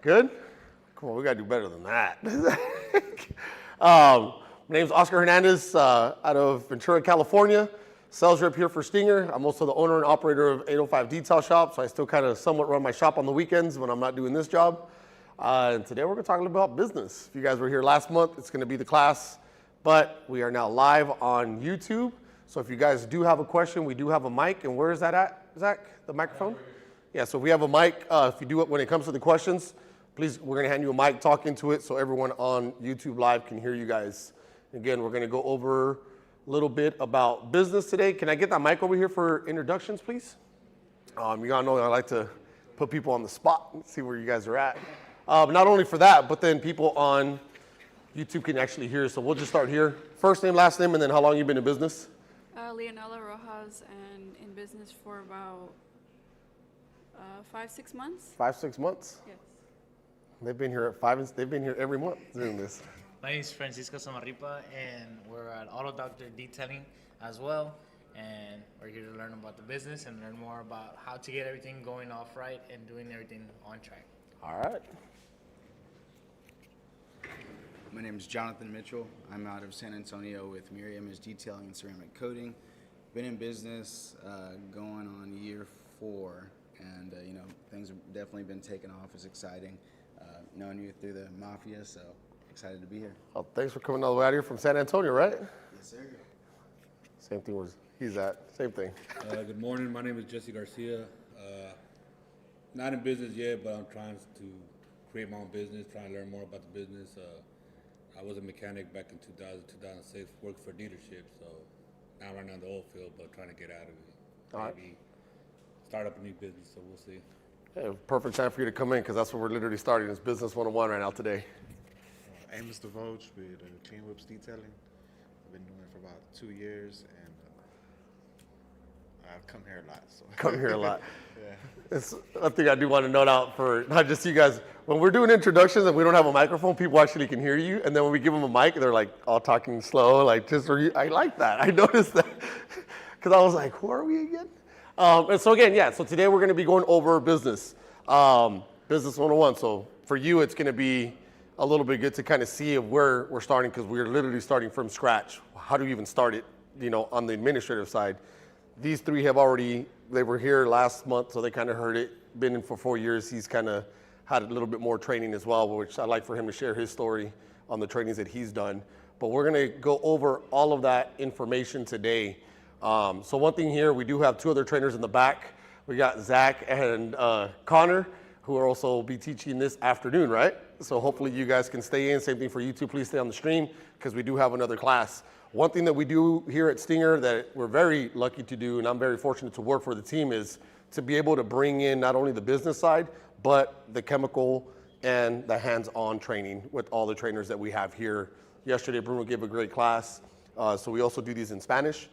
Good? Come on, we gotta do better than that. My name's Oscar Hernandez, out of Ventura, California. Sales rep here for Stinger. I'm also the owner and operator of 805 Detail Shop, so I still kind of somewhat run my shop on the weekends when I'm not doing this job. And today we're gonna talk about business. If you guys were here last month, it's gonna be the class, but we are now live on YouTube. So if you guys do have a question, we do have a mic, and where is that at, Zach? The microphone? Yeah, so if we have a mic, if you do it when it comes to the questions, please, we're gonna hand you a mic, talk into it so everyone on YouTube Live can hear you guys. Again, we're gonna go over a little bit about business today. Can I get that mic over here for introductions, please? You all know I like to put people on the spot and see where you guys are at. Not only for that, but then people on YouTube can actually hear. So we'll just start here. First name, last name, and then how long you been in business? Leonela Rojas, and in business for about 5-6 months. 5-6 months? Yes. They've been here they've been here every month doing this. My name is Francisco Samarripa, and we're at Auto Doctor Detailing as well. And we're here to learn about the business and learn more about how to get everything going off right and doing everything on track. All right. My name is Jonathan Mitchell. I'm out of San Antonio with Miriam is Detailing and Ceramic Coating. Been in business going on year 4, and things have definitely been taking off. It's exciting. Knowing you through the mafia, so excited to be here. Well, thanks for coming all the way out here from San Antonio, right? Yes, sir. Same thing where he's at. Same thing. Good morning. My name is Jesse Garcia. Not in business yet, but I'm trying to create my own business, trying to learn more about the business. I was a mechanic back in 2000, 2006, worked for dealership, so now right now in the oil field, but trying to get out of it. All right. Maybe start up a new business, so we'll see. Hey, perfect time for you to come in because that's what we're literally starting. It's Business 101 right now today. Amos DeVoge with Clean Whips Detailing. I've been doing it for about 2 years, and I've come here a lot. So. Come here a lot. Yeah. It's one thing I do want to note out for not just you guys. When we're doing introductions and we don't have a microphone, people actually can hear you. And then when we give them a mic, they're like all talking slow, like just. I like that. I noticed that because I was like, who are we again? And so again, yeah. So today we're going to be going over business, business 101. So for you, it's going to be a little bit good to kind of see of where we're starting because we're literally starting from scratch. How do you even start it? On the administrative side. These three they were here last month, so they kind of heard it. Been in for 4 years. He's kind of had a little bit more training as well, which I'd like for him to share his story on the trainings that he's done. But we're going to go over all of that information today. So one thing here, we do have 2 other trainers in the back. We got Zach and Connor, who are also be teaching this afternoon, right? So hopefully you guys can stay in. Same thing for you two. Please stay on the stream because we do have another class. One thing that we do here at Stinger that we're very lucky to do, and I'm very fortunate to work for the team, is to be able to bring in not only the business side, but the chemical and the hands-on training with all the trainers that we have here. Yesterday, Bruno gave a great class. So we also do these in Spanish.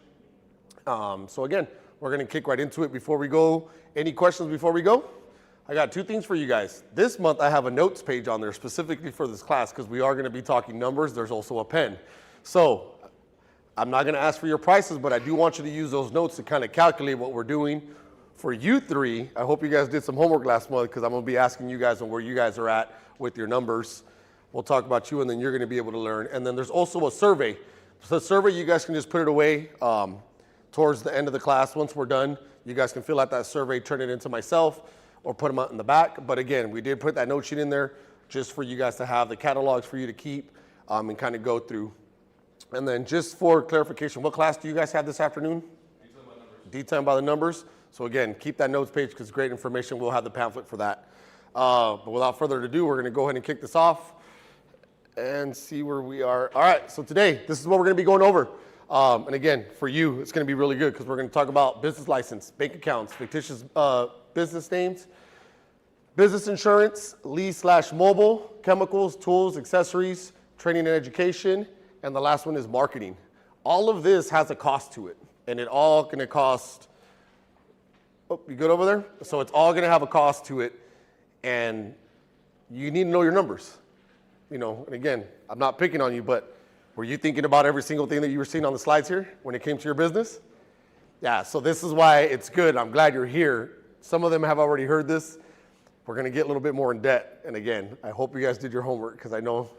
So again, we're gonna kick right into it before we go. Any questions before we go? I got 2 things for you guys. This month, I have a notes page on there specifically for this class because we are gonna be talking numbers. There's also a pen. So I'm not gonna ask for your prices, but I do want you to use those notes to kind of calculate what we're doing. For you 3, I hope you guys did some homework last month because I'm gonna be asking you guys on where you guys are at with your numbers. We'll talk about you and then you're gonna be able to learn. And then there's also a survey. So the survey, you guys can just put it away towards the end of the class. Once we're done, you guys can fill out that survey, turn it into myself, or put them out in the back. But again, we did put that note sheet in there just for you guys to have the catalogs for you to keep and kind of go through. And then just for clarification, what class do you guys have this afternoon? Detailing by the numbers. So again, keep that notes page because great information. We'll have the pamphlet for that. But without further ado, we're going to go ahead and kick this off and see where we are. All right, so today, this is what we're going to be going over. And again, for you, it's going to be really good because we're going to talk about business license, bank accounts, fictitious business names, business insurance, lease/mobile, chemicals, tools, accessories, training and education, and the last one is marketing. All of this has a cost to it, and it all going to cost, oh, you good over there? So it's all going to have a cost to it, and you need to know your numbers. And again, I'm not picking on you, but were you thinking about every single thing that you were seeing on the slides here when it came to your business? Yeah, so this is why it's good. I'm glad you're here. Some of them have already heard this. we're going to get a little bit more in debt. And again, I hope you guys did your homework because I know,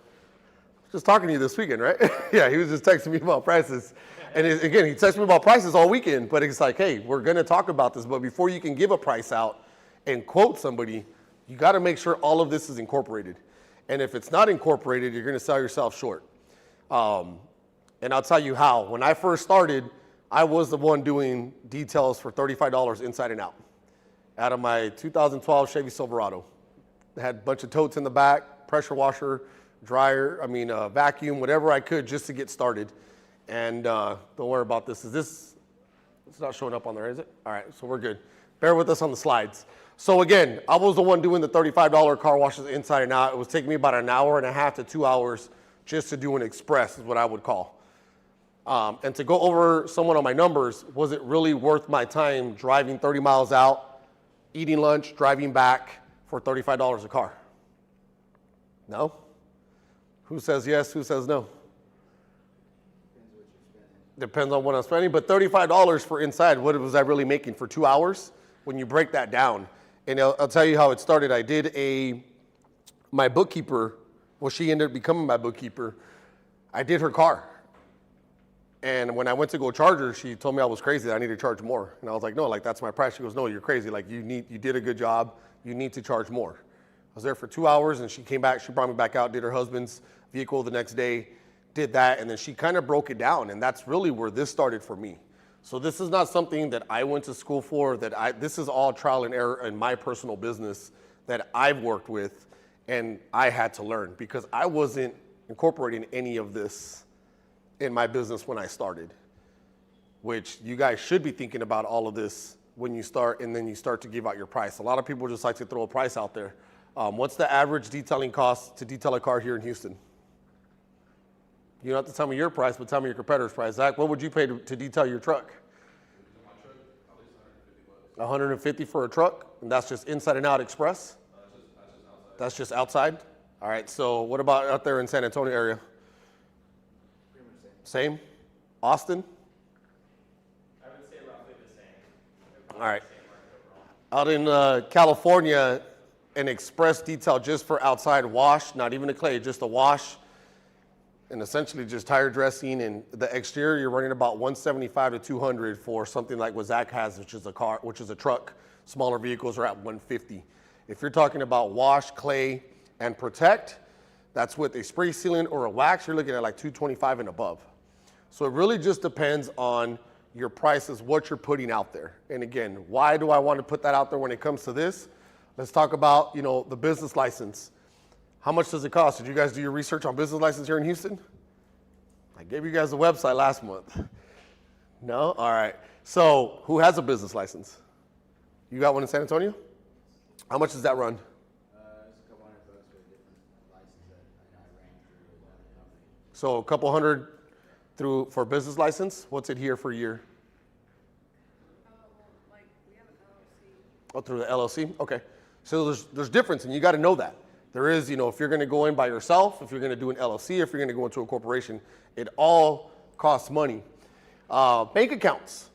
just talking to you this weekend, right? Yeah, he was just texting me about prices. And again, he texted me about prices all weekend, but it's like, hey, we're going to talk about this. But before you can give a price out and quote somebody, you got to make sure all of this is incorporated. And if it's not incorporated, you're going to sell yourself short. And I'll tell you how. When I first started, I was the one doing details for $35 inside and out of my 2012 Chevy Silverado. It had a bunch of totes in the back, pressure washer, dryer, vacuum, whatever I could just to get started. And don't worry about this. It's not showing up on there, is it? All right, so we're good. Bear with us on the slides. So again, I was the one doing the $35 car washes inside and out. It was taking me about an hour and a half to 2 hours just to do an express is what I would call. And to go over someone on my numbers, was it really worth my time driving 30 miles out, eating lunch, driving back for $35 a car? No? Who says yes, who says no? Depends on what I'm spending, but $35 for inside, what was I really making for 2 hours? When you break that down. And I'll tell you how it started. I did my bookkeeper, well, she ended up becoming my bookkeeper. I did her car. And when I went to go charge her, she told me I was crazy, that I needed to charge more. And I was like, no, like that's my price. She goes, no, you're crazy. Like you did a good job. You need to charge more. I was there for 2 hours and she came back, she brought me back out, did her husband's vehicle the next day, did that. And then she kind of broke it down. And that's really where this started for me. So this is not something that I went to school for, this is all trial and error in my personal business that I've worked with and I had to learn because I wasn't incorporating any of this in my business when I started, which you guys should be thinking about all of this when you start and then you start to give out your price. A lot of people just like to throw a price out there. What's the average detailing cost to detail a car here in Houston? You don't have to tell me your price, but tell me your competitor's price. Zach, what would you pay to detail your truck? $150 for a truck, and that's just inside and out express? That's just outside? All right, so what about out there in San Antonio area? Same? Austin? I would say roughly the same. All right. Out in California, an express detail just for outside wash, not even a clay, just a wash, and essentially just tire dressing and the exterior, you're running about $175 to $200 for something like what Zach has, which is a truck. Smaller vehicles are at $150. If you're talking about wash, clay, and protect, that's with a spray sealant or a wax, you're looking at like $225 and above. So it really just depends on your prices, what you're putting out there. And again, why do I want to put that out there when it comes to this? Let's talk about, the business license. How much does it cost? Did you guys do your research on business license here in Houston? I gave you guys the website last month. No? All right. So who has a business license? You got one in San Antonio? How much does that run? It's a couple $100 for a different license that I ran through another company. So a couple hundred for business license. What's it here for a year? Like we have an LLC. Oh, through the LLC? Okay. So there's difference, and you got to know that. There is, if you're going to go in by yourself, if you're going to do an LLC, if you're going to go into a corporation, it all costs money. Bank accounts.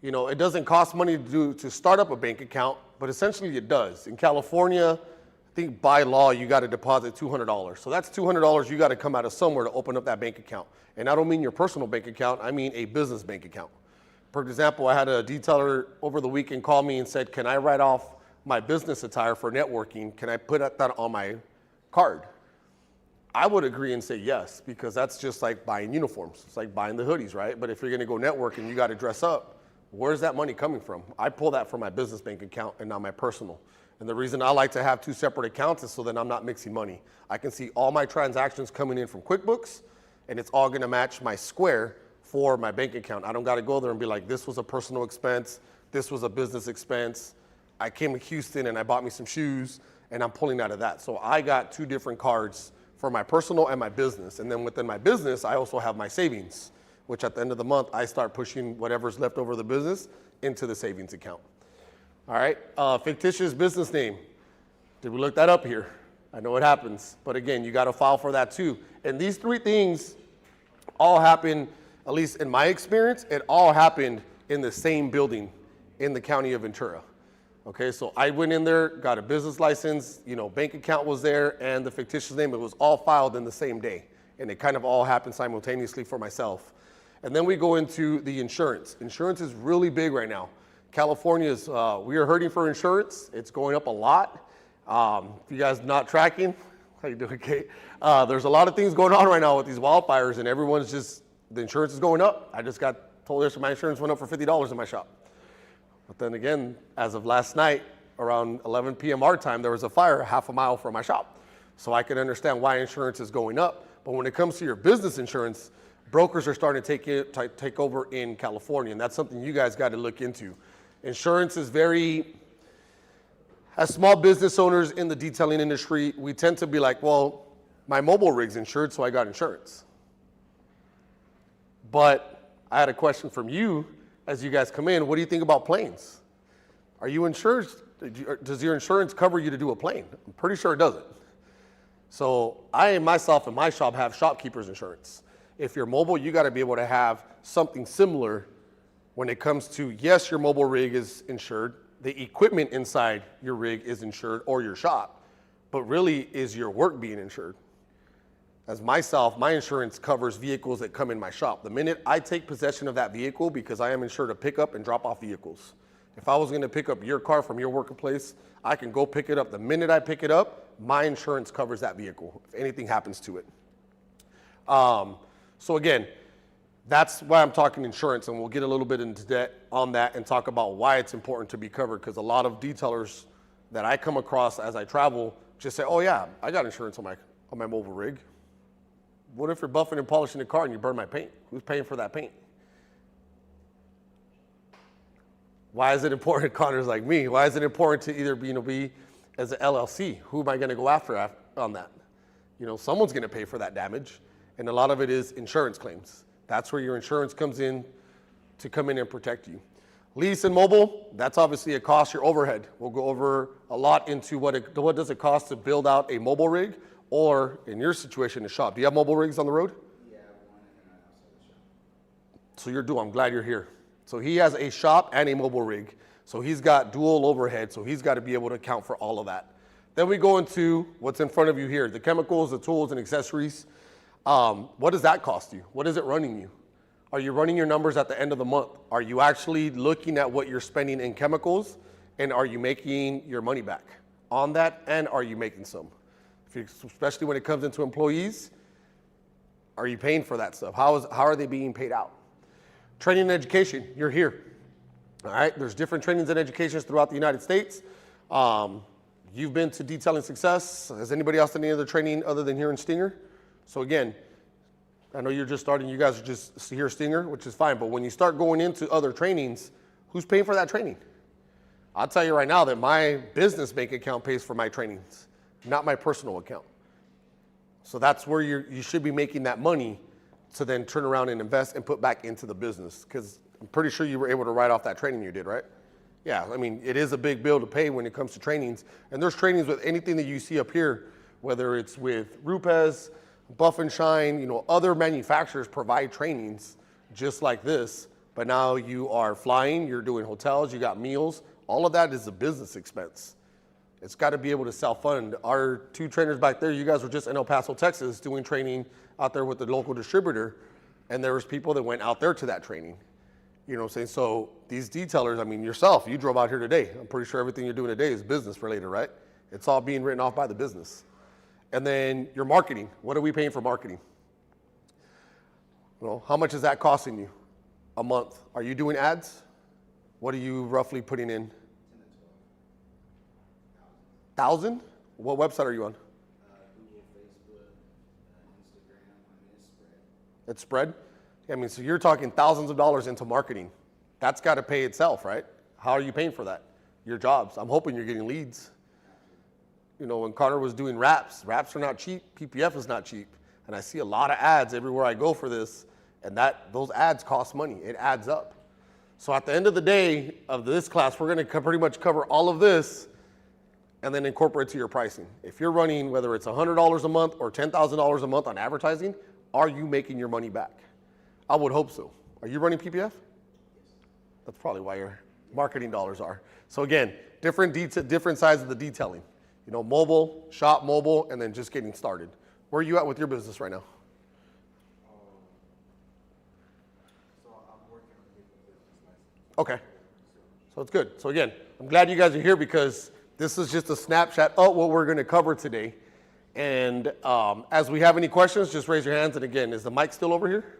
It doesn't cost money to start up a bank account, but essentially it does. In California, I think by law, you got to deposit $200. So that's $200 you got to come out of somewhere to open up that bank account. And I don't mean your personal bank account, I mean a business bank account. For example, I had a detailer over the weekend call me and said, can I write off my business attire for networking? Can I put that on my card? I would agree and say yes, because that's just like buying uniforms. It's like buying the hoodies, right? But if you're going to go network and you got to dress up, where's that money coming from? I pull that from my business bank account and not my personal. And the reason I like to have two separate accounts is so that I'm not mixing money. I can see all my transactions coming in from QuickBooks, and it's all going to match my Square for my bank account. I don't got to go there and be like, this was a personal expense, this was a business expense. I came to Houston and I bought me some shoes, and I'm pulling out of that. So I got two different cards for my personal and my business. And then within my business, I also have my savings, which at the end of the month, I start pushing whatever's left over the business into the savings account. All right, fictitious business name. Did we look that up here? I know it happens, but again, you got to file for that too. And these three things all happen, at least in my experience, it all happened in the same building in the county of Ventura. Okay, so I went in there, got a business license, bank account was there, and the fictitious name, it was all filed in the same day. And it kind of all happened simultaneously for myself. And then we go into the insurance. Insurance is really big right now. California is, we are hurting for insurance. It's going up a lot. If you guys not tracking, how you doing, Kate? There's a lot of things going on right now with these wildfires, and everyone's just, the insurance is going up. I just got told yesterday my insurance went up for $50 in my shop. But then again, as of last night, around 11 p.m. our time, there was a fire half a mile from my shop. So I can understand why insurance is going up. But when it comes to your business insurance, brokers are starting to take over in California, and that's something you guys got to look into. Insurance is very, as small business owners in the detailing industry, we tend to be like, well, my mobile rig's insured, so I got insurance. But I had a question from you as you guys come in. What do you think about planes? Are you insured? Does your insurance cover you to do a plane? I'm pretty sure it doesn't. So I myself in my shop have shopkeeper's insurance. If you're mobile, you got to be able to have something similar when it comes to, yes, your mobile rig is insured, the equipment inside your rig is insured, or your shop, but really is your work being insured? As myself, my insurance covers vehicles that come in my shop. The minute I take possession of that vehicle, because I am insured to pick up and drop off vehicles. If I was going to pick up your car from your workplace, I can go pick it up. The minute I pick it up, my insurance covers that vehicle if anything happens to it. So again, that's why I'm talking insurance, and we'll get a little bit into depth on that and talk about why it's important to be covered, because a lot of detailers that I come across as I travel just say, oh yeah, I got insurance on my mobile rig. What if you're buffing and polishing the car and you burn my paint? Who's paying for that paint? Why is it important, Connor's like me, why is it important to either be as an LLC? Who am I going to go after on that? Someone's going to pay for that damage, and a lot of it is insurance claims. That's where your insurance comes in to come in and protect you. Lease and mobile, that's obviously a cost, your overhead. We'll go over a lot into what does it cost to build out a mobile rig, or in your situation, a shop. Do you have mobile rigs on the road? Yeah, I have one and then outside the shop. So you're due, I'm glad you're here. So he has a shop and a mobile rig. So he's got dual overhead, so he's got to be able to account for all of that. Then we go into what's in front of you here, the chemicals, the tools, and accessories. What does that cost you? What is it running you? Are you running your numbers at the end of the month? Are you actually looking at what you're spending in chemicals, and are you making your money back on that, and are you making some? Especially when it comes into employees, are you paying for that stuff? How are they being paid out? Training and education, you're here. All right, there's different trainings and educations throughout the United States. You've been to Detailing Success. Has anybody else done any other training other than here in Stinger? So again, I know you're just starting, you guys are just here Stinger, which is fine, but when you start going into other trainings, who's paying for that training? I'll tell you right now that my business bank account pays for my trainings, not my personal account. So that's where you should be making that money to then turn around and invest and put back into the business, because I'm pretty sure you were able to write off that training you did, right? Yeah, I mean, it is a big bill to pay when it comes to trainings. And there's trainings with anything that you see up here, whether it's with Rupes, Buff and Shine, other manufacturers provide trainings just like this, but now you are flying, you're doing hotels, you got meals. All of that is a business expense. It's got to be able to self-fund. Our two trainers back there, you guys were just in El Paso, Texas, doing training out there with the local distributor, and there was people that went out there to that training. You know what I'm saying? So these detailers, I mean, yourself, you drove out here today. I'm pretty sure everything you're doing today is business related, right? It's all being written off by the business. And then your marketing. What are we paying for marketing? Well, how much is that costing you a month? Are you doing ads? What are you roughly putting in? 1,000? What website are you on? Google, Facebook, Instagram. It's spread. It's spread? I mean, so you're talking thousands of dollars into marketing. That's got to pay itself, right? How are you paying for that? Your jobs. I'm hoping you're getting leads. When Connor was doing wraps are not cheap. PPF is not cheap. And I see a lot of ads everywhere I go for this, and those ads cost money. It adds up. So at the end of the day of this class, we're going to pretty much cover all of this and then incorporate it to your pricing. If you're running, whether it's $100 a month or $10,000 a month on advertising, are you making your money back? I would hope so. Are you running PPF? That's probably why Marketing dollars are. So again, different sides of the detailing. You know, mobile, shop mobile, and then just getting started. Where are you at with your business right now? So I'm working on getting a business license. Okay. So it's good. So again, I'm glad you guys are here because this is just a snapshot of what we're going to cover today. And as we have any questions, just raise your hands. And again, is the mic still over here?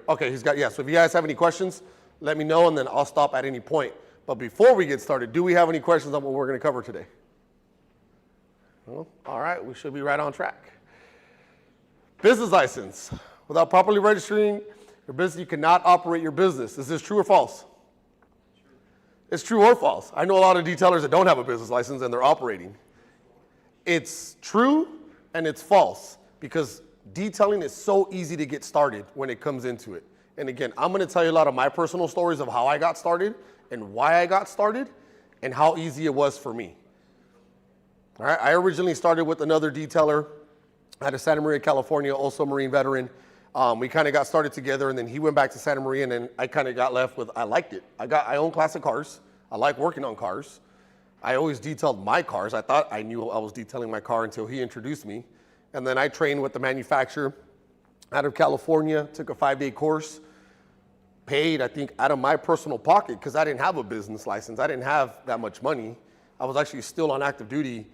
Okay, he's got, yeah. So if you guys have any questions, let me know and then I'll stop at any point. But before we get started, do we have any questions on what we're going to cover today? Well, all right, we should be right on track. Business license. Without properly registering your business, you cannot operate your business. Is this true or false? It's true or false. I know a lot of detailers that don't have a business license and they're operating. It's true and it's false because detailing is so easy to get started when it comes into it. And again, I'm going to tell you a lot of my personal stories of how I got started and why I got started and how easy it was for me. All right, I originally started with another detailer out of Santa Maria, California, also a Marine veteran. We kind of got started together, and then he went back to Santa Maria, and then I kind of got left with, I liked it. I own classic cars. I like working on cars. I always detailed my cars. I thought I knew I was detailing my car until he introduced me. And then I trained with the manufacturer out of California, took a 5-day course, paid, I think, out of my personal pocket because I didn't have a business license. I didn't have that much money. I was actually still on active duty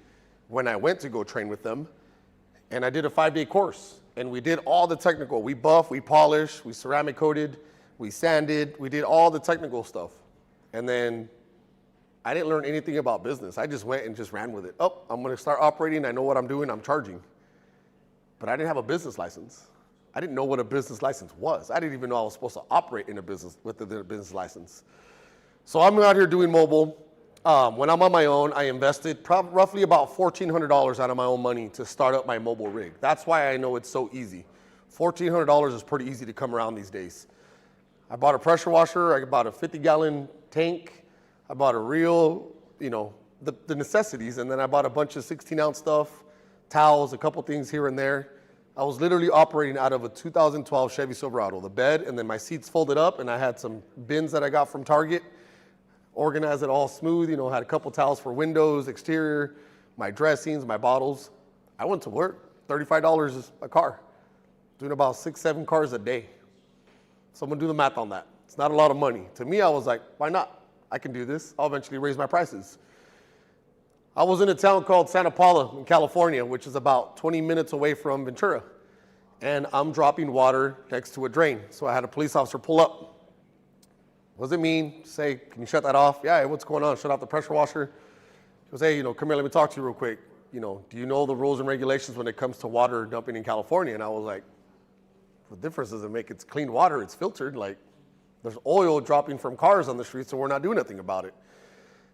when I went to go train with them. And I did a 5-day course. And we did all the technical. We buffed, we polished, we ceramic coated, we sanded, we did all the technical stuff. And then I didn't learn anything about business. I just went and just ran with it. Oh, I'm going to start operating. I know what I'm doing. I'm charging. But I didn't have a business license. I didn't know what a business license was. I didn't even know I was supposed to operate in a business with a business license. So I'm out here doing mobile. When I'm on my own, I invested roughly about $1,400 out of my own money to start up my mobile rig. That's why I know it's so easy. $1,400 is pretty easy to come around these days. I bought a pressure washer. I bought a 50-gallon tank. I bought a reel, you know, the necessities. And then I bought a bunch of 16-ounce stuff, towels, a couple things here and there. I was literally operating out of a 2012 Chevy Silverado, the bed, and then my seats folded up, and I had some bins that I got from Target. Organized it all smooth, you know, had a couple towels for windows, exterior, my dressings, my bottles. I went to work, $35 a car, doing about 6-7 cars a day. Someone do the math on that. It's not a lot of money. To me, I was like, why not? I can do this. I'll eventually raise my prices. I was in a town called Santa Paula in California, which is about 20 minutes away from Ventura. And I'm dropping water next to a drain. So I had a police officer pull up. What does it mean? Say, can you shut that off? Yeah, hey, what's going on? Shut off the pressure washer. He goes, hey, you know, come here, let me talk to you real quick. You know, do you know the rules and regulations when it comes to water dumping in California? And I was like, what difference does it make? It's clean water, it's filtered. Like, there's oil dropping from cars on the streets and we're not doing anything about it.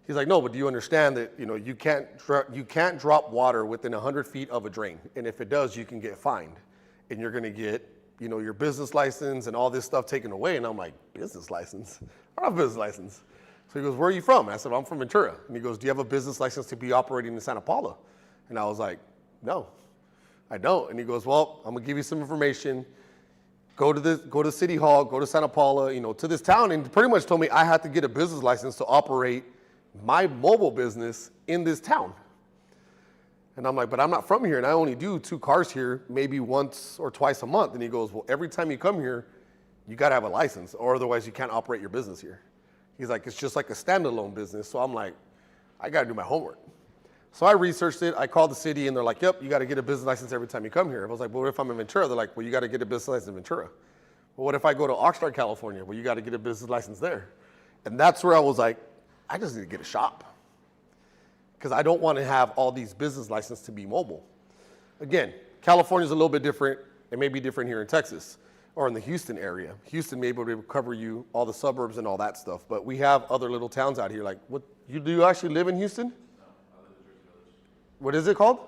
He's like, no, but do you understand that, you know, you can't drop water within 100 feet of a drain. And if it does, you can get fined. And you're gonna get, you know, your business license and all this stuff taken away. And I'm like, business license? I don't have a business license. So he goes, where are you from? And I said, I'm from Ventura. And he goes, do you have a business license to be operating in Santa Paula? And I was like, no, I don't. And he goes, well, I'm gonna give you some information. Go to City Hall, go to Santa Paula, you know, to this town. And pretty much told me I had to get a business license to operate my mobile business in this town. And I'm like, but I'm not from here, and I only do 2 cars here, maybe once or twice a month. And he goes, well, every time you come here, you got to have a license, or otherwise you can't operate your business here. He's like, it's just like a standalone business. So I'm like, I got to do my homework. So I researched it. I called the city, and they're like, yep, you got to get a business license every time you come here. I was like, well, what if I'm in Ventura? They're like, well, you got to get a business license in Ventura. Well, what if I go to Oxnard, California? Well, you got to get a business license there. And that's where I was like, I just need to get a shop, because I don't want to have all these business licenses to be mobile. Again, California's a little bit different. It may be different here in Texas or in the Houston area. Houston may be able to cover you all the suburbs and all that stuff, but we have other little towns out here. Like, what, do you actually live in Houston? No, I live in Jersey Village. What is it called?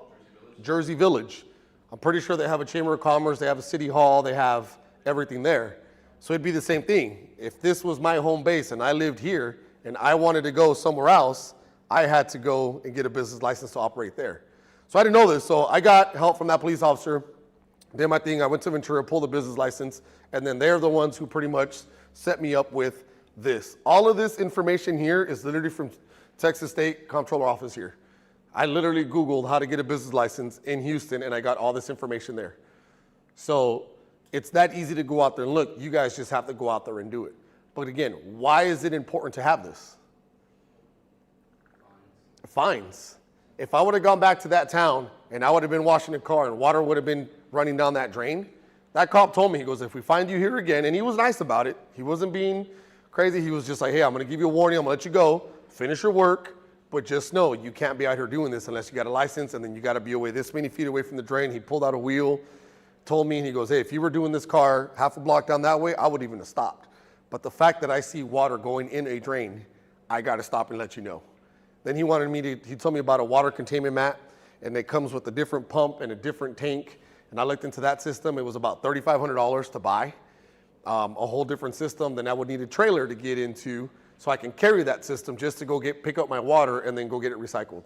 Jersey Village. I'm pretty sure they have a Chamber of Commerce, they have a city hall, they have everything there. So it'd be the same thing. If this was my home base and I lived here and I wanted to go somewhere else, I had to go and get a business license to operate there. So I didn't know this. So I got help from that police officer, did my thing. I went to Ventura, pulled a business license, and then they're the ones who pretty much set me up with this. All of this information here is literally from Texas State Comptroller Office here. I literally Googled how to get a business license in Houston, and I got all this information there. So it's that easy to go out there and look. You guys just have to go out there and do it. But again, why is it important to have this? Fines. If I would have gone back to that town and I would have been washing a car and water would have been running down that drain, that cop told me, he goes, if we find you here again, and he was nice about it. He wasn't being crazy. He was just like, hey, I'm going to give you a warning. I'm going to let you go. Finish your work. But just know you can't be out here doing this unless you got a license, and then you got to be away this many feet away from the drain. He pulled out a wheel, told me, and he goes, hey, if you were doing this car half a block down that way, I would even have stopped. But the fact that I see water going in a drain, I got to stop and let you know. Then he told me about a water containment mat, and it comes with a different pump and a different tank. And I looked into that system. It was about $3,500 to buy, a whole different system. Then I would need a trailer to get into so I can carry that system just to go pick up my water and then go get it recycled.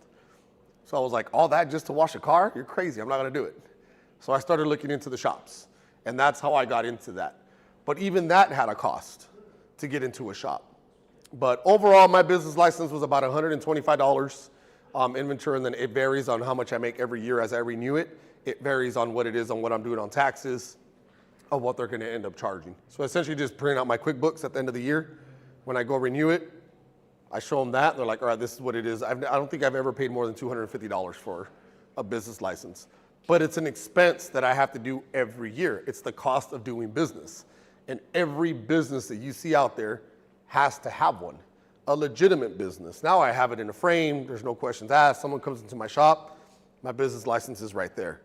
So I was like, all that just to wash a car? You're crazy. I'm not going to do it. So I started looking into the shops, and that's how I got into that. But even that had a cost to get into a shop. But overall, my business license was about $125 inventory, and then it varies on how much I make every year as I renew it. It varies on what it is, on what I'm doing on taxes, of what they're going to end up charging. So essentially just print out my QuickBooks at the end of the year. When I go renew it, I show them that. They're like, all right, this is what it is. I don't think I've ever paid more than $250 for a business license. But it's an expense that I have to do every year. It's the cost of doing business. And every business that you see out there has to have one, a legitimate business. Now I have it in a frame. There's no questions asked. Someone comes into my shop, my business license is right there.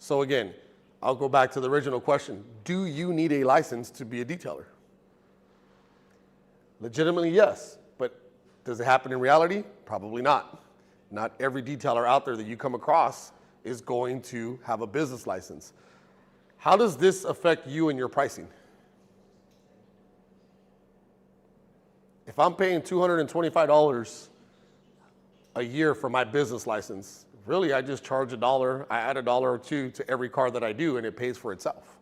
So again, I'll go back to the original question. Do you need a license to be a detailer? Legitimately, yes. But does it happen in reality? Probably not. Not every detailer out there that you come across is going to have a business license. How does this affect you and your pricing? If I'm paying $225 a year for my business license, really I just charge $1. I add $1 or $2 to every car that I do, and it pays for itself.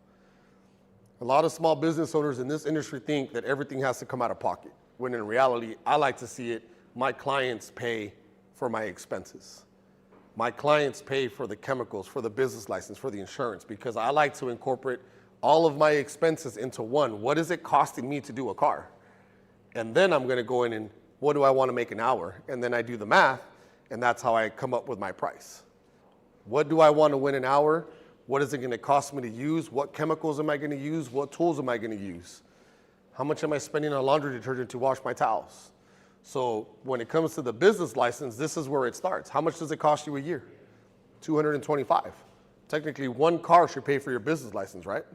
A lot of small business owners in this industry think that everything has to come out of pocket, when in reality, I like to see it, my clients pay for my expenses. My clients pay for the chemicals, for the business license, for the insurance, because I like to incorporate all of my expenses into one. What is it costing me to do a car? And then I'm going to go in and what do I want to make an hour? And then I do the math, and that's how I come up with my price. What do I want to win an hour? What is it going to cost me to use? What chemicals am I going to use? What tools am I going to use? How much am I spending on laundry detergent to wash my towels? So when it comes to the business license, this is where it starts. How much does it cost you a year? $225. Technically, one car should pay for your business license, right?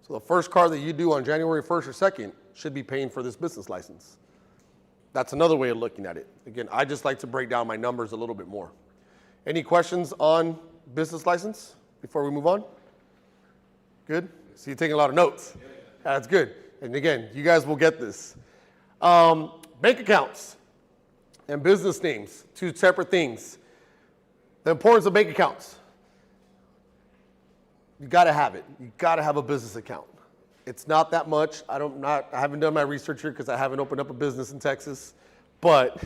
So the first car that you do on January 1st or 2nd should be paying for this business license. That's another way of looking at it. Again, I just like to break down my numbers a little bit more. Any questions on business license before we move on? Good? So you're taking a lot of notes. That's good. And again, you guys will get this. Bank accounts and business names, two separate things. The importance of bank accounts. You got to have it. You got to have a business account. It's not that much. I haven't done my research here because I haven't opened up a business in Texas, but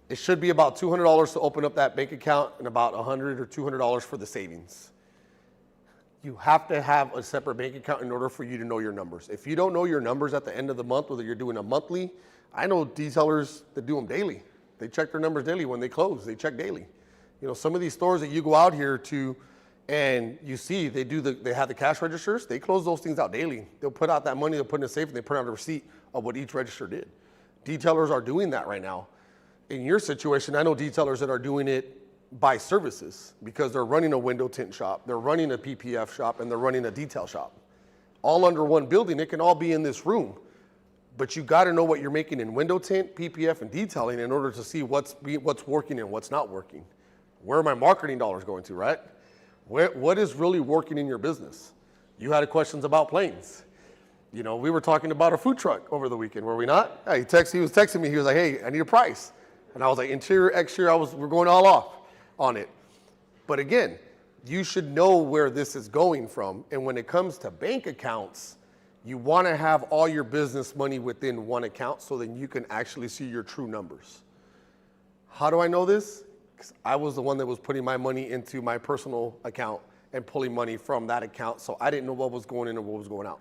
it should be about $200 to open up that bank account and about $100 or $200 for the savings. You have to have a separate bank account in order for you to know your numbers. If you don't know your numbers at the end of the month, whether you're doing a monthly, I know detailers that do them daily. They check their numbers daily when they close. They check daily. You know, some of these stores that you go out here to and you see they have the cash registers, they close those things out daily. They'll put out that money, they'll put in a safe, and they print out a receipt of what each register did. Detailers are doing that right now. In your situation, I know detailers that are doing it by services because they're running a window tint shop, they're running a PPF shop, and they're running a detail shop. All under one building, it can all be in this room. But you got to know what you're making in window tint, PPF, and detailing in order to see what's working and what's not working. Where are my marketing dollars going to, right? What is really working in your business? You had questions about planes. You know, we were talking about a food truck over the weekend, were we not? He was texting me. He was like, hey, I need a price. And I was like, interior, exterior, we're going all off on it. But again, you should know where this is going from. And when it comes to bank accounts, You want to have all your business money within one account so then you can actually see your true numbers. How do I know this? Because I was the one that was putting my money into my personal account and pulling money from that account, so I didn't know what was going in and what was going out.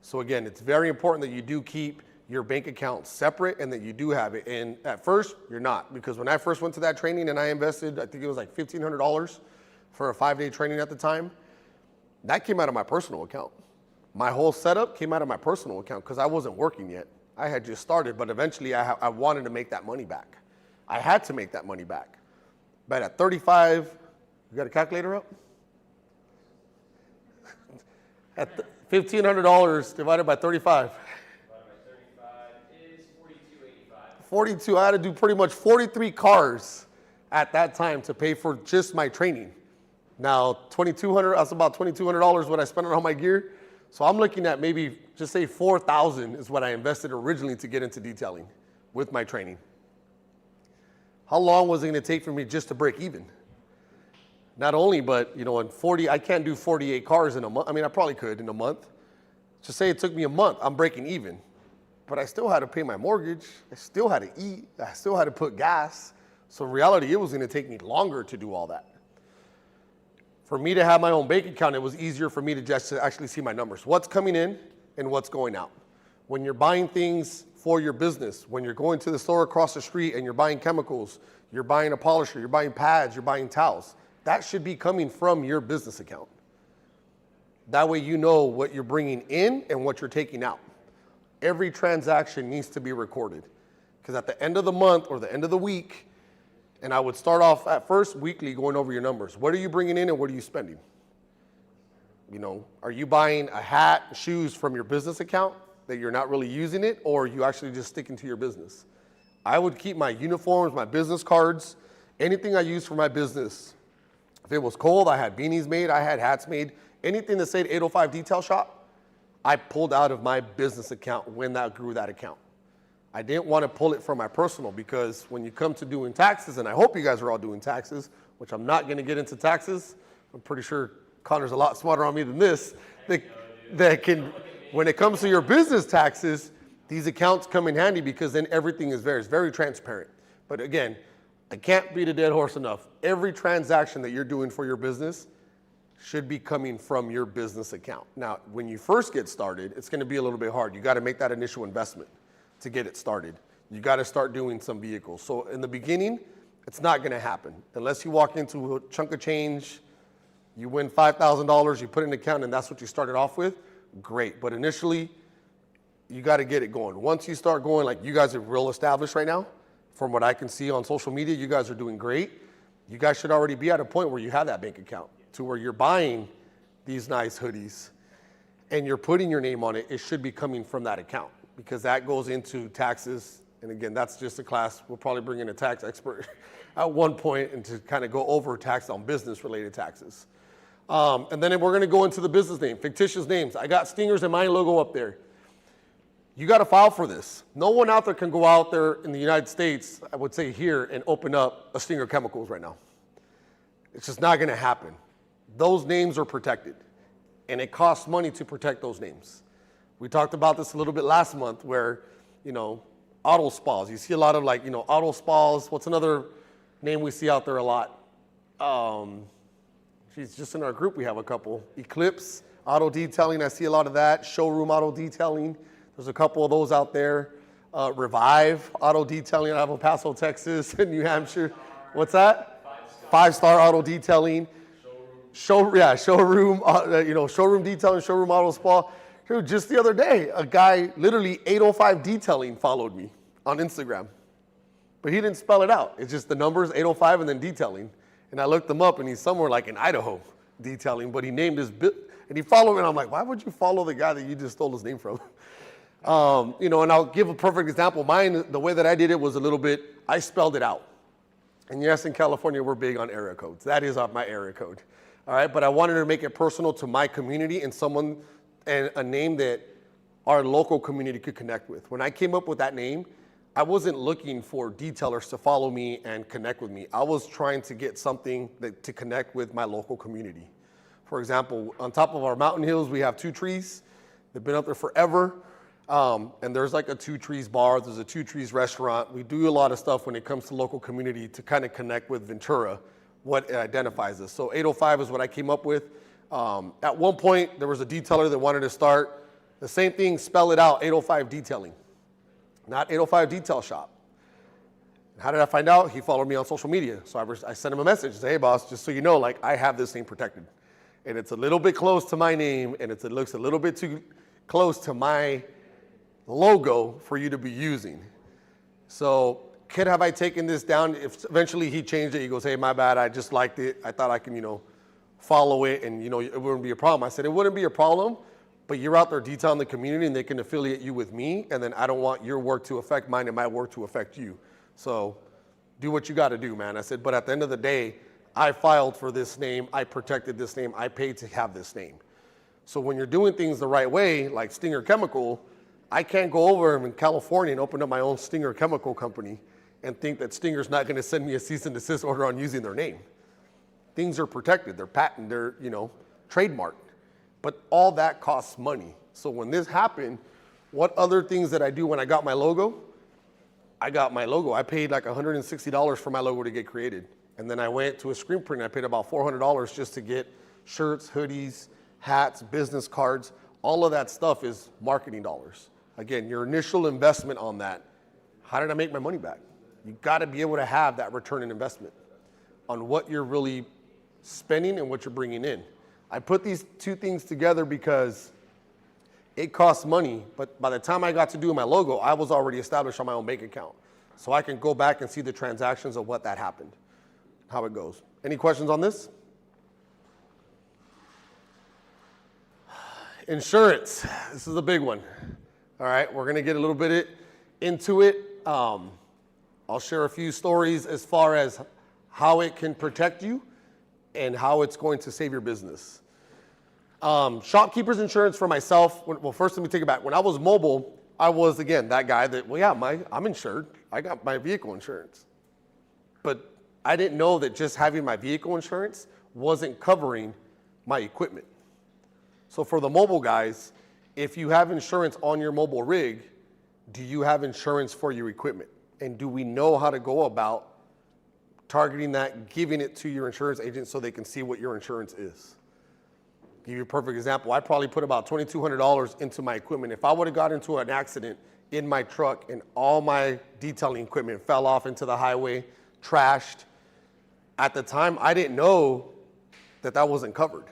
So again, it's very important that you do keep your bank account separate and that you do have it. And at first, you're not, because when I first went to that training and I invested, I think it was like $1,500 for a 5-day training at the time, that came out of my personal account. My whole setup came out of my personal account because I wasn't working yet. I had just started, but eventually I wanted to make that money back. I had to make that money back. But at 35, you got a calculator up? At $1,500 divided by 35. 42, I had to do pretty much 43 cars at that time to pay for just my training. Now, $2,200, that's about $2,200 what I spent on all my gear. So I'm looking at maybe, just say $4,000 is what I invested originally to get into detailing with my training. How long was it gonna take for me just to break even? Not only, but in 40, I can't do 48 cars in a month. I mean, I probably could in a month. Just say it took me a month, I'm breaking even. But I still had to pay my mortgage. I still had to eat. I still had to put gas. So in reality, it was going to take me longer to do all that. For me to have my own bank account, it was easier for me to just actually see my numbers. What's coming in and what's going out. When you're buying things for your business, when you're going to the store across the street and you're buying chemicals, you're buying a polisher, you're buying pads, you're buying towels, that should be coming from your business account. That way you know what you're bringing in and what you're taking out. Every transaction needs to be recorded because at the end of the month or the end of the week, and I would start off at first weekly going over your numbers. What are you bringing in and what are you spending? Are you buying a hat, shoes from your business account that you're not really using it, or are you actually just sticking to your business? I would keep my uniforms, my business cards, anything I used for my business. If it was cold, I had beanies made, I had hats made, anything that said 805 Detail Shop, I pulled out of my business account when that grew that account. I didn't want to pull it from my personal because when you come to doing taxes, and I hope you guys are all doing taxes, which I'm not going to get into taxes. I'm pretty sure Connor's a lot smarter on me than this. That can, when it comes to your business taxes, these accounts come in handy because then everything is very transparent. But again, I can't beat a dead horse enough. Every transaction that you're doing for your business should be coming from your business account. Now, when you first get started, it's going to be a little bit hard. You got to make that initial investment to get it started. You got to start doing some vehicles. So in the beginning, it's not going to happen unless you walk into a chunk of change, you win $5,000, you put it in an account, and that's what you started off with. Great, but initially, you got to get it going. Once you start going, like you guys are real established right now, from what I can see on social media, you guys are doing great. You guys should already be at a point where you have that bank account to where you're buying these nice hoodies and you're putting your name on it. It should be coming from that account because that goes into taxes. And again, that's just a class. We'll probably bring in a tax expert at one point and to kind of go over tax on business related taxes. And then we're going to go into the business name, fictitious names. I got Stingers and my logo up there. You got to file for this. No one out there can go out there in the United States, I would say here, and open up a Stinger Chemicals right now. It's just not going to happen. Those names are protected, and it costs money to protect those names. We talked about this a little bit last month where, auto spas. You see a lot of auto spas. What's another name we see out there a lot? Just in our group we have a couple. Eclipse Auto Detailing, I see a lot of that. Showroom Auto Detailing, there's a couple of those out there. Revive Auto Detailing out of El Paso, Texas, and New Hampshire. What's that? 5-Star Auto Detailing. Showroom, showroom detailing, showroom auto spa. Dude, just the other day, a guy, literally 805 Detailing, followed me on Instagram. But he didn't spell it out. It's just the numbers, 805 and then detailing. And I looked him up and he's somewhere like in Idaho detailing, but he named his and he followed me and I'm like, why would you follow the guy that you just stole his name from? And I'll give a perfect example. Mine, the way that I did it was a little bit, I spelled it out. And yes, in California, we're big on area codes. That is my area code. All right, but I wanted to make it personal to my community and a name that our local community could connect with. When I came up with that name, I wasn't looking for detailers to follow me and connect with me. I was trying to get something to connect with my local community. For example, on top of our mountain hills, we have 2 trees. They've been up there forever. And there's like a Two Trees bar, there's a Two Trees restaurant. We do a lot of stuff when it comes to local community to kind of connect with Ventura, what identifies us. So 805 is what I came up with. At one point, there was a detailer that wanted to start the same thing, spell it out, 805 Detailing, not 805 Detail Shop. How did I find out? He followed me on social media. So I sent him a message, say, hey boss, just so you know, like I have this name protected. And it's a little bit close to my name, and it looks a little bit too close to my logo for you to be using. So could have I taken this down? If eventually he changed it, he goes, hey, my bad, I just liked it. I thought I can, follow it and, it wouldn't be a problem. I said, it wouldn't be a problem, but you're out there detailing the community and they can affiliate you with me. And then I don't want your work to affect mine and my work to affect you. So do what you got to do, man. I said, but at the end of the day, I filed for this name. I protected this name. I paid to have this name. So when you're doing things the right way, like Stinger Chemical, I can't go over in California and open up my own Stinger Chemical company and think that Stinger's not going to send me a cease and desist order on using their name. Things are protected. They're patented. They're, trademarked. But all that costs money. So when this happened, what other things did I do when I got my logo? I got my logo. I paid like $160 for my logo to get created. And then I went to a screen print. I paid about $400 just to get shirts, hoodies, hats, business cards. All of that stuff is marketing dollars. Again, your initial investment on that, how did I make my money back? You got to be able to have that return on investment on what you're really spending and what you're bringing in. I put these two things together because it costs money, but by the time I got to do my logo, I was already established on my own bank account. So I can go back and see the transactions of what that happened, how it goes. Any questions on this? Insurance, this is a big one. All right, we're gonna get a little bit into it. I'll share a few stories as far as how it can protect you and how it's going to save your business. Shopkeeper's insurance for myself, well, first let me take it back. When I was mobile, I was, again, that guy that, well, yeah, I'm insured. I got my vehicle insurance. But I didn't know that just having my vehicle insurance wasn't covering my equipment. So for the mobile guys, if you have insurance on your mobile rig, do you have insurance for your equipment? And do we know how to go about targeting that, giving it to your insurance agent so they can see what your insurance is? Give you a perfect example. I probably put about $2,200 into my equipment. If I would have got into an accident in my truck and all my detailing equipment fell off into the highway, trashed, at the time I didn't know that that wasn't covered.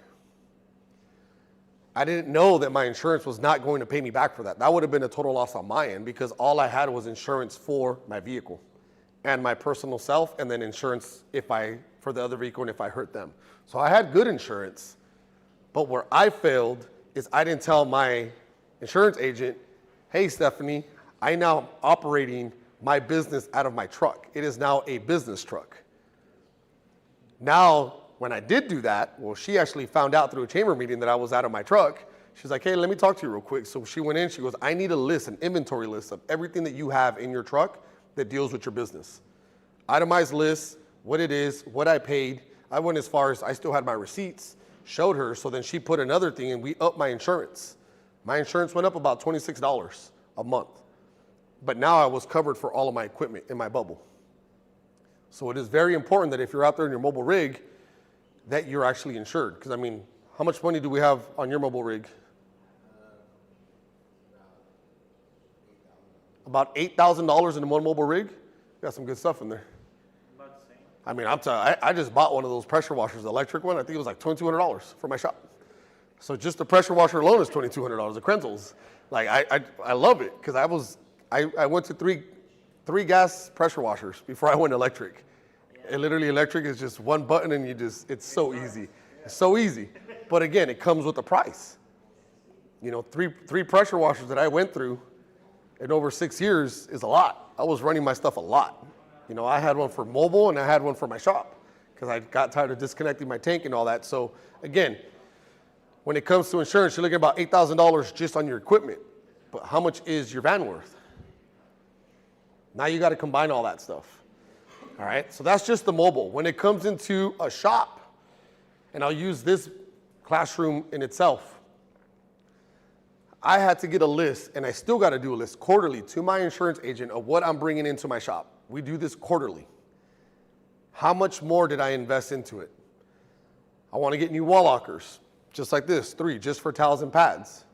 I didn't know that my insurance was not going to pay me back for that. That would have been a total loss on my end because all I had was insurance for my vehicle and my personal self, and then insurance for the other vehicle and if I hurt them. So I had good insurance, but where I failed is I didn't tell my insurance agent, hey, Stephanie, I'm now operating my business out of my truck. It is now a business truck. Now, when I did do that, well, she actually found out through a chamber meeting that I was out of my truck. She's like, hey, let me talk to you real quick. So she went in, she goes, I need a list, an inventory list of everything that you have in your truck that deals with your business. Itemized list, what it is, what I paid. I went as far as I still had my receipts, showed her, so then she put another thing and we upped my insurance. My insurance went up about $26 a month. But now I was covered for all of my equipment in my bubble. So it is very important that if you're out there in your mobile rig, that you're actually insured. Because I mean, how much money do we have on your mobile rig? About $8,000 in one mobile rig? Got some good stuff in there. About the same. I mean, I just bought one of those pressure washers, the electric one. I think it was like $2,200 for my shop. So just the pressure washer alone is $2,200, the Krenzel's. Like, I love it because I went to three gas pressure washers before I went electric. And literally electric is just one button and it's so easy. It's so easy. But again, it comes with a price. Three pressure washers that I went through in over 6 years is a lot. I was running my stuff a lot. I had one for mobile and I had one for my shop because I got tired of disconnecting my tank and all that. So again, when it comes to insurance, you're looking at about $8,000 just on your equipment. But how much is your van worth? Now you got to combine all that stuff. All right, so that's just the mobile. When it comes into a shop, and I'll use this classroom in itself, I had to get a list, and I still got to do a list quarterly to my insurance agent of what I'm bringing into my shop. We do this quarterly. How much more did I invest into it? I want to get new wall lockers, just like this, 3, just for towels and pads.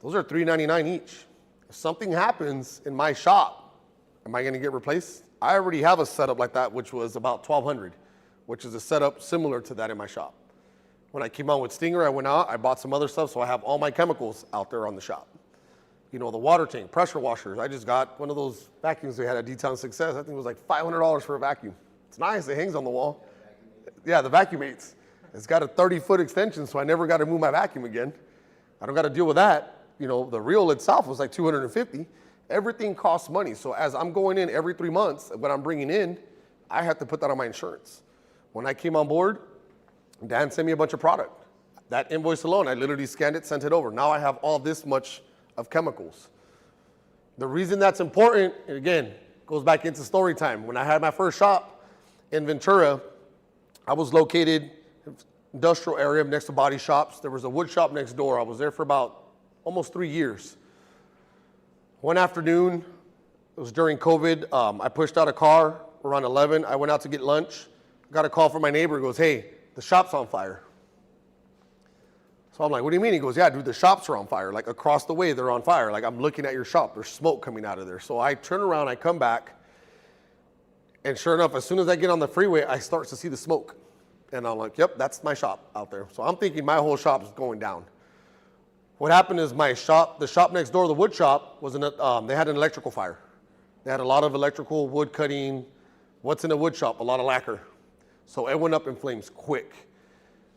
Those are $3.99 each. If something happens in my shop, am I going to get replaced? I already have a setup like that, which was about $1,200, which is a setup similar to that in my shop. When I came on with Stinger, I went out, I bought some other stuff, so I have all my chemicals out there on the shop. You know, the water tank, pressure washers. I just got one of those vacuums they had at D-Town Success. I think it was like $500 for a vacuum. It's nice, it hangs on the wall. Yeah, the Vacuumates. It's got a 30-foot extension, so I never got to move my vacuum again. I don't got to deal with that. You know, the reel itself was like $250. Everything costs money. So as I'm going in every 3 months, what I'm bringing in, I have to put that on my insurance. When I came on board, Dan sent me a bunch of product. That invoice alone, I literally scanned it, sent it over. Now I have all this much of chemicals. The reason that's important, and again, goes back into story time. When I had my first shop in Ventura, I was located industrial area next to body shops. There was a wood shop next door. I was there for about almost 3 years. One afternoon, it was during COVID, I pushed out a car around 11. I went out to get lunch. Got a call from my neighbor. He goes, hey, the shop's on fire. So I'm like, what do you mean? He goes, yeah, dude, the shops are on fire. Like across the way, they're on fire. Like I'm looking at your shop. There's smoke coming out of there. So I turn around, I come back. And sure enough, as soon as I get on the freeway, I start to see the smoke. And I'm like, yep, that's my shop out there. So I'm thinking my whole shop is going down. What happened is my shop, the shop next door, the wood shop, they had an electrical fire. They had a lot of electrical, wood cutting. What's in a wood shop? A lot of lacquer. So it went up in flames quick.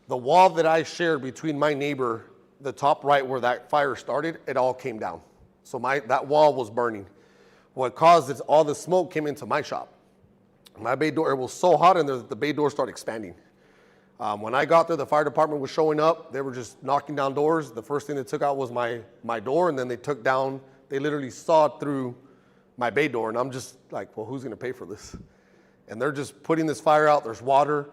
The wall that I shared between my neighbor, the top right where that fire started, it all came down. So that wall was burning. What caused it, all the smoke came into my shop. My bay door, it was so hot in there that the bay door started expanding. When I got there, the fire department was showing up. They were just knocking down doors. The first thing they took out was my door, and then they literally sawed through my bay door. And I'm just like, well, who's gonna pay for this? And they're just putting this fire out. There's water.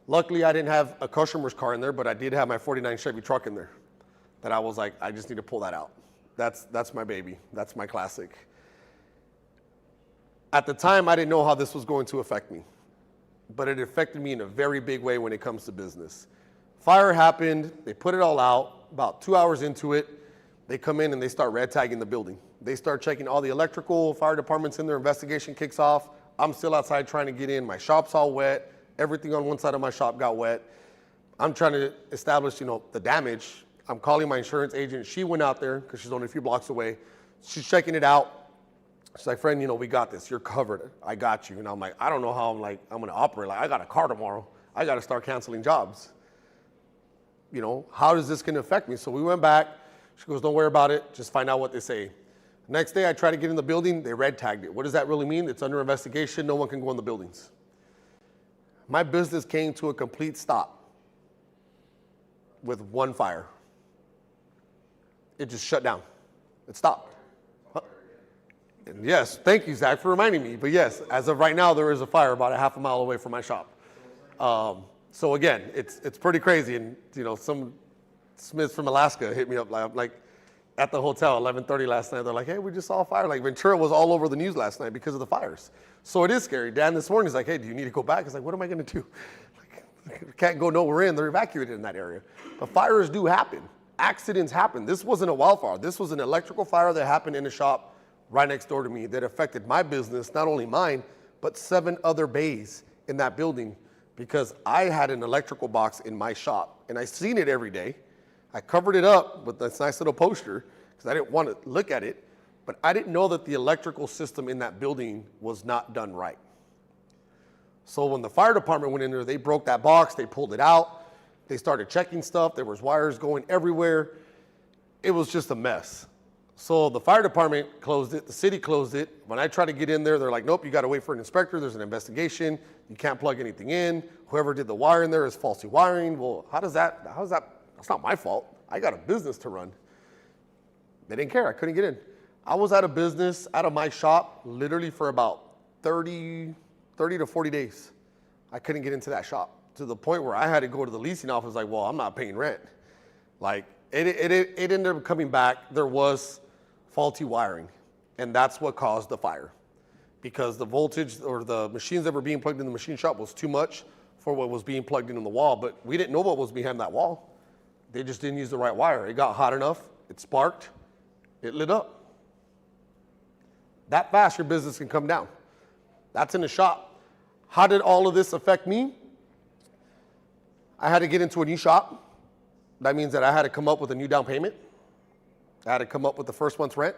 Luckily, I didn't have a customer's car in there, but I did have my 49 Chevy truck in there that I was like, I just need to pull that out. That's my baby. That's my classic. At the time, I didn't know how this was going to affect me, but it affected me in a very big way when it comes to business. Fire happened. They put it all out. About 2 hours into it, they come in and they start red tagging the building. They start checking all the electrical. Fire department's in there. Investigation kicks off. I'm still outside trying to get in. My shop's all wet. Everything on one side of my shop got wet. I'm trying to establish, the damage. I'm calling my insurance agent. She went out there because she's only a few blocks away. She's checking it out. She's like, friend, we got this. You're covered. I got you. And I'm like, I don't know how I'm going to operate. Like, I got a car tomorrow. I got to start canceling jobs. How is this going to affect me? So we went back. She goes, don't worry about it. Just find out what they say. Next day, I try to get in the building. They red tagged it. What does that really mean? It's under investigation. No one can go in the buildings. My business came to a complete stop with one fire. It just shut down. It stopped. And yes, thank you, Zach, for reminding me. But yes, as of right now, there is a fire about a half a mile away from my shop. So again, it's pretty crazy. And some Smiths from Alaska hit me up like at the hotel 11:30 last night. They're like, hey, we just saw a fire. Like Ventura was all over the news last night because of the fires. So it is scary. Dan this morning is like, hey, do you need to go back? It's like, what am I going to do? Like, can't go nowhere in. They're evacuated in that area. But fires do happen. Accidents happen. This wasn't a wildfire. This was an electrical fire that happened in a shop right next door to me that affected my business, not only mine, but 7 other bays in that building because I had an electrical box in my shop and I seen it every day. I covered it up with this nice little poster because I didn't want to look at it, but I didn't know that the electrical system in that building was not done right. So when the fire department went in there, they broke that box, they pulled it out, they started checking stuff, there was wires going everywhere. It was just a mess. So the fire department closed it, the city closed it. When I tried to get in there, they're like, nope, you got to wait for an inspector, there's an investigation, you can't plug anything in. Whoever did the wire in there is faulty wiring. Well, how's that, that's not my fault. I got a business to run. They didn't care, I couldn't get in. I was out of business, out of my shop, literally for about 30 to 40 days. I couldn't get into that shop to the point where I had to go to the leasing office like, well, I'm not paying rent. Like, It ended up coming back. There was faulty wiring, and that's what caused the fire. Because the voltage or the machines that were being plugged in the machine shop was too much for what was being plugged in the wall, but we didn't know what was behind that wall. They just didn't use the right wire. It got hot enough, it sparked, it lit up. That fast, your business can come down. That's in the shop. How did all of this affect me? I had to get into a new shop. That means that I had to come up with a new down payment. I had to come up with the first month's rent.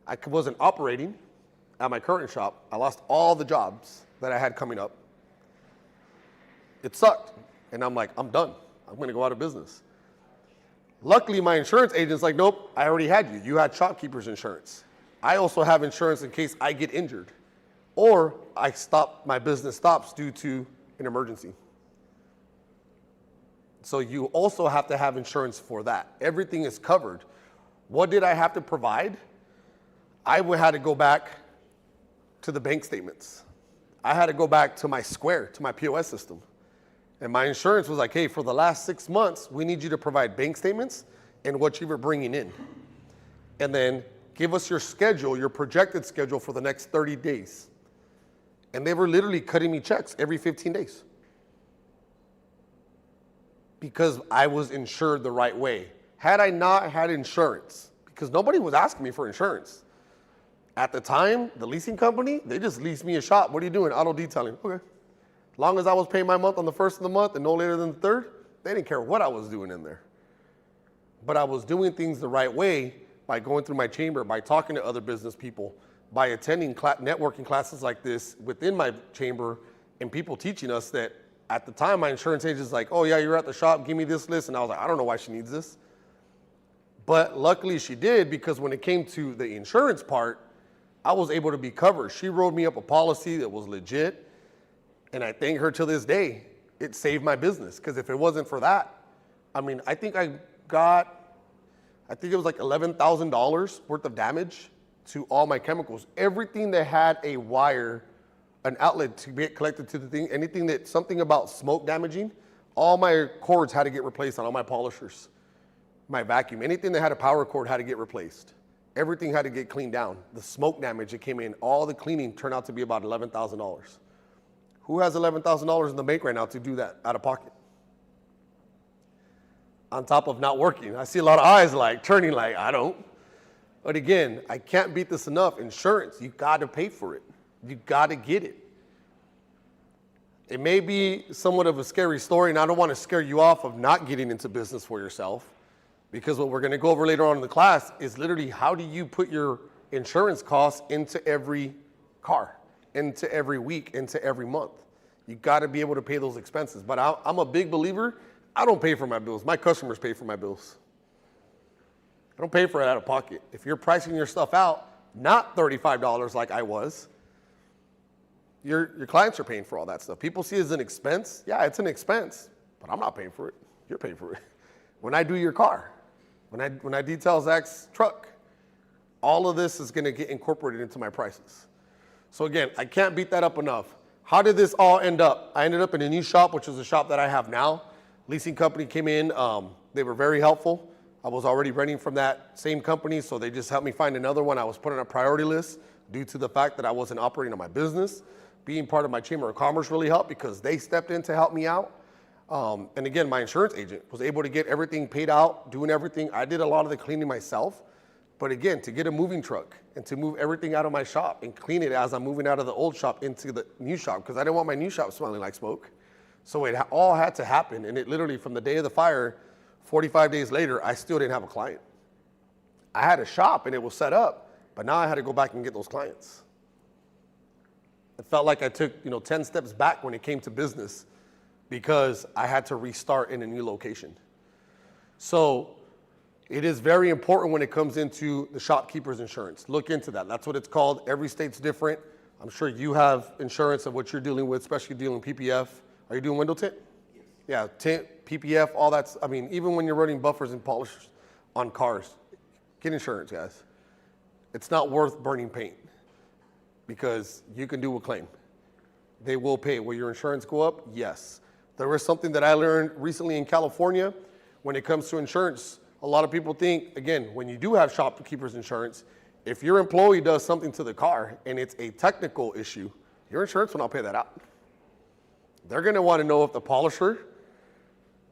I wasn't operating at my current shop. I lost all the jobs that I had coming up. It sucked. And I'm like, I'm done. I'm going to go out of business. Luckily, my insurance agent's like, nope, I already had you. You had shopkeeper's insurance. I also have insurance in case I get injured or my business stops due to an emergency. So you also have to have insurance for that. Everything is covered. What did I have to provide? I had to go back to the bank statements. I had to go back to my Square, to my POS system. And my insurance was like, hey, for the last 6 months, we need you to provide bank statements and what you were bringing in. And then give us your schedule, your projected schedule for the next 30 days. And they were literally cutting me checks every 15 days. Because I was insured the right way. Had I not had insurance, because nobody was asking me for insurance. At the time, the leasing company, they just leased me a shop. What are you doing? Auto detailing. Okay. As long as I was paying my month on the first of the month and no later than the third, they didn't care what I was doing in there. But I was doing things the right way by going through my chamber, by talking to other business people, by attending networking classes like this within my chamber, and people teaching us that at the time, my insurance agent's like, oh yeah, you're at the shop, give me this list. And I was like, I don't know why she needs this. But luckily she did, because when it came to the insurance part, I was able to be covered. She wrote me up a policy that was legit. And I thank her till this day. It saved my business. Because if it wasn't for that, I mean, I think it was like $11,000 worth of damage to all my chemicals. Everything that had a wire, an outlet to get collected to the thing, something about smoke damaging, all my cords had to get replaced on all my polishers, my vacuum, anything that had a power cord had to get replaced. Everything had to get cleaned down. The smoke damage that came in, all the cleaning turned out to be about $11,000. Who has $11,000 in the bank right now to do that out of pocket? On top of not working. I see a lot of eyes turning like, I don't. But again, I can't beat this enough. Insurance, you got to pay for it. You got to get it. It may be somewhat of a scary story, and I don't want to scare you off of not getting into business for yourself, because what we're going to go over later on in the class is literally how do you put your insurance costs into every car, into every week, into every month. You got to be able to pay those expenses. But I'm a big believer, I don't pay for my bills. My customers pay for my bills. I don't pay for it out of pocket. If you're pricing your stuff out, not $35 like I was, your clients are paying for all that stuff. People see it as an expense. Yeah, it's an expense, but I'm not paying for it. You're paying for it. When I do your car, when I detail Zach's truck, all of this is going to get incorporated into my prices. So again, I can't beat that up enough. How did this all end up? I ended up in a new shop, which is the shop that I have now. Leasing company came in. They were very helpful. I was already renting from that same company, so they just helped me find another one. I was put on a priority list due to the fact that I wasn't operating on my business. Being part of my Chamber of Commerce really helped because they stepped in to help me out. And again, my insurance agent was able to get everything paid out, doing everything. I did a lot of the cleaning myself. But again, to get a moving truck and to move everything out of my shop and clean it as I'm moving out of the old shop into the new shop, because I didn't want my new shop smelling like smoke. So it all had to happen. And it literally, from the day of the fire, 45 days later, I still didn't have a client. I had a shop and it was set up, but now I had to go back and get those clients. It felt like I took 10 steps back when it came to business because I had to restart in a new location. So it is very important when it comes into the shopkeeper's insurance. Look into that. That's what it's called. Every state's different. I'm sure you have insurance of what you're dealing with, especially dealing with PPF. Are you doing window tint? Yes. Yeah, tint, PPF, all that's, even when you're running buffers and polishers on cars, get insurance, guys. It's not worth burning paint because you can do a claim. They will pay. Will your insurance go up? Yes. There was something that I learned recently in California. when it comes to insurance, a lot of people think, again, when you do have shopkeeper's insurance, if your employee does something to the car and it's a technical issue, your insurance will not pay that out. They're gonna wanna know if the polisher,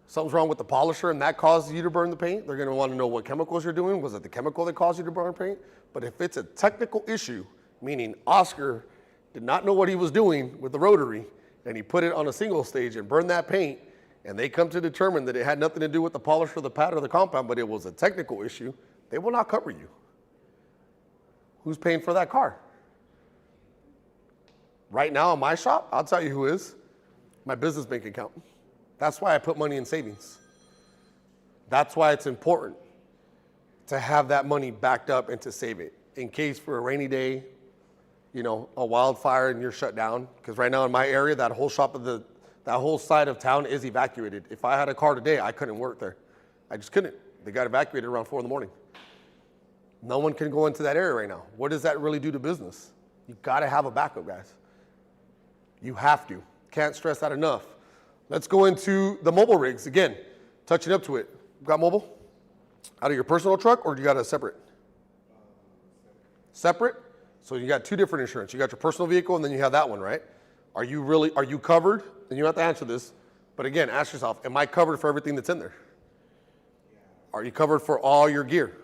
something's wrong with the polisher and that caused you to burn the paint. They're gonna wanna know what chemicals you're doing. Was it the chemical that caused you to burn paint? But if it's a technical issue, meaning Oscar did not know what he was doing with the rotary and he put it on a single stage and burned that paint, and they come to determine that it had nothing to do with the polish or the pad or the compound, but it was a technical issue, they will not cover you. Who's paying for that car? Right now in my shop, I'll tell you who is. My business bank account. That's why I put money in savings. That's why it's important to have that money backed up and to save it in case for a rainy day, you know, a wildfire and you're shut down. Because right now in my area, that whole that whole side of town is evacuated. If I had a car today, I couldn't work there. I just couldn't. They got evacuated around 4 in the morning. No one can go into that area right now. What does that really do to business? You gotta have a backup, guys. You have to. Can't stress that enough. Let's go into the mobile rigs. Again, touching up to it. You got mobile? Out of your personal truck, or do you got a separate? Separate? So you got 2 different insurance. You got your personal vehicle and then you have that one, right? Are you covered? And you have to answer this. But again, ask yourself, am I covered for everything that's in there? Are you covered for all your gear?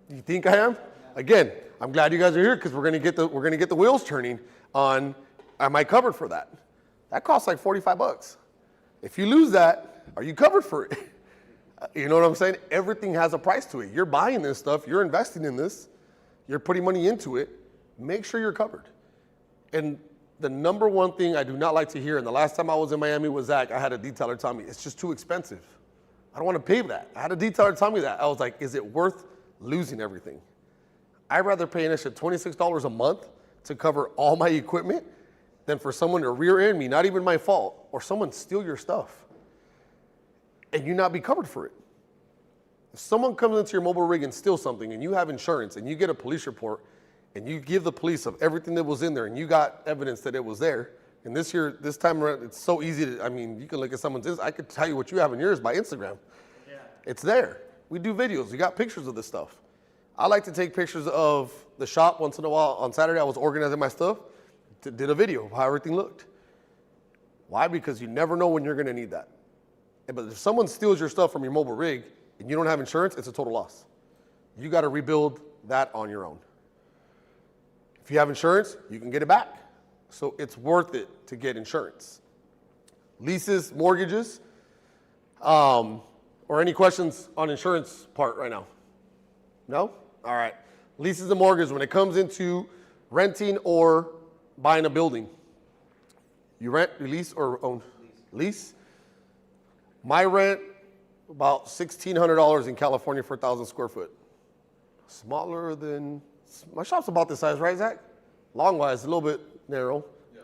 You think I am? Again, I'm glad you guys are here because we're gonna get the wheels turning on, am I covered for that? That costs like $45. If you lose that, are you covered for it? You know what I'm saying? Everything has a price to it. You're buying this stuff, you're investing in this, you're putting money into it, make sure you're covered. And the number one thing I do not like to hear, and the last time I was in Miami with Zach, I had a detailer tell me, it's just too expensive. I don't want to pay that. I had a detailer tell me that. I was like, is it worth losing everything? I'd rather pay an extra $26 a month to cover all my equipment than for someone to rear end me, not even my fault, or someone steal your stuff and you not be covered for it. If someone comes into your mobile rig and steals something and you have insurance and you get a police report and you give the police of everything that was in there and you got evidence that it was there, and this time around, it's so easy to, I mean, you can look at someone's, I could tell you what you have in yours by Instagram. Yeah. It's there. We do videos. We got pictures of this stuff. I like to take pictures of the shop once in a while. On Saturday, I was organizing my stuff, did a video of how everything looked. Why? Because you never know when you're gonna need that. But if someone steals your stuff from your mobile rig and you don't have insurance, it's a total loss. You gotta rebuild that on your own. If you have insurance, you can get it back. So it's worth it to get insurance. Leases, mortgages, or any questions on insurance part right now? No? All right. Leases and mortgages, when it comes into renting or buying a building. You rent, you lease, or own? Lease. My rent, about $1,600 in California for 1,000 square foot. Smaller than, my shop's about this size, right, Zach? Long-wise, a little bit narrow. Yeah.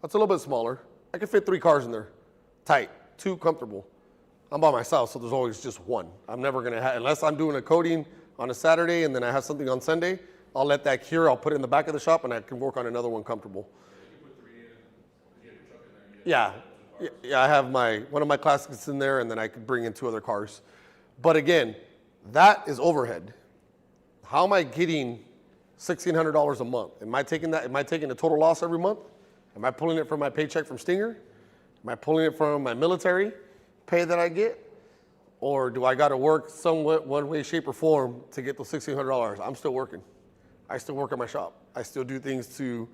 That's a little bit smaller. I can fit 3 cars in there. Tight, 2 comfortable. I'm by myself, so there's always just one. I'm never gonna have, unless I'm doing a coating on a Saturday and then I have something on Sunday, I'll let that cure, I'll put it in the back of the shop and I can work on another one comfortable. Yeah, I have one of my classics in there and then I could bring in 2 other cars. But again, that is overhead. How am I getting $1,600 a month? Am I taking a total loss every month? Am I pulling it from my paycheck from Stinger? Am I pulling it from my military pay that I get? Or do I got to work somewhat, one way, shape, or form to get those $1,600? I'm still working. I still work at my shop. I still do things to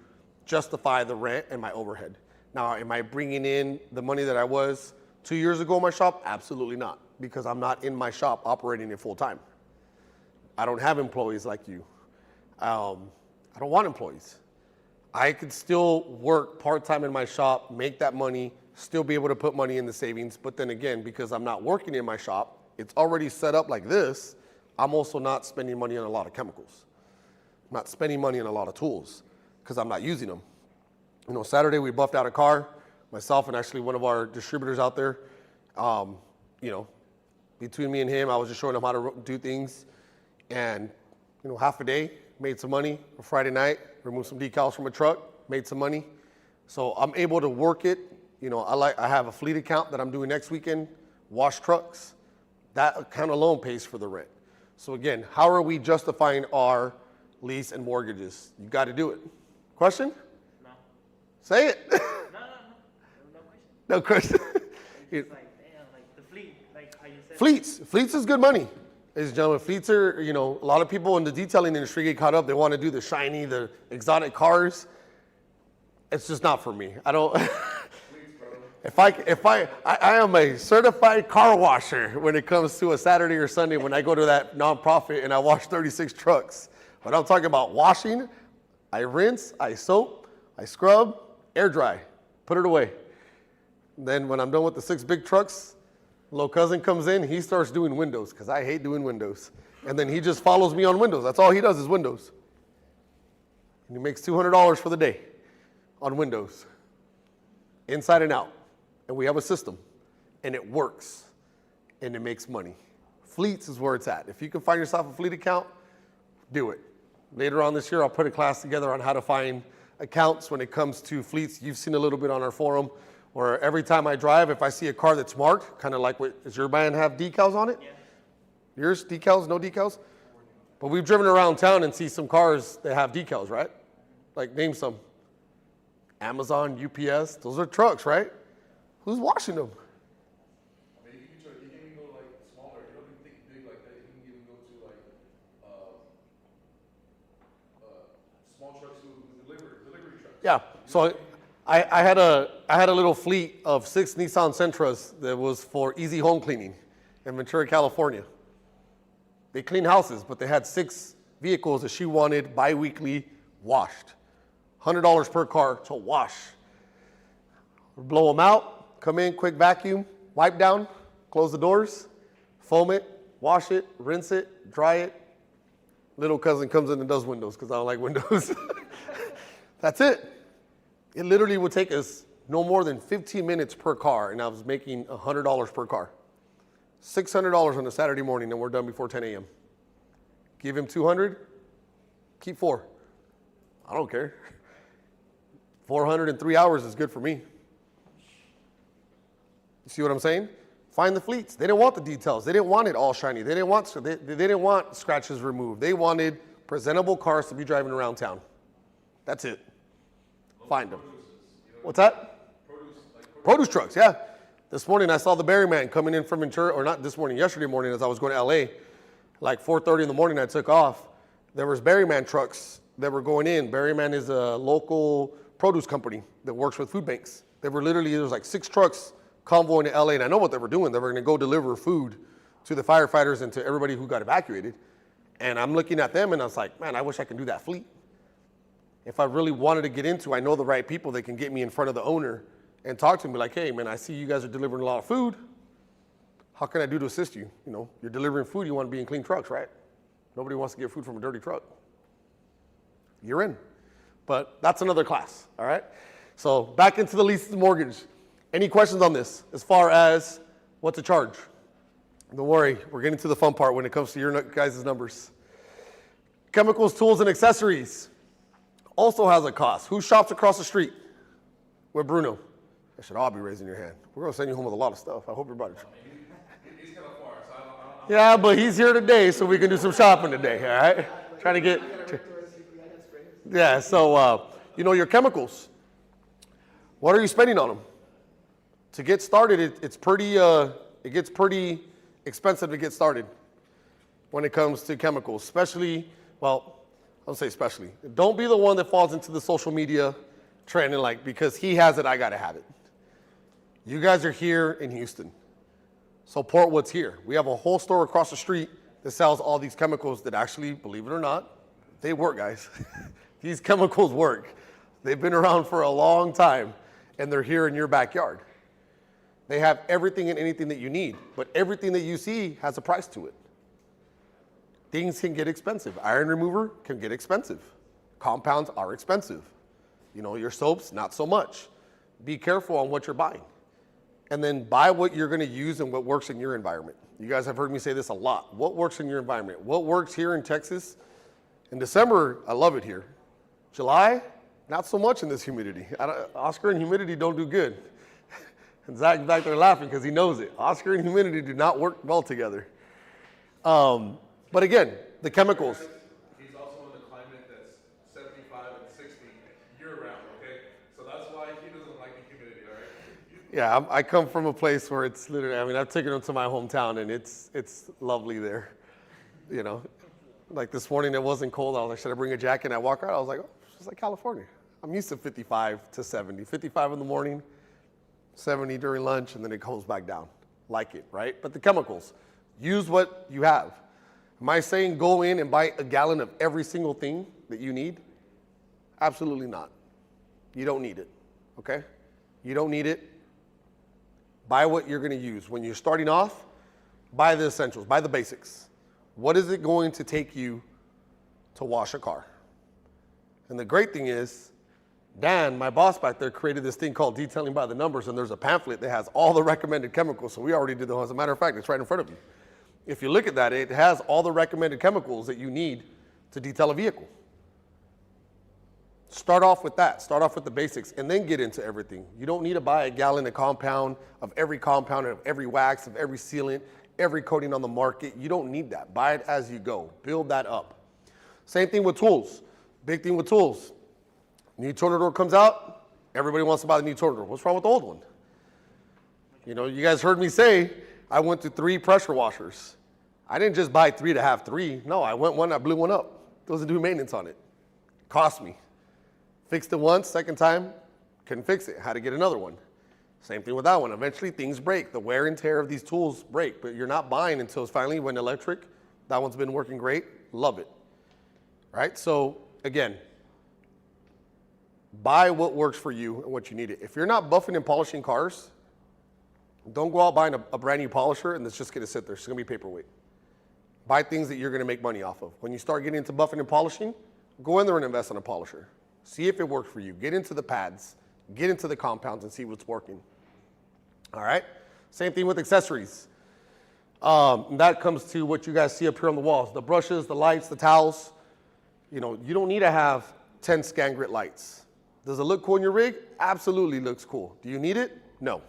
justify the rent and my overhead. Now, am I bringing in the money that I was 2 years ago in my shop? Absolutely not, because I'm not in my shop operating it full time. I don't have employees like you. I don't want employees. I could still work part-time in my shop, make that money, still be able to put money in the savings. But then again, because I'm not working in my shop, it's already set up like this, I'm also not spending money on a lot of chemicals. I'm not spending money on a lot of tools because I'm not using them. You know, Saturday we buffed out a car, myself and actually one of our distributors out there. You know, between me and him, I was just showing him how to do things. And, you know, half a day, made some money. On Friday night, removed some decals from a truck, made some money. So I'm able to work it. You know, I have a fleet account that I'm doing next weekend wash trucks. That account alone pays for the rent. So again, how are we justifying our lease and mortgages? You got to do it. Question? No. Say it. No question. No question. It's like, damn, like the fleet, like how you said. Fleets is good money. Ladies and gentlemen, fleets are, a lot of people in the detailing industry get caught up. They want to do the shiny, the exotic cars. It's just not for me. I don't. I am a certified car washer when it comes to a Saturday or Sunday when I go to that nonprofit and I wash 36 trucks. But I'm talking about washing. I rinse, I soap, I scrub, air dry, put it away. Then when I'm done with the 6 big trucks, little cousin comes in, he starts doing windows because I hate doing windows. And then he just follows me on windows. That's all he does is windows. And he makes $200 for the day on windows, inside and out. And we have a system, and it works, and it makes money. Fleets is where it's at. If you can find yourself a fleet account, do it. Later on this year, I'll put a class together on how to find accounts when it comes to fleets. You've seen a little bit on our forum, where every time I drive, if I see a car that's marked, kind of like does your band have decals on it? Yeah. Yours, decals, no decals? But we've driven around town and see some cars that have decals, right? Like, name some. Amazon, UPS, those are trucks, right? Who's washing them? I mean, he can even go like smaller. He don't even think big like that. He can even go to like small trucks who delivery trucks. Yeah. So I had a little fleet of 6 Nissan Sentras that was for easy home cleaning in Ventura, California. They clean houses, but they had 6 vehicles that she wanted bi-weekly washed. $100 per car to wash. Blow them out, come in, quick vacuum, wipe down, close the doors, foam it, wash it, rinse it, dry it. Little cousin comes in and does windows because I don't like windows. That's it. It literally would take us no more than 15 minutes per car, and I was making $100 per car. $600 on a Saturday morning, and we're done before 10 a.m. Give him 200, keep 4. I don't care. 400 in 3 hours is good for me. You see what I'm saying? Find the fleets. They didn't want the details. They didn't want it all shiny. They didn't want scratches removed. They wanted presentable cars to be driving around town. That's it. Find them. What's that? Produce trucks, yeah. This morning I saw the Berryman coming in from Ventura, or not this morning, yesterday morning as I was going to LA. Like 4:30 in the morning I took off. There was Berryman trucks that were going in. Berryman is a local produce company that works with food banks. There was like 6 trucks convoying to LA, and I know what they were doing. They were going to go deliver food to the firefighters and to everybody who got evacuated. And I'm looking at them and I was like, man, I wish I could do that fleet. If I really wanted to get into, I know the right people that can get me in front of the owner and talk to him, be like, hey man, I see you guys are delivering a lot of food. How can I do to assist you? You're delivering food, you want to be in clean trucks, right? Nobody wants to get food from a dirty truck. You're in. But that's another class, all right? So back into the lease and mortgage. Any questions on this as far as what to charge? Don't worry, we're getting to the fun part when it comes to your guys' numbers. Chemicals, tools, and accessories also has a cost. Who shops across the street with Bruno? I should all be raising your hand. We're going to send you home with a lot of stuff. I hope you're about to. He's kind of far, so I don't Yeah, but he's here today, so we can do some shopping today, all right? Trying to get. Yeah, so, your chemicals. What are you spending on them? To get started, it gets pretty expensive to get started when it comes to chemicals, especially, I'll say especially. Don't be the one that falls into the social media trend and because he has it, I got to have it. You guys are here in Houston. Support what's here. We have a whole store across the street that sells all these chemicals that actually, believe it or not, they work, guys. These chemicals work. They've been around for a long time, and they're here in your backyard. They have everything and anything that you need, but everything that you see has a price to it. Things can get expensive. Iron remover can get expensive. Compounds are expensive. Your soaps, not so much. Be careful on what you're buying. And then buy what you're going to use and what works in your environment. You guys have heard me say this a lot. What works in your environment? What works here in Texas? In December, I love it here. July, not so much in this humidity. Oscar and humidity don't do good. And Zach's back there laughing because he knows it. Oscar and humidity do not work well together. But again, the chemicals. He's also in the climate that's 75 and 60 year round, okay? So that's why he doesn't like the humidity, all right? Yeah, I come from a place where it's literally, I mean, I've taken him to my hometown and it's lovely there. You know, like this morning it wasn't cold. I was like, should I bring a jacket? And I walk out, I was like, oh, it's just like California. I'm used to 55 to 70. 55 in the morning, 70 during lunch, and then it goes back down. Like it, right? But the chemicals, use what you have. Am I saying go in and buy a gallon of every single thing that you need? Absolutely not. You don't need it, okay? You don't need it. Buy what you're gonna use. When you're starting off, buy the essentials, buy the basics. What is it going to take you to wash a car? And the great thing is, Dan, my boss back there, created this thing called Detailing by the Numbers, and there's a pamphlet that has all the recommended chemicals. So we already did those. As a matter of fact, it's right in front of you. If you look at that, it has all the recommended chemicals that you need to detail a vehicle. Start off with that. Start off with the basics, and then get into everything. You don't need to buy a gallon of compound, of every compound, of every wax, of every sealant, every coating on the market. You don't need that. Buy it as you go. Build that up. Same thing with tools. Big thing with tools. New Tornador comes out, everybody wants to buy the new Tornador. What's wrong with the old one? You know, you guys heard me say I went to 3 pressure washers. I didn't just buy 3 to have 3. No, I went one, I blew one up. Doesn't do maintenance on it. Cost me. Fixed it once, second time, couldn't fix it. Had to get another one. Same thing with that one. Eventually things break. The wear and tear of these tools break, but you're not buying until it's finally went electric. That one's been working great. Love it. Right? So again, buy what works for you and what you need it. If you're not buffing and polishing cars, don't go out buying a brand new polisher and it's just going to sit there. It's going to be paperweight. Buy things that you're going to make money off of. When you start getting into buffing and polishing, go in there and invest in a polisher. See if it works for you. Get into the pads, get into the compounds and see what's working. All right? Same thing with accessories. That comes to what you guys see up here on the walls. The brushes, the lights, the towels. You know, you don't need to have 10 Scan Grit lights. Does it look cool in your rig? Absolutely looks cool. Do you need it? No.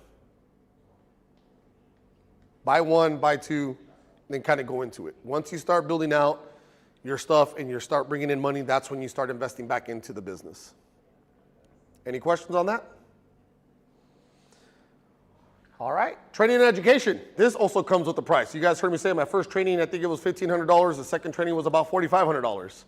Buy 1, buy 2, then kind of go into it. Once you start building out your stuff and you start bringing in money, that's when you start investing back into the business. Any questions on that? All right, training and education. This also comes with the price. You guys heard me say my first training, I think it was $1,500. The second training was about $4,500.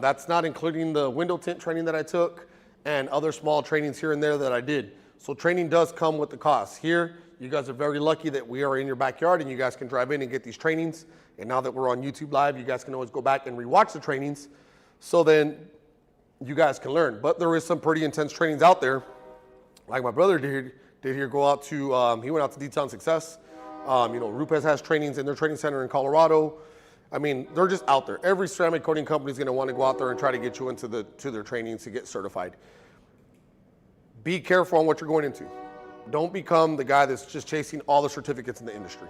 That's not including the window tint training that I took and other small trainings here and there that I did. So training does come with the cost. Here, you guys are very lucky that we are in your backyard and you guys can drive in and get these trainings. And now that we're on YouTube Live, you guys can always go back and rewatch the trainings so then you guys can learn. But there is some pretty intense trainings out there. Like my brother did here go out to, he went out to Detail Success. You know, Rupes has trainings in their training center in Colorado. I mean, they're just out there. Every ceramic coating company is going to want to go out there and try to get you into their trainings to get certified. Be careful on what you're going into. Don't become the guy that's just chasing all the certificates in the industry.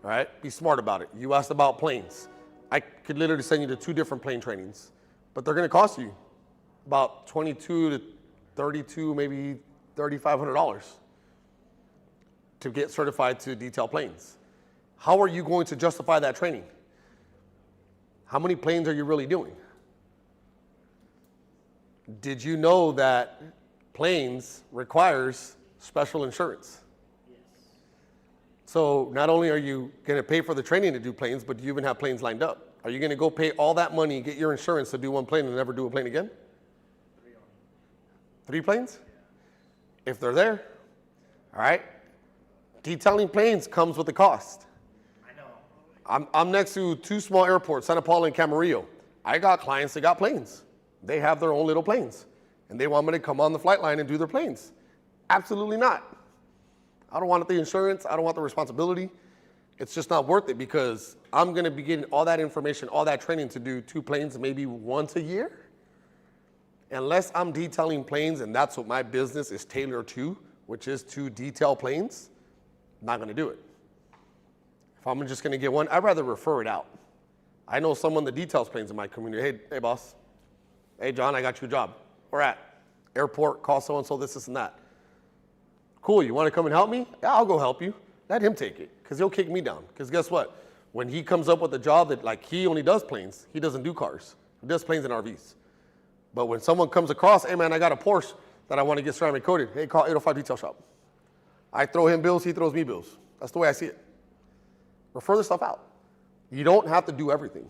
All right? Be smart about it. You asked about planes. I could literally send you to 2 different plane trainings, but they're going to cost you about $22 to $32, maybe $3,500 to get certified to detail planes. How are you going to justify that training? How many planes are you really doing? Did you know that planes requires special insurance? Yes. So not only are you going to pay for the training to do planes, but do you even have planes lined up? Are you going to go pay all that money, get your insurance to do 1 plane and never do a plane again? 3 planes? If they're there. All right? Detailing planes comes with a cost. I'm next to 2 small airports, Santa Paula and Camarillo. I got clients that got planes. They have their own little planes. And they want me to come on the flight line and do their planes. Absolutely not. I don't want the insurance. I don't want the responsibility. It's just not worth it because I'm going to be getting all that information, all that training to do 2 planes maybe once a year. Unless I'm detailing planes and that's what my business is tailored to, which is to detail planes, I'm not going to do it. If I'm just going to get one, I'd rather refer it out. I know someone that details planes in my community. Hey, boss. Hey, John, I got you a job. Where at? Airport, call so-and-so, this and that. Cool, you want to come and help me? Yeah, I'll go help you. Let him take it, because he'll kick me down. Because guess what? When he comes up with a job that, like, he only does planes, he doesn't do cars. He does planes and RVs. But when someone comes across, hey man, I got a Porsche that I want to get ceramic coated. Hey, call 805 Detail Shop. I throw him bills, he throws me bills. That's the way I see it. Refer the stuff out. You don't have to do everything.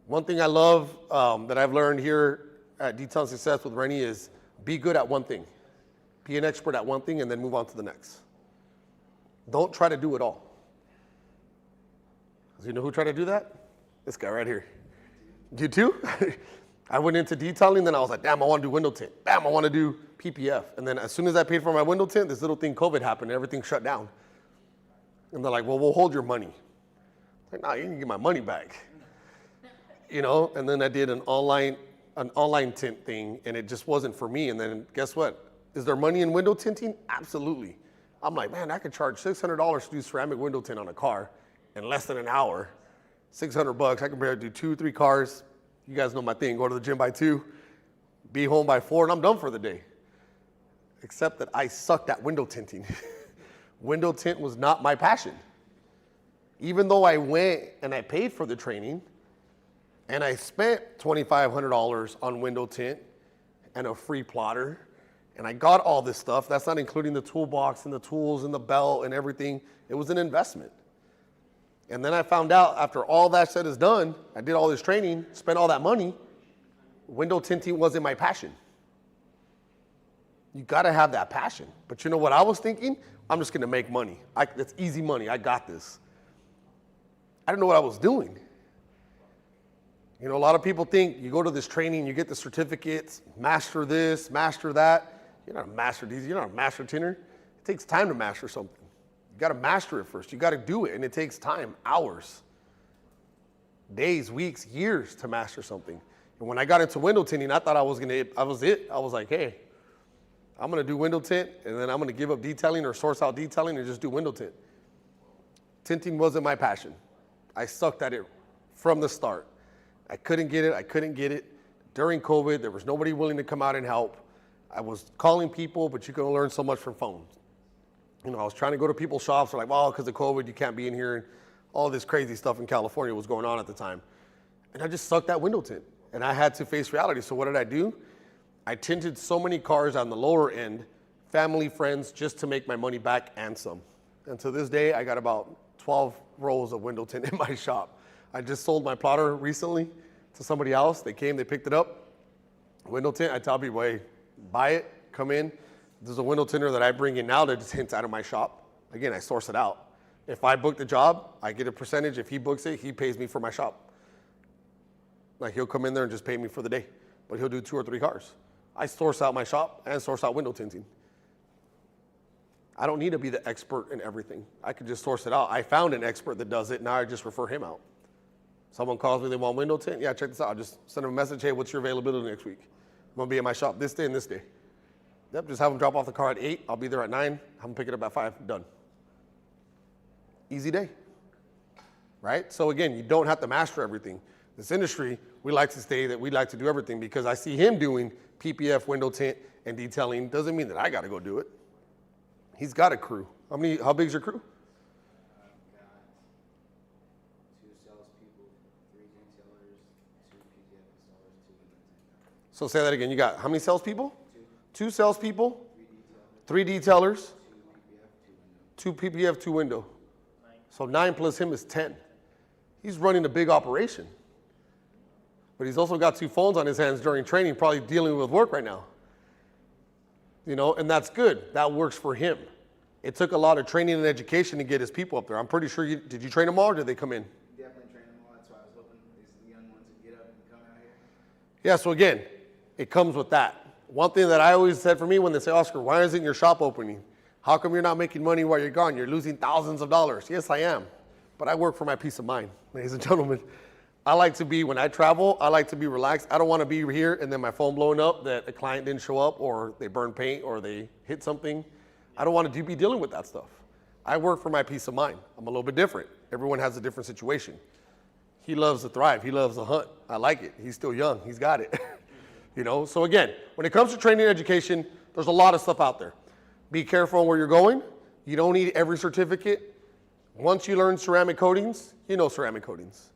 One thing I love that I've learned here at Detailing Success with Rennie is be good at one thing. Be an expert at one thing and then move on to the next. Don't try to do it all. You know who tried to do that? This guy right here. You too? I went into detailing, then I was like, damn, I want to do window tint. Damn, I want to do PPF. And then as soon as I paid for my window tint, this little thing, COVID happened, and everything shut down. And they're like, well, we'll hold your money. I'm like, nah, you can get my money back. You know, and then I did an online tint thing, and it just wasn't for me. And then guess what? Is there money in window tinting? Absolutely. I'm like, man, I could charge $600 to do ceramic window tint on a car in less than an hour. $600, I can barely do 2, 3 cars. You guys know my thing, go to the gym by 2, be home by 4, and I'm done for the day. Except that I sucked at window tinting. Window tint was not my passion. Even though I went and I paid for the training, and I spent $2,500 on window tint and a free plotter, and I got all this stuff. That's not including the toolbox and the tools and the belt and everything. It was an investment. And then I found out after all that shit is done, I did all this training, spent all that money, window tinting wasn't my passion. You gotta have that passion. But you know what I was thinking? I'm just gonna make money. That's easy money, I got this. I didn't know what I was doing. You know, a lot of people think you go to this training, you get the certificates, master this, master that. You're not a master these, you're not a master tinner. It takes time to master something. You gotta master it first. You gotta do it, and it takes time, hours, days, weeks, years to master something. And when I got into window tinting, I thought I was it. I was like, hey, I'm gonna do window tint, and then I'm gonna give up detailing or source out detailing and just do window tint. Tinting wasn't my passion. I sucked at it from the start. I couldn't get it. During COVID, there was nobody willing to come out and help. I was calling people, but you can learn so much from phones. You know, I was trying to go to people's shops. They're like, well, because of COVID, you can't be in here. And all this crazy stuff in California was going on at the time. And I just sucked at window tint. And I had to face reality. So what did I do? I tinted so many cars on the lower end, family, friends, just to make my money back and some. And to this day, I got about 12 rolls of window tint in my shop. I just sold my plotter recently to somebody else. They came, they picked it up. Window tint, I tell people, hey, buy it, come in. There's a window tinter that I bring in now that just tints out of my shop. Again, I source it out. If I book the job, I get a percentage. If he books it, he pays me for my shop. Like he'll come in there and just pay me for the day, but he'll do 2 or 3 cars. I source out my shop and source out window tinting. I don't need to be the expert in everything. I could just source it out. I found an expert that does it. Now I just refer him out. Someone calls me, they want window tint. Yeah, check this out. I'll just send them a message. Hey, what's your availability next week? I'm gonna be at my shop this day and this day. Yep, just have them drop off the car at 8. I'll be there at 9. Have them pick it up at 5. Done. Easy day, right? So again, you don't have to master everything. This industry, we like to do everything because I see him doing PPF, window tint, and detailing. Doesn't mean that I got to go do it. He's got a crew. How big's your crew? I've got 2 salespeople, 3 detailers, 2 PPF installers, 2 window tint. So say that again. You got how many salespeople? 2 salespeople, 3 detailers, 2 PPF, 2 window. So 9 plus him is 10. He's running a big operation. But he's also got 2 phones on his hands during training, probably dealing with work right now. You know, and that's good. That works for him. It took a lot of training and education to get his people up there. I'm pretty sure did you train them all or did they come in? Definitely train them all. That's why I was hoping these young ones would get up and come out here. Yeah, so again, it comes with that. One thing that I always said for me when they say, Oscar, why isn't your shop opening? How come you're not making money while you're gone? You're losing thousands of dollars. Yes, I am. But I work for my peace of mind, ladies and gentlemen. When I travel, I like to be relaxed. I don't want to be here and then my phone blowing up that a client didn't show up or they burned paint or they hit something. I don't want to be dealing with that stuff. I work for my peace of mind. I'm a little bit different. Everyone has a different situation. He loves to thrive. He loves to hunt. I like it. He's still young. He's got it. You know, so again, when it comes to training and education, there's a lot of stuff out there. Be careful where you're going. You don't need every certificate. Once you learn ceramic coatings, you know ceramic coatings.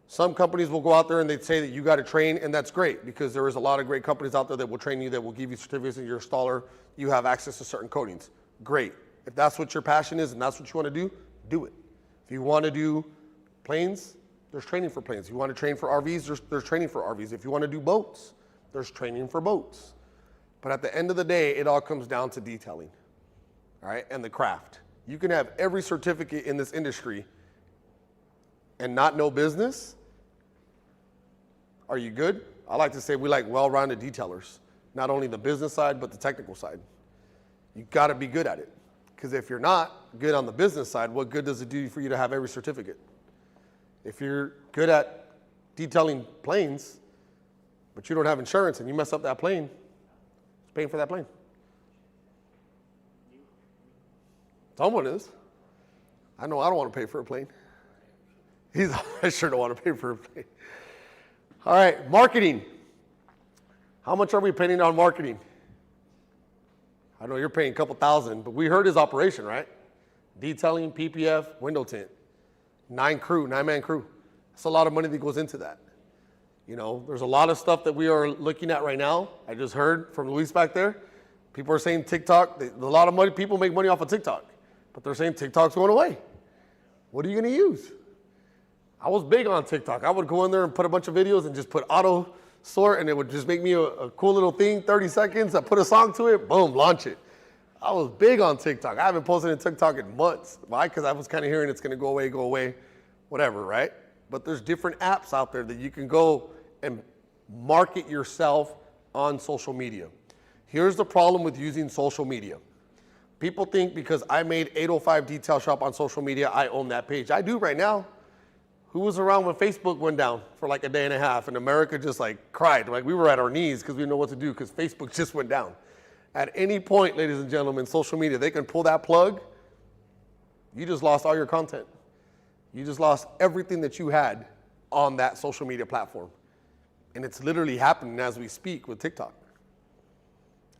Some companies will go out there and they say that you got to train, and that's great because there is a lot of great companies out there that will train you, that will give you certificates, and you're a installer, you have access to certain coatings. Great. If that's what your passion is and that's what you want to do it. If you want to do planes, there's training for planes. If you want to train for RVs, there's training for RVs. If you want to do boats, there's training for boats. But at the end of the day, it all comes down to detailing, all right, and the craft. You can have every certificate in this industry and not know business. Are you good? I like to say we like well-rounded detailers, not only the business side, but the technical side. You got to be good at it. Because if you're not good on the business side, what good does it do for you to have every certificate? If you're good at detailing planes, but you don't have insurance and you mess up that plane, who's paying for that plane? Someone is. I know I don't want to pay for a plane. I sure don't want to pay for a plane. All right, marketing. How much are we paying on marketing? I know you're paying a couple thousand, but we heard his operation, right? Detailing, PPF, window tint. 9-man crew. That's a lot of money that goes into that. You know, there's a lot of stuff that we are looking at right now. I just heard from Luis back there. People are saying TikTok, a lot of money, people make money off of TikTok, but they're saying TikTok's going away. What are you going to use? I was big on TikTok. I would go in there and put a bunch of videos and just put auto sort, and it would just make me a cool little thing, 30 seconds. I put a song to it, boom, launch it. I was big on TikTok. I haven't posted in TikTok in months. Why? Because I was kind of hearing it's going to go away, whatever, right? But there's different apps out there that you can go and market yourself on social media. Here's the problem with using social media. People think because I made 805 Detail Shop on social media, I own that page. I do right now. Who was around when Facebook went down for like a day and a half and America just like cried? Like we were at our knees because we didn't know what to do because Facebook just went down. At any point, ladies and gentlemen, social media, they can pull that plug. You just lost all your content. You just lost everything that you had on that social media platform. And it's literally happening as we speak with TikTok.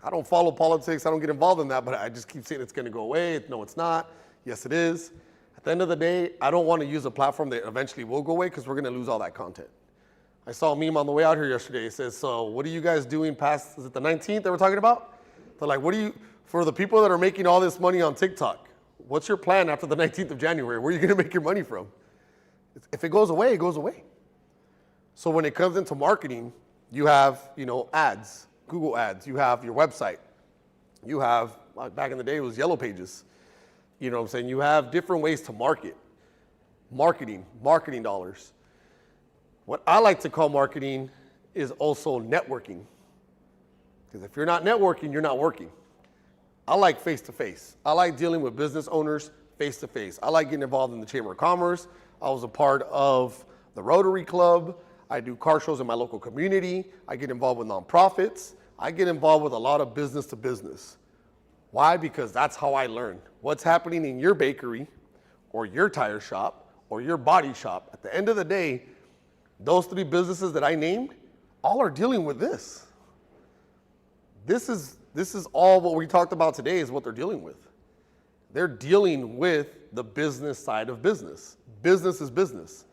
I don't follow politics. I don't get involved in that, but I just keep saying it's going to go away. No, it's not. Yes, it is. At the end of the day, I don't want to use a platform that eventually will go away because we're going to lose all that content. I saw a meme on the way out here yesterday. It says, so what are you guys doing past, is it the 19th that we're talking about? They're like, for the people that are making all this money on TikTok, what's your plan after the 19th of January? Where are you going to make your money from? If it goes away, it goes away. So when it comes into marketing, you have, ads, Google ads, you have your website, you have, back in the day, it was Yellow Pages. You know what I'm saying? You have different ways to market. Marketing dollars. What I like to call marketing is also networking. Because if you're not networking, you're not working. I like face-to-face. I like dealing with business owners face-to-face. I like getting involved in the Chamber of Commerce. I was a part of the Rotary Club. I do car shows in my local community. I get involved with nonprofits. I get involved with a lot of business to business. Why? Because that's how I learn. What's happening in your bakery or your tire shop or your body shop, at the end of the day, those 3 businesses that I named, all are dealing with this. This is all what we talked about today is what they're dealing with. They're dealing with the business side of business. Business is business.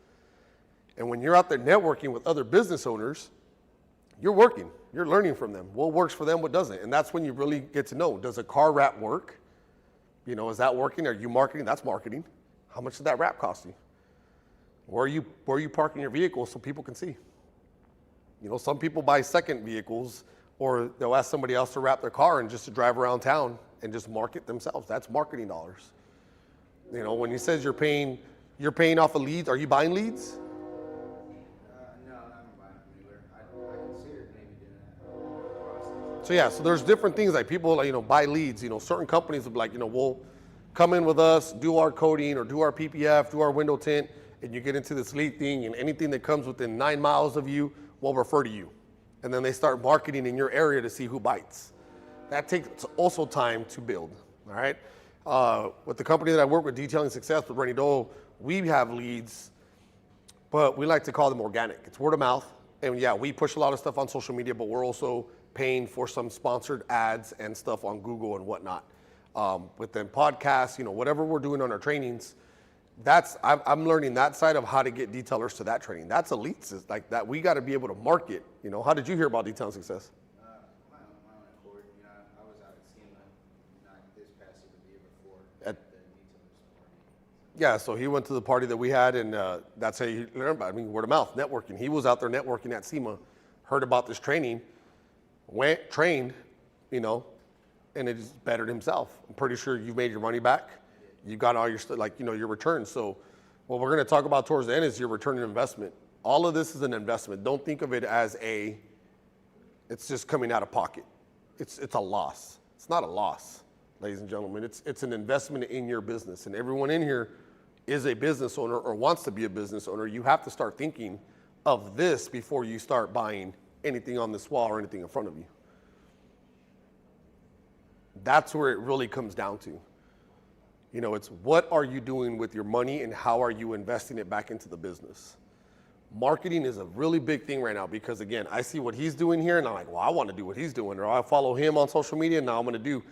And when you're out there networking with other business owners, you're working. You're learning from them. What works for them, what doesn't. And that's when you really get to know, does a car wrap work? Is that working? Are you marketing? That's marketing. How much did that wrap cost you? Where are you parking your vehicle so people can see? Some people buy second vehicles or they'll ask somebody else to wrap their car and just to drive around town and just market themselves. That's marketing dollars. When he says you're paying off of leads, are you buying leads? No, I haven't bought them anywhere. I considered maybe doing that. So yeah, so there's different things like people buy leads. Certain companies will be like, we'll come in with us, do our coating or do our PPF, do our window tint, and you get into this lead thing, and anything that comes within 9 miles of you will refer to you. And then they start marketing in your area to see who bites. That takes also time to build, all right? With the company that I work with, Detailing Success with Rennie Dole, we have leads, but we like to call them organic. It's word of mouth. And yeah, we push a lot of stuff on social media, but we're also paying for some sponsored ads and stuff on Google and whatnot. within podcasts, whatever we're doing on our trainings. I'm learning that side of how to get detailers to that training. That's elites, is like that. We got to be able to market. How did you hear about Detailing Success? My own accord. I was out at SEMA, not this past year, but the year before. At- the detailers party. Yeah, so he went to the party that we had, and that's how he learned about it. I mean, word of mouth, networking. He was out there networking at SEMA, heard about this training, went, trained, and it just bettered himself. I'm pretty sure you made your money back. You got all your your returns. So what we're going to talk about towards the end is your return on investment. All of this is an investment. Don't think of it as it's just coming out of pocket. It's a loss. It's not a loss, ladies and gentlemen. It's an investment in your business. And everyone in here is a business owner or wants to be a business owner. You have to start thinking of this before you start buying anything on this wall or anything in front of you. That's where it really comes down to. It's what are you doing with your money and how are you investing it back into the business? Marketing is a really big thing right now because, again, I see what he's doing here and I'm like, well, I want to do what he's doing, or I follow him on social media and now I'm going to do.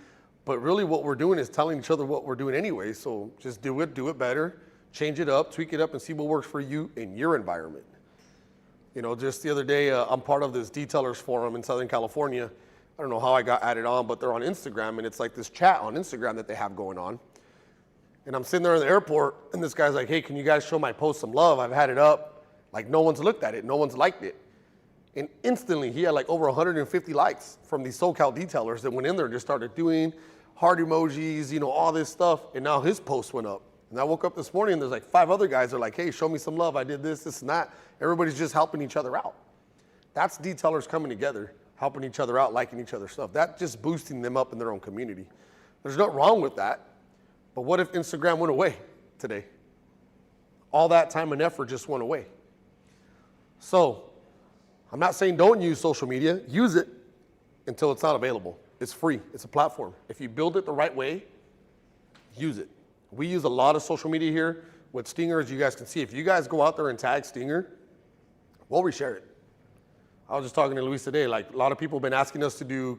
But really what we're doing is telling each other what we're doing anyway. So just do it better, change it up, tweak it up, and see what works for you in your environment. Just the other day, I'm part of this detailers forum in Southern California. I don't know how I got added on, but they're on Instagram, and it's like this chat on Instagram that they have going on. And I'm sitting there in the airport, and this guy's like, hey, can you guys show my post some love? I've had it up. Like, no one's looked at it. No one's liked it. And instantly, he had like over 150 likes from these SoCal detailers that went in there and just started doing heart emojis, all this stuff. And now his post went up. And I woke up this morning, and there's like 5 other guys that are like, hey, show me some love. I did this, and that. Everybody's just helping each other out. That's detailers coming together, helping each other out, liking each other's stuff. That's just boosting them up in their own community. There's nothing wrong with that. But what if Instagram went away today? All that time and effort just went away. So I'm not saying don't use social media. Use it until it's not available. It's free. It's a platform. If you build it the right way, use it. We use a lot of social media here with Stinger, as you guys can see. If you guys go out there and tag Stinger, we'll reshare it. I was just talking to Luis today. Like, a lot of people have been asking us to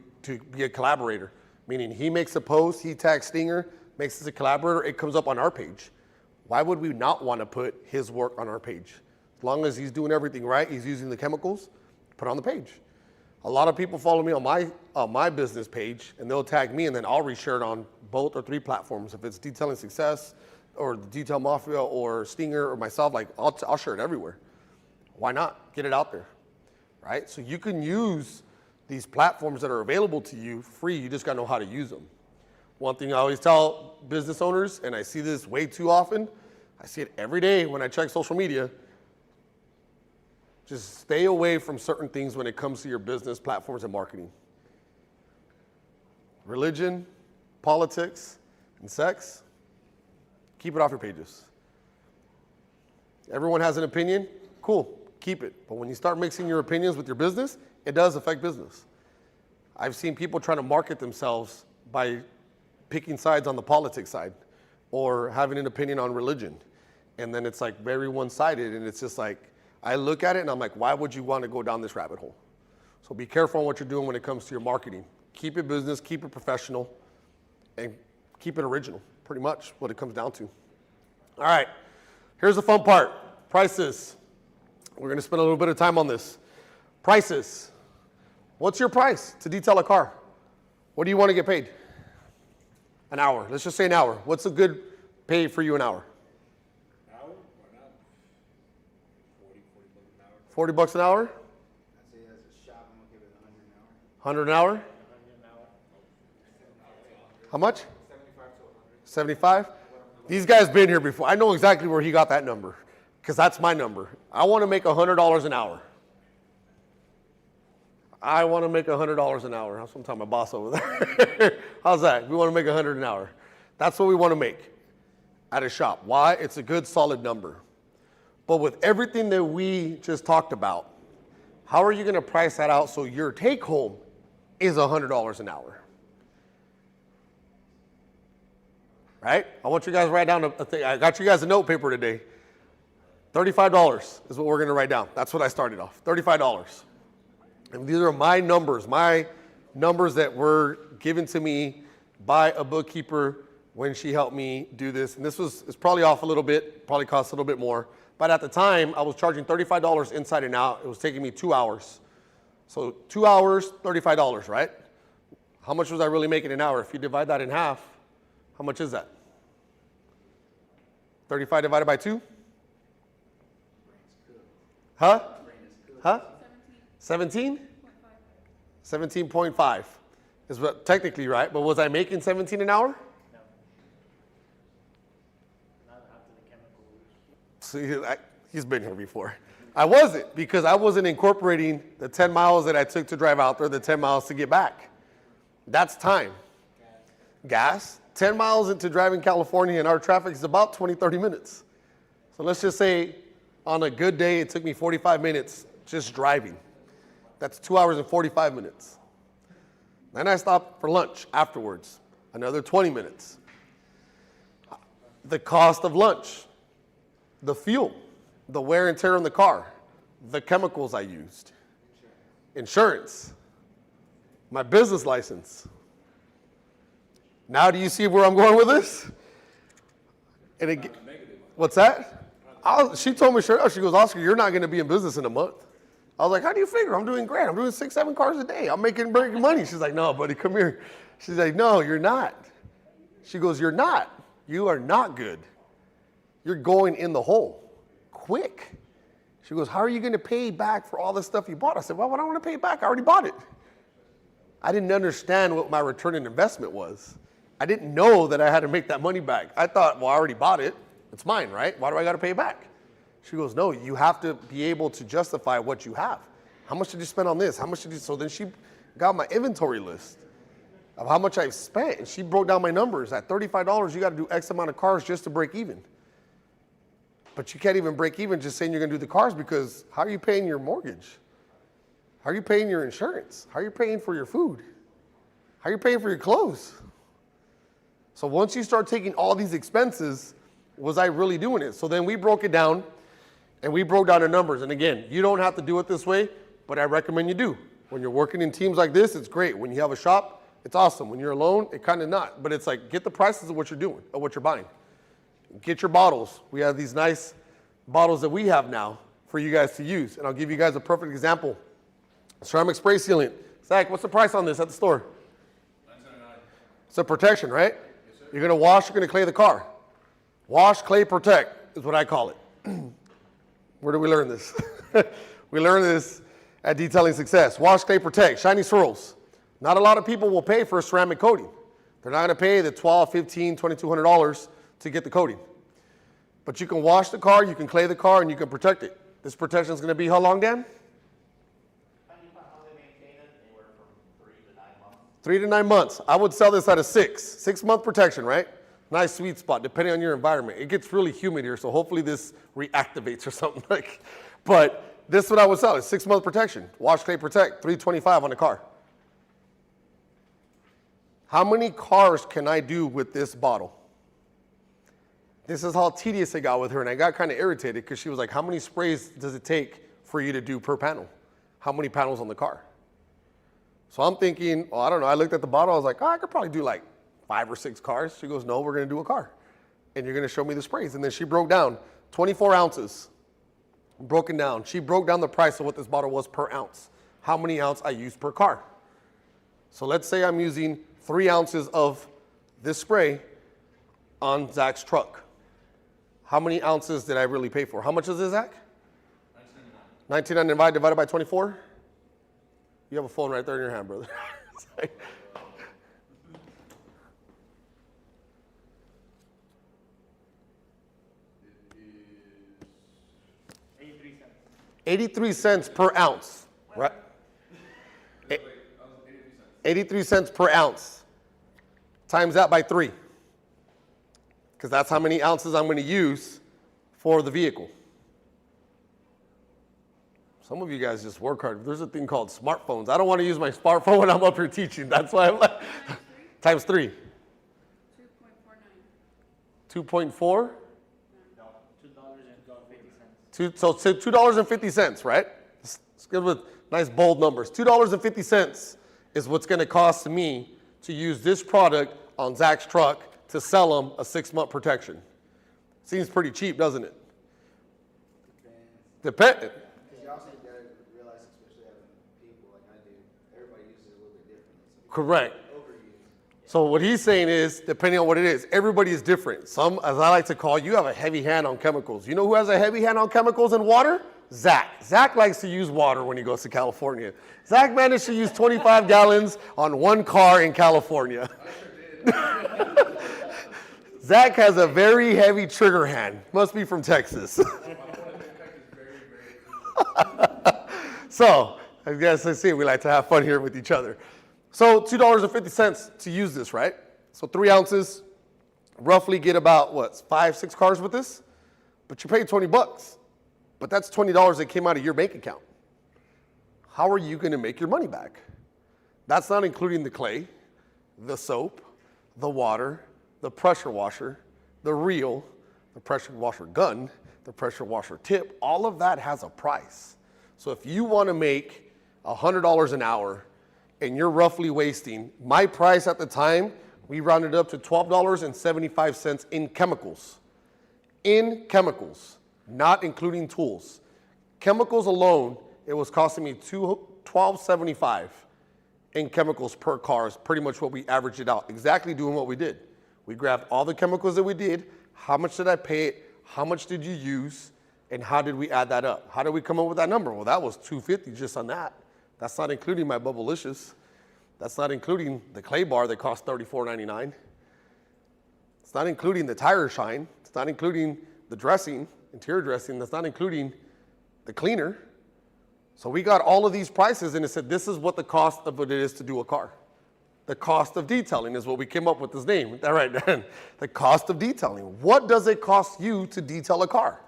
be a collaborator, meaning he makes a post, he tags Stinger, makes us a collaborator, it comes up on our page. Why would we not want to put his work on our page? As long as he's doing everything right, he's using the chemicals, put it on the page. A lot of people follow me on my business page, and they'll tag me, and then I'll reshare it on both or 3 platforms. If it's Detailing Success or the Detail Mafia or Stinger or myself, like I'll share it everywhere. Why not? Get it out there, right? So you can use these platforms that are available to you free. You just got to know how to use them. One thing I always tell business owners, and I see this way too often, I see it every day when I check social media, just stay away from certain things when it comes to your business platforms and marketing. Religion, politics, and sex, keep it off your pages. Everyone has an opinion, cool, keep it. But when you start mixing your opinions with your business, it does affect business. I've seen people trying to market themselves by picking sides on the politics side or having an opinion on religion. And then it's like very one-sided, and it's just like, I look at it and I'm like, why would you want to go down this rabbit hole? So be careful on what you're doing when it comes to your marketing. Keep it business, keep it professional, and keep it original, pretty much what it comes down to. All right, here's the fun part, prices. We're gonna spend a little bit of time on this. Prices. What's your price to detail a car? What do you want to get paid? An hour, let's just say an hour. What's a good pay for you an hour? An hour? Why not? 40 40 bucks an hour. bucks an hour? I'd say as a shop, I'm gonna give it 100 an 100 hour. an hour? How much? 75? These guys been here before. I know exactly where he got that number because that's my number. I want to make $100 an hour. I want to make $100 an hour. That's what I'm telling my boss over there. How's that? We want to make 100 an hour. That's what we want to make at a shop. Why? It's a good, solid number. But with everything that we just talked about, how are you going to price that out so your take home is $100 an hour? Right? I want you guys to write down a thing. I got you guys a note paper today. $35 is what we're going to write down. That's what I started off. $35. And these are my numbers that were given to me by a bookkeeper when she helped me do this. And it's probably off a little bit, probably costs a little bit more. But at the time, I was charging $35 inside and out. It was taking me 2 hours. So 2 hours, $35, right? How much was I really making an hour? If you divide that in half, how much is that? 35 divided by 2? Huh? Huh? 17? 17.5 is what technically, right? But was I making 17 an hour? See, he's been here before. I wasn't, because I wasn't incorporating the 10 miles that I took to drive out there, the 10 miles to get back. That's time. Gas. 10 miles into driving California and our traffic is about 20, 30 minutes. So let's just say on a good day, it took me 45 minutes just driving. That's 2 hours and 45 minutes. Then I stopped for lunch afterwards, another 20 minutes. The cost of lunch, the fuel, the wear and tear on the car, the chemicals I used, insurance, my business license. Now do you see where I'm going with this? And what's that? She told me straight up, she goes, Oscar, you're not going to be in business in a month. I was like, how do you figure? I'm doing great. I'm doing 6, 7 cars a day. I'm making money. She's like, no, buddy, come here. She's like, no, you're not. She goes, you're not. You are not good. You're going in the hole quick. She goes, how are you going to pay back for all the stuff you bought? I said, well, I don't want to pay back. I already bought it. I didn't understand what my return on investment was. I didn't know that I had to make that money back. I thought, well, I already bought it. It's mine, right? Why do I got to pay back? She goes, no, you have to be able to justify what you have. How much did you spend on this? How much did you? So then she got my inventory list of how much I've spent. And she broke down my numbers. At $35, you got to do X amount of cars just to break even. But you can't even break even just saying you're going to do the cars, because how are you paying your mortgage? How are you paying your insurance? How are you paying for your food? How are you paying for your clothes? So once you start taking all these expenses, was I really doing it? So then we broke it down, and we broke down the numbers. And again, you don't have to do it this way, but I recommend you do. When you're working in teams like this, it's great. When you have a shop, it's awesome. When you're alone, it kind of not. But it's like, get the prices of what you're doing, of what you're buying. Get your bottles. We have these nice bottles that we have now for you guys to use. And I'll give you guys a perfect example. Ceramic spray sealant. Zach, what's the price on this at the store? $9.99. It's a protection, right? Yes, sir. You're going to wash, you're going to clay the car. Wash, clay, protect is what I call it. Where did we learn this? We learned this at Detailing Success. Wash, clay, protect, shiny swirls. Not a lot of people will pay for a ceramic coating. They're not going to pay the $1,200, $1,500, $2,200 to get the coating. But you can wash the car, you can clay the car, and you can protect it. This protection is going to be how long, Dan? 3 to 9 months. I would sell this at a 6-month protection, right? Nice sweet spot, depending on your environment. It gets really humid here, so hopefully this reactivates or something like. But this is what I would sell: is 6-month protection. Wash, clay, protect, $325 on the car. How many cars can I do with this bottle? This is how tedious it got with her, and I got kind of irritated because she was like, how many sprays does it take for you to do per panel? How many panels on the car? So I'm thinking, well, I don't know. I looked at the bottle. I was like, oh, I could probably do like 5 or 6 cars. She goes, no, we're going to do a car. And you're going to show me the sprays. And then she broke down 24 ounces, broken down. She broke down the price of what this bottle was per ounce, how many ounces I used per car. So let's say I'm using 3 ounces of this spray on Zach's truck. How many ounces did I really pay for? How much is this, Zach? $19.99 divided by 24? You have a phone right there in your hand, brother. $0.83 per ounce, right? 83 cents per ounce. Times that by 3. Because that's how many ounces I'm going to use for the vehicle. Some of you guys just work hard. There's a thing called smartphones. I don't want to use my smartphone when I'm up here teaching. That's why I'm like, times 3. 2.49. 2.4? No, $2.50. So $2.50, right? It's good with nice bold numbers. $2.50 is what's going to cost me to use this product on Zach's truck to sell him a 6-month protection? Seems pretty cheap, doesn't it? Depend. Because you also got to realize, especially having people like I do, everybody uses it a little bit differently. Some people Correct. overuse. So what he's saying is, depending on what it is, everybody is different. Some, as I like to call, you have a heavy hand on chemicals. You know who has a heavy hand on chemicals and water? Zach. Zach likes to use water when he goes to California. Zach managed to use 25 gallons on one car in California. Zach has a very heavy trigger hand. Must be from Texas. So, I guess let's see, we like to have fun here with each other. So $2.50 to use this, right? So 3 ounces, roughly get about, what, 5, 6 cars with this? But you paid $20. But that's $20 that came out of your bank account. How are you gonna make your money back? That's not including the clay, the soap, the water, the pressure washer, the reel, the pressure washer gun, the pressure washer tip. All of that has a price. So if you wanna make $100 an hour and you're roughly wasting, my price at the time, we rounded up to $12.75 in chemicals. In chemicals, not including tools. Chemicals alone, it was costing me $12.75 in chemicals per car is pretty much what we averaged it out. Exactly doing what we did. We grabbed all the chemicals that we did, how much did I pay it, how much did you use, and how did we add that up? How did we come up with that number? Well, that was $2.50 just on that. That's not including my Bubblicious. That's not including the clay bar that cost $34.99. It's not including the tire shine. It's not including the dressing, interior dressing. That's not including the cleaner. So we got all of these prices and it said, this is what the cost of it is to do a car. The cost of detailing is what we came up with this name. All right, then. The cost of detailing. What does it cost you to detail a car?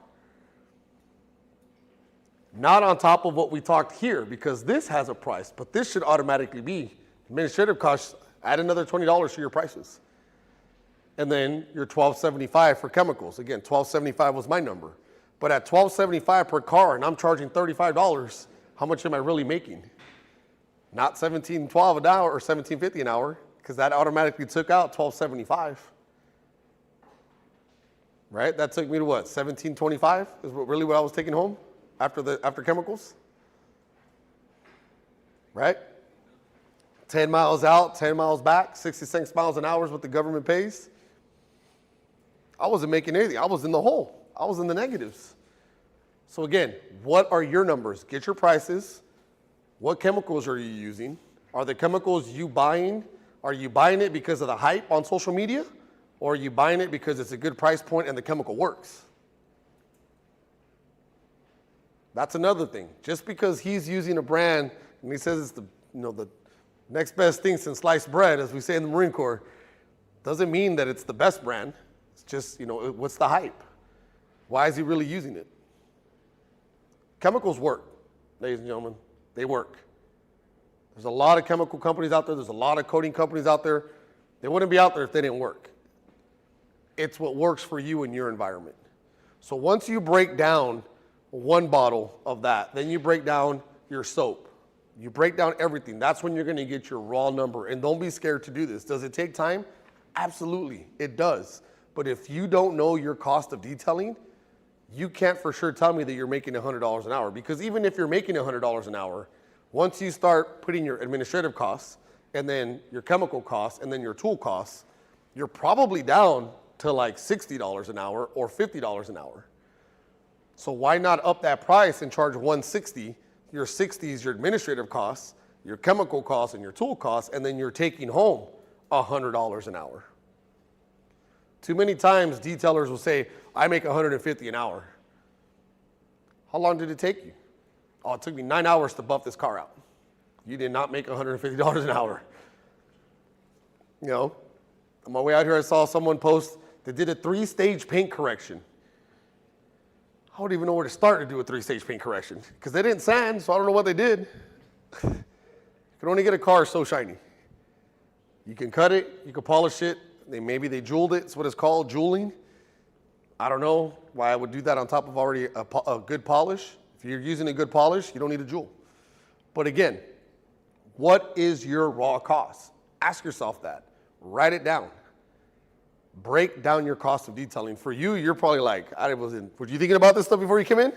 Not on top of what we talked here, because this has a price, but this should automatically be administrative costs. Add another $20 to your prices. And then your $12.75 for chemicals. Again, $12.75 was my number. But at $12.75 per car and I'm charging $35, how much am I really making? Not $17.12 an hour or $17.50 an hour, because that automatically took out $12.75. Right? That took me to what? $17.25 is really what I was taking home after chemicals? Right? 10 miles out, 10 miles back, 66 miles an hour is what the government pays. I wasn't making anything. I was in the hole. I was in the negatives. So again, what are your numbers? Get your prices. What chemicals are you using? Are the chemicals you buying, are you buying it because of the hype on social media? Or are you buying it because it's a good price point and the chemical works? That's another thing. Just because he's using a brand and he says it's the next best thing since sliced bread, as we say in the Marine Corps, doesn't mean that it's the best brand. It's just, what's the hype? Why is he really using it? Chemicals work, ladies and gentlemen. They work. There's a lot of chemical companies out there. There's a lot of coating companies out there. They wouldn't be out there if they didn't work. It's what works for you in your environment. So once you break down one bottle of that, then you break down your soap. You break down everything. That's when you're going to get your raw number. And don't be scared to do this. Does it take time? Absolutely, it does. But if you don't know your cost of detailing, you can't for sure tell me that you're making $100 an hour. Because even if you're making $100 an hour, once you start putting your administrative costs and then your chemical costs and then your tool costs, you're probably down to like $60 an hour or $50 an hour. So why not up that price and charge $160? Your 60 is your administrative costs, your chemical costs, and your tool costs, and then you're taking home $100 an hour. Too many times detailers will say, I make $150 an hour. How long did it take you? Oh, it took me 9 hours to buff this car out. You did not make $150 an hour. On my way out here, I saw someone post that did a 3-stage paint correction. I don't even know where to start to do a 3-stage paint correction because they didn't sand, so I don't know what they did. You can only get a car so shiny. You can cut it, you can polish it. Maybe they jeweled it. It's what it's called, jeweling. I don't know why I would do that on top of already a good polish. If you're using a good polish, you don't need a jewel. But again, what is your raw cost? Ask yourself that. Write it down. Break down your cost of detailing. For you, you're probably like, were you thinking about this stuff before you came in?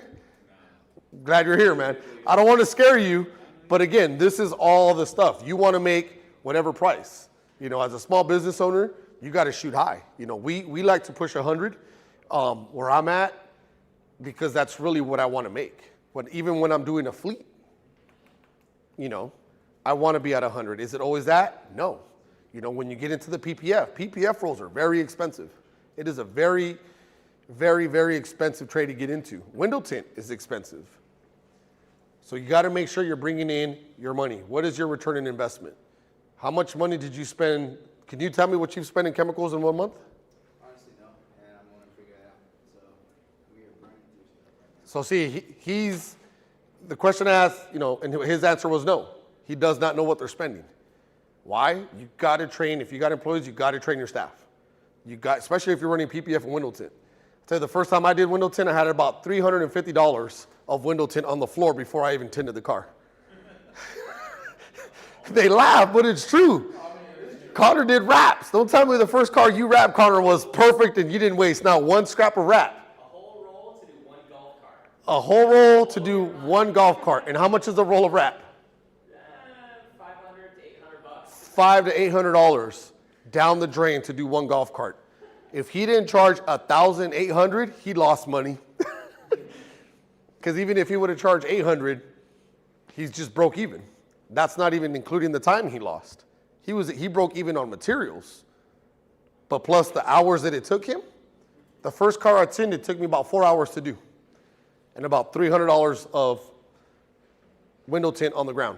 Glad you're here, man. I don't want to scare you, but again, this is all the stuff. You want to make whatever price. You know, as a small business owner, you got to shoot high. You know, we like to push 100 where I'm at because that's really what I want to make. But even when I'm doing a fleet, you know, I want to be at 100. Is it always that? No. You know, when you get into the PPF rolls are very expensive. It is a very, very, very expensive trade to get into. Window tint is expensive. So you got to make sure you're bringing in your money. What is your return on investment? How much money did you spend? Can you tell me what you've spent in chemicals in 1 month? Honestly, no, and I'm going to figure it out. So we are running through stuff right now. So see, he's, the question I asked, you know, and his answer was no. He does not know what they're spending. Why? You got to train, if you got employees, you got to train your staff. You got, especially if you're running PPF and window tint. I'll tell you, the first time I did window tint, I had about $350 of window tint on the floor before I even tinted the car. They laugh, but it's true. Connor did wraps. Don't tell me the first car you wrapped, Connor, was perfect and you didn't waste not one scrap of wrap. A whole roll to do one golf cart. A whole roll to do one golf cart. And how much is a roll of wrap? $500 to $800. $500 to $800 down the drain to do one golf cart. If he didn't charge $1,800, he lost money. Because even if he would have charged $800, he's just broke even. That's not even including the time he lost. He broke even on materials, but plus the hours that it took him. The first car I tinted took me about 4 hours to do, and about $300 of window tint on the ground.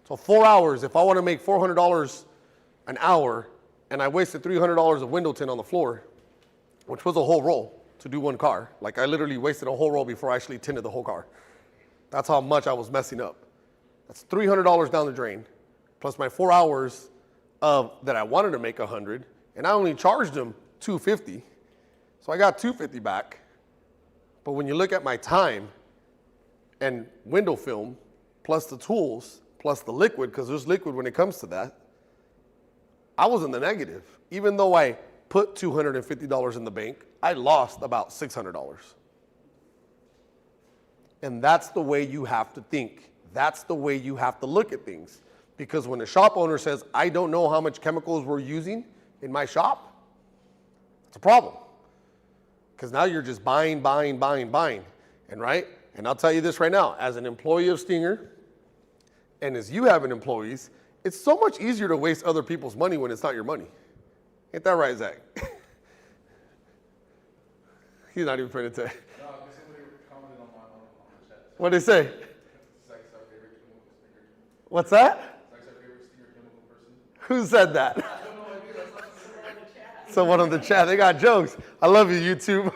So 4 hours. If I want to make $400 an hour, and I wasted $300 of window tint on the floor, which was a whole roll to do one car. Like I literally wasted a whole roll before I actually tinted the whole car. That's how much I was messing up. That's $300 down the drain, plus my 4 hours of that I wanted to make 100, and I only charged them $250. So I got $250 back. But when you look at my time and window film, plus the tools, plus the liquid, because there's liquid when it comes to that, I was in the negative. Even though I put $250 in the bank, I lost about $600. And that's the way you have to think. That's the way you have to look at things. Because when a shop owner says, I don't know how much chemicals we're using in my shop, it's a problem. Because now you're just buying. And right? And I'll tell you this right now, as an employee of Stinger, and as you have an employees, it's so much easier to waste other people's money when it's not your money. Ain't that right, Zach? He's not even paying attention. No, because somebody commented on the chat. What'd they say? Zach's our favorite chemical stinger. What's that? Zach's our favorite stinger chemical person. Who said that? Someone on the chat. They got jokes. I love you, YouTube.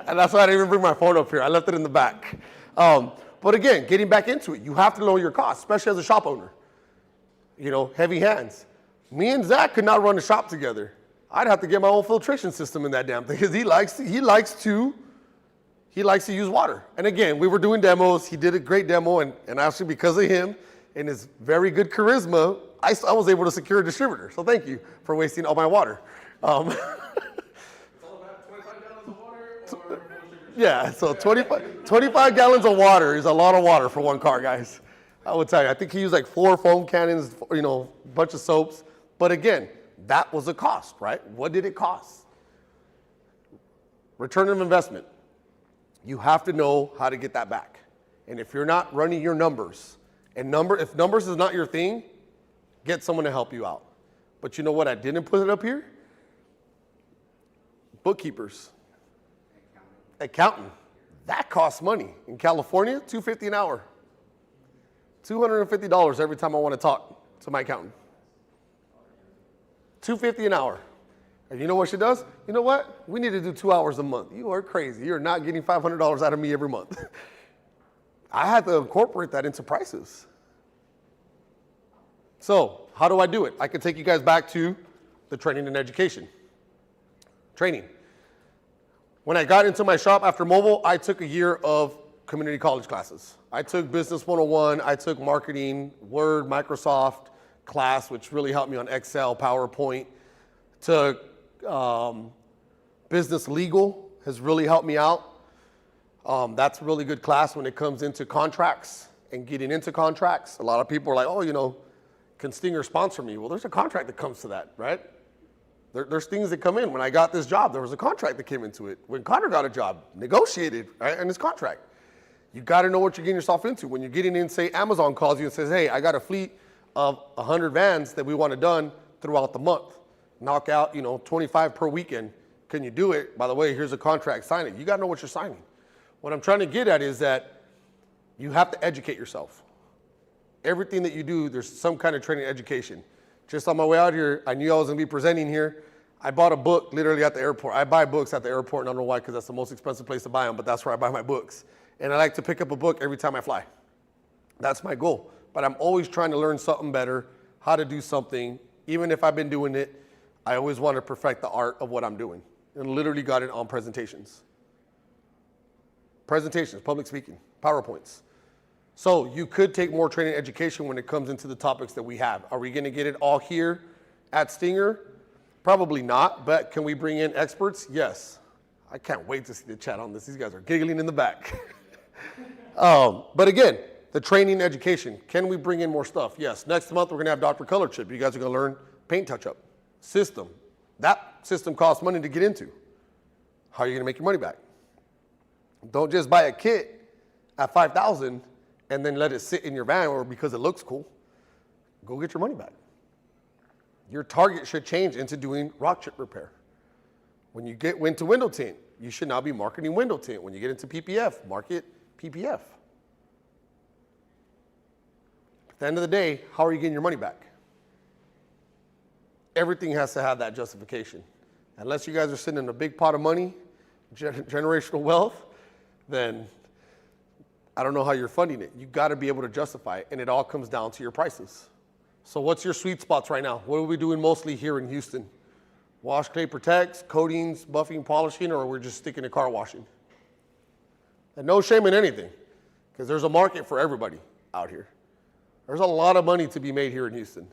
And that's why I didn't even bring my phone up here. I left it in the back. But again, getting back into it, you have to lower your costs, especially as a shop owner. You know, heavy hands. Me and Zach could not run a shop together. I'd have to get my own filtration system in that damn thing because he likes to use water. And again, we were doing demos. He did a great demo, and actually because of him and his very good charisma, I was able to secure a distributor. So thank you for wasting all my water. It's all about 25 gallons of water or full sugar. Yeah, so 25 gallons of water is a lot of water for one car, guys. I would tell you, I think he used like 4 foam cannons, you know, a bunch of soaps. But again, that was a cost, right? What did it cost? Return on investment. You have to know how to get that back. And if you're not running your numbers, and if numbers is not your thing, get someone to help you out. But you know what? I didn't put it up here. Bookkeepers. Accountant. That costs money. In California, $250 an hour. $250 every time I want to talk to my accountant. $250 an hour. And you know what she does? You know what? We need to do 2 hours a month. You are crazy. You're not getting $500 out of me every month. I had to incorporate that into prices. So how do I do it? I can take you guys back to the training and education. Training. When I got into my shop after mobile, I took a year of community college classes. I took Business 101, I took marketing, Word, Microsoft, class, which really helped me on Excel, PowerPoint, to business legal has really helped me out. That's a really good class when it comes into contracts and getting into contracts. A lot of people are like, oh, you know, can Stinger sponsor me? Well, there's a contract that comes to that, right? There's things that come in. When I got this job, there was a contract that came into it. When Connor got a job, negotiated, right, in his contract. You got to know what you're getting yourself into. When you're getting in, say, Amazon calls you and says, hey, I got a fleet of 100 vans that we want it done throughout the month. Knock out, 25 per weekend. Can you do it? By the way, here's a contract, sign it. You got to know what you're signing. What I'm trying to get at is that you have to educate yourself. Everything that you do, there's some kind of training education. Just on my way out here, I knew I was going to be presenting here. I bought a book literally at the airport. I buy books at the airport, and I don't know why, because that's the most expensive place to buy them, but that's where I buy my books. And I like to pick up a book every time I fly. That's my goal. But I'm always trying to learn something better, how to do something. Even if I've been doing it, I always want to perfect the art of what I'm doing. And literally got it on presentations. Presentations, public speaking, PowerPoints. So you could take more training education when it comes into the topics that we have. Are we going to get it all here at Stinger? Probably not, but can we bring in experts? Yes. I can't wait to see the chat on this. These guys are giggling in the back. But again, the training education. Can we bring in more stuff? Yes. Next month, we're going to have Dr. Color Chip. You guys are going to learn paint touch-up system. That system costs money to get into. How are you going to make your money back? Don't just buy a kit at $5,000 and then let it sit in your van or because it looks cool. Go get your money back. Your target should change into doing rock chip repair. When you get into window tint, you should now be marketing window tint. When you get into PPF, market PPF. At the end of the day, how are you getting your money back? Everything has to have that justification. Unless you guys are sitting in a big pot of money, generational wealth, then I don't know how you're funding it. You got to be able to justify it, and it all comes down to your prices. So what's your sweet spots right now? What are we doing mostly here in Houston? Wash, clay, protects, coatings, buffing, polishing, or we're just sticking to car washing? And no shame in anything, because there's a market for everybody out here. There's a lot of money to be made here in Houston.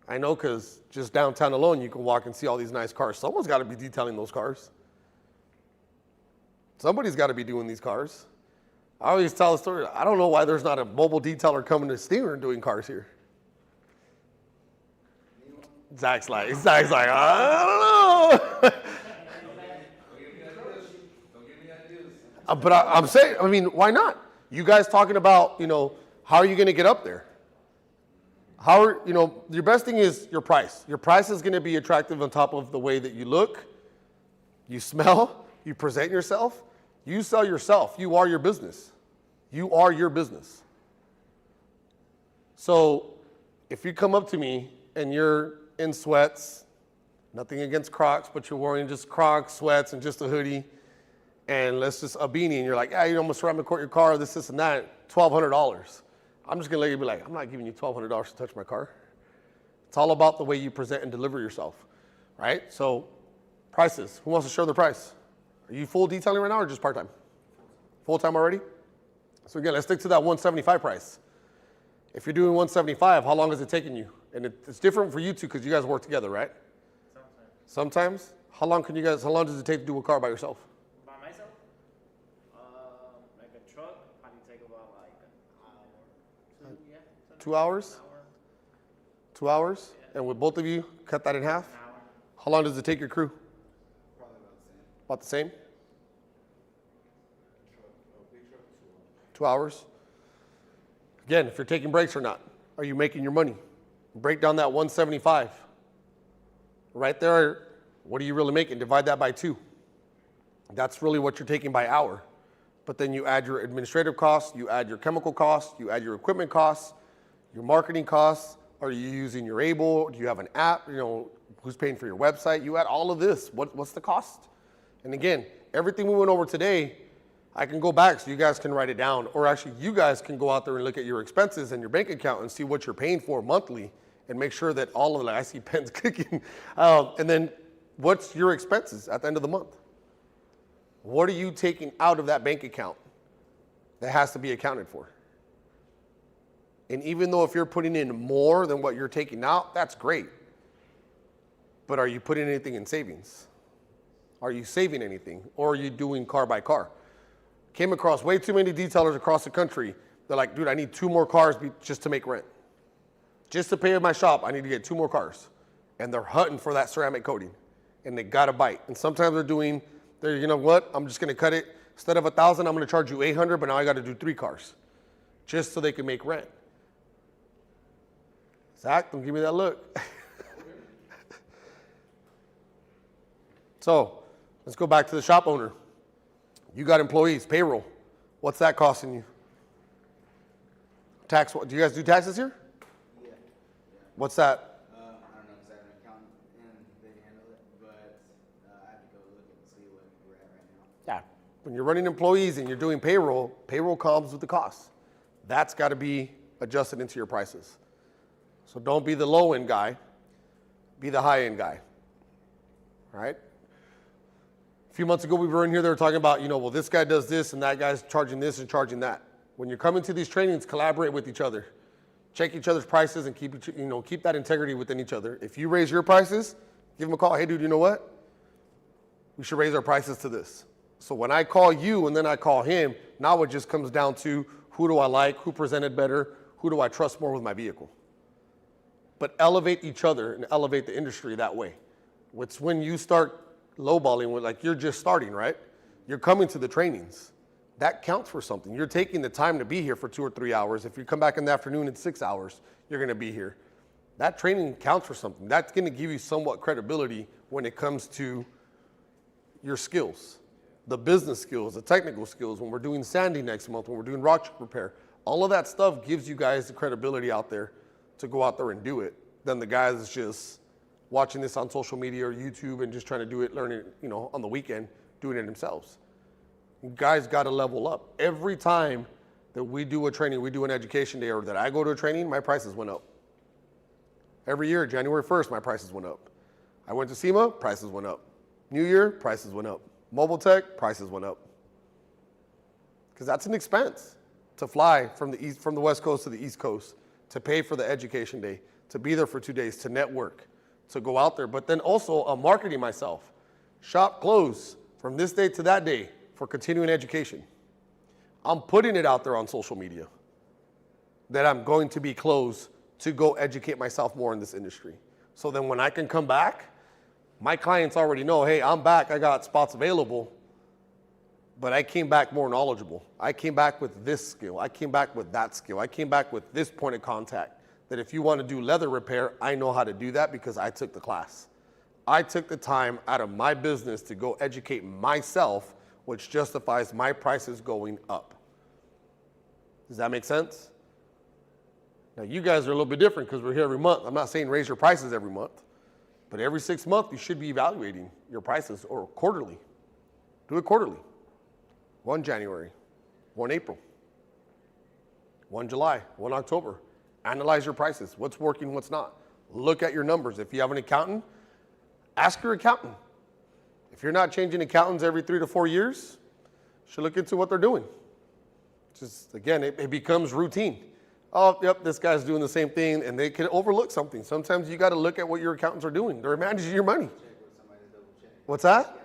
I know, because just downtown alone, you can walk and see all these nice cars. Someone's got to be detailing those cars. Somebody's got to be doing these cars. I always tell the story. I don't know why there's not a mobile detailer coming to Stinger and doing cars here. Zach's like, I don't know. But I'm saying, why not? You guys talking about, how are you going to get up there? Your best thing is your price. Your price is going to be attractive on top of the way that you look, you smell, you present yourself. You sell yourself. You are your business. You are your business. So if you come up to me and you're in sweats, nothing against Crocs, but you're wearing just Crocs, sweats, and just a hoodie, and let's just a beanie, and you're like, I'm going to ceramic coat your car, this, and that, $1,200. I'm just going to let you be like, I'm not giving you $1,200 to touch my car. It's all about the way you present and deliver yourself, right? So prices. Who wants to share the price? Are you full detailing right now or just part-time? Full-time already? So again, let's stick to that 175 price. If you're doing 175, how long is it taking you? And it's different for you two because you guys work together, right? Sometimes. How long does it take to do a car by yourself? By myself? Like a truck, probably take about like an hour. 2 hours? 2 hours? Yeah. And with both of you, cut that in half? An hour. How long does it take your crew? Probably About the same? 2 hours. Again, if you're taking breaks or not, are you making your money? Break down that 175. Right there, what are you really making? Divide that by 2. That's really what you're taking by hour. But then you add your administrative costs, you add your chemical costs, you add your equipment costs, your marketing costs. Are you using your Able? Do you have an app? Who's paying for your website? You add all of this. What's the cost? And again, everything we went over today, I can go back so you guys can write it down. Or actually, you guys can go out there and look at your expenses and your bank account and see what you're paying for monthly and make sure that all of it, I see pens clicking. And then what's your expenses at the end of the month? What are you taking out of that bank account that has to be accounted for? And even though if you're putting in more than what you're taking out, that's great. But are you putting anything in savings? Are you saving anything? Or are you doing car by car? Came across way too many detailers across the country. They're like, dude, I need 2 more cars just to make rent. Just to pay my shop, I need to get 2 more cars. And they're hunting for that ceramic coating. And they got to bite. And sometimes they're you know what? I'm just going to cut it. Instead of $1,000, I'm going to charge you $800, but now I got to do 3 cars. Just so they can make rent. Zach, don't give me that look. So, let's go back to the shop owner. You got employees, payroll. What's that costing you? Tax, do you guys do taxes here? Yeah. What's that? I don't know because I have an accountant and they handle it, but I have to go look and see what we're at right now. Yeah. When you're running employees and you're doing payroll, payroll comes with the cost. That's got to be adjusted into your prices. So don't be the low end guy, be the high end guy. All right? A few months ago, we were in here, they were talking about, well, this guy does this and that guy's charging this and charging that. When you're coming to these trainings, collaborate with each other. Check each other's prices and keep that integrity within each other. If you raise your prices, give them a call. Hey, dude, you know what? We should raise our prices to this. So when I call you and then I call him, now it just comes down to who do I like, who presented better, who do I trust more with my vehicle. But elevate each other and elevate the industry that way. It's when you start lowballing, like you're just starting, right? You're coming to the trainings. That counts for something. You're taking the time to be here for 2 or 3 hours. If you come back in the afternoon in 6 hours, you're going to be here. That training counts for something. That's going to give you somewhat credibility when it comes to your skills, the business skills, the technical skills. When we're doing sanding next month, when we're doing rock chip repair, all of that stuff gives you guys the credibility out there to go out there and do it. Then the guys that's just watching this on social media or YouTube and just trying to do it, learning, on the weekend, doing it themselves. You guys got to level up. Every time that we do a training, we do an education day, or that I go to a training, my prices went up. Every year, January 1st, my prices went up. I went to SEMA, prices went up. New Year, prices went up. Mobile Tech, prices went up. Because that's an expense to fly from the West Coast to the East Coast, to pay for the education day, to be there for 2 days, to network, to go out there. But then also I'm marketing myself. Shop closed from this day to that day for continuing education. I'm putting it out there on social media that I'm going to be closed to go educate myself more in this industry. So then when I can come back, my clients already know, hey, I'm back, I got spots available, but I came back more knowledgeable. I came back with this skill. I came back with that skill. I came back with this point of contact. That if you want to do leather repair, I know how to do that because I took the class. I took the time out of my business to go educate myself, which justifies my prices going up. Does that make sense? Now, you guys are a little bit different because we're here every month. I'm not saying raise your prices every month, but every 6 months, you should be evaluating your prices, or quarterly. Do it quarterly. 1 January, 1 April, 1 July, 1 October. Analyze your prices. What's working, what's not. Look at your numbers. If you have an accountant, ask your accountant. If you're not changing accountants every 3 to 4 years, you should look into what they're doing. Just, again, it becomes routine. Oh, yep, this guy's doing the same thing, and they can overlook something. Sometimes you got to look at what your accountants are doing. They're managing your money. What's that?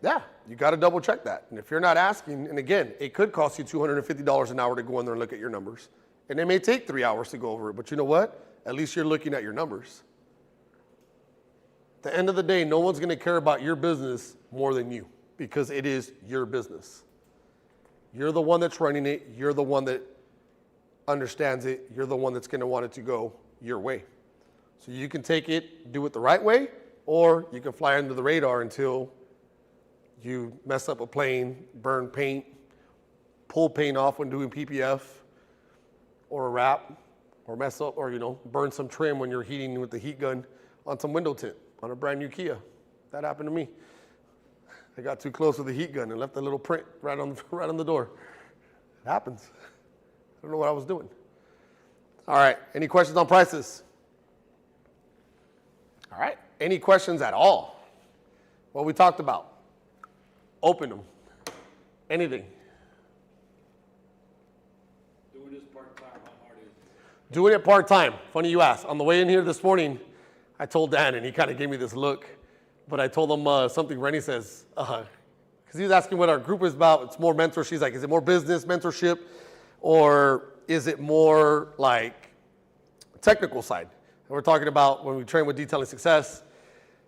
Yeah, you got to double check that. And if you're not asking, and again, it could cost you $250 an hour to go in there and look at your numbers. And it may take 3 hours to go over it, but you know what? At least you're looking at your numbers. At the end of the day, no one's going to care about your business more than you, because it is your business. You're the one that's running it. You're the one that understands it. You're the one that's going to want it to go your way. So you can take it, do it the right way, or you can fly under the radar until you mess up a plane, burn paint, pull paint off when doing PPF, or a wrap, or mess up, or burn some trim when you're heating with the heat gun on some window tint on a brand new Kia. That happened to me. I got too close with the heat gun and left a little print right on the door. It happens. I don't know what I was doing. All right, any questions on prices? All right, any questions at all? What we talked about? Open them. Anything. Doing this part-time, Doing it part-time. Funny you ask. On the way in here this morning, I told Dan, and he kind of gave me this look, but I told him something Rennie says, because he was asking what our group is about. It's more mentorship. She's like, is it more business mentorship, or is it more like technical side? And we're talking about when we train with Detailing Success.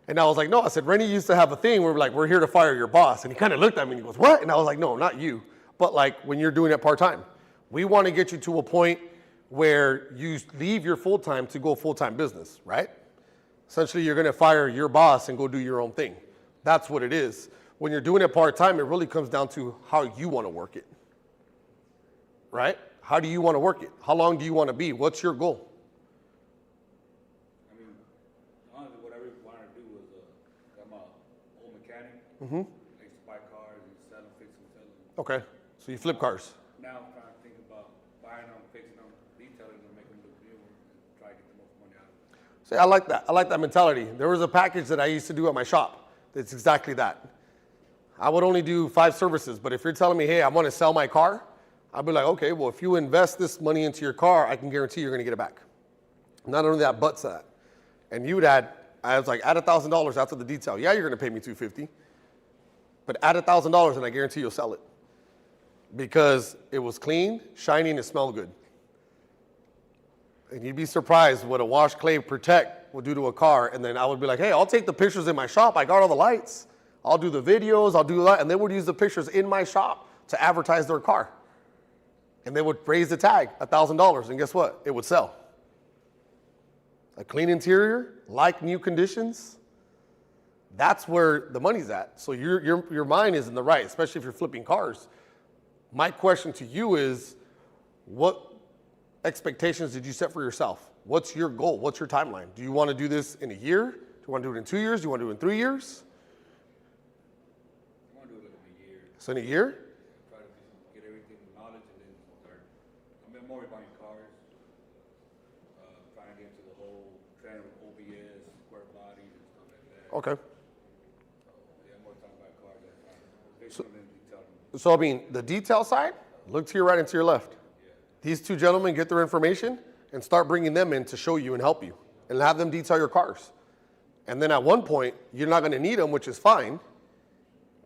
And I was like, no. I said, Rennie used to have a thing where we're like, we're here to fire your boss. And he kind of looked at me and he goes, what? And I was like, no, not you. But like when you're doing it part-time. We want to get you to a point where you leave your full-time to go full-time business, right? Essentially, you're going to fire your boss and go do your own thing. That's what it is. When you're doing it part-time, it really comes down to how you want to work it, right? How do you want to work it? How long do you want to be? What's your goal? I mean, honestly, what I really wanted to do was, I'm an old mechanic. Mm-hmm. I used to buy cars and sell them, fix them, sell them. Okay, so you flip cars. Now I'm trying to think about buying them, fixing them, detailing them, making them look new, and try to get the most money out of them. See, I like that. I like that mentality. There was a package that I used to do at my shop. It's exactly that. I would only do 5 services, but if you're telling me, hey, I want to sell my car, I'd be like, okay, well, if you invest this money into your car, I can guarantee you're going to get it back. Not only that, but that. And you would add, I was like, add $1,000 after the detail. Yeah, you're going to pay me $250, but add $1,000 and I guarantee you'll sell it because it was clean, shiny, and it smelled good. And you'd be surprised what a Wash Clay Protect will do to a car. And then I would be like, hey, I'll take the pictures in my shop. I got all the lights. I'll do the videos. I'll do that. And they would use the pictures in my shop to advertise their car. And they would raise the tag, $1,000. And guess what? It would sell. A clean interior, like new conditions. That's where the money's at. So your mind is in the right, especially if you're flipping cars. My question to you is, what expectations did you set for yourself? What's your goal? What's your timeline? Do you want to do this in a year? Do you want to do it in 2 years? Do you want to do it in 3 years? I want to do it like in a year. So in a year? Try to get everything, knowledge, and then start. I'm more buying cars, trying to get into the whole trend of OBS, square bodies, and stuff like that. Okay. Yeah, more time about cars than fixing them and detailing them. So I mean, the detail side, look to your right and to your left. These two gentlemen get their information and start bringing them in to show you and help you and have them detail your cars. And then at one point, you're not going to need them, which is fine,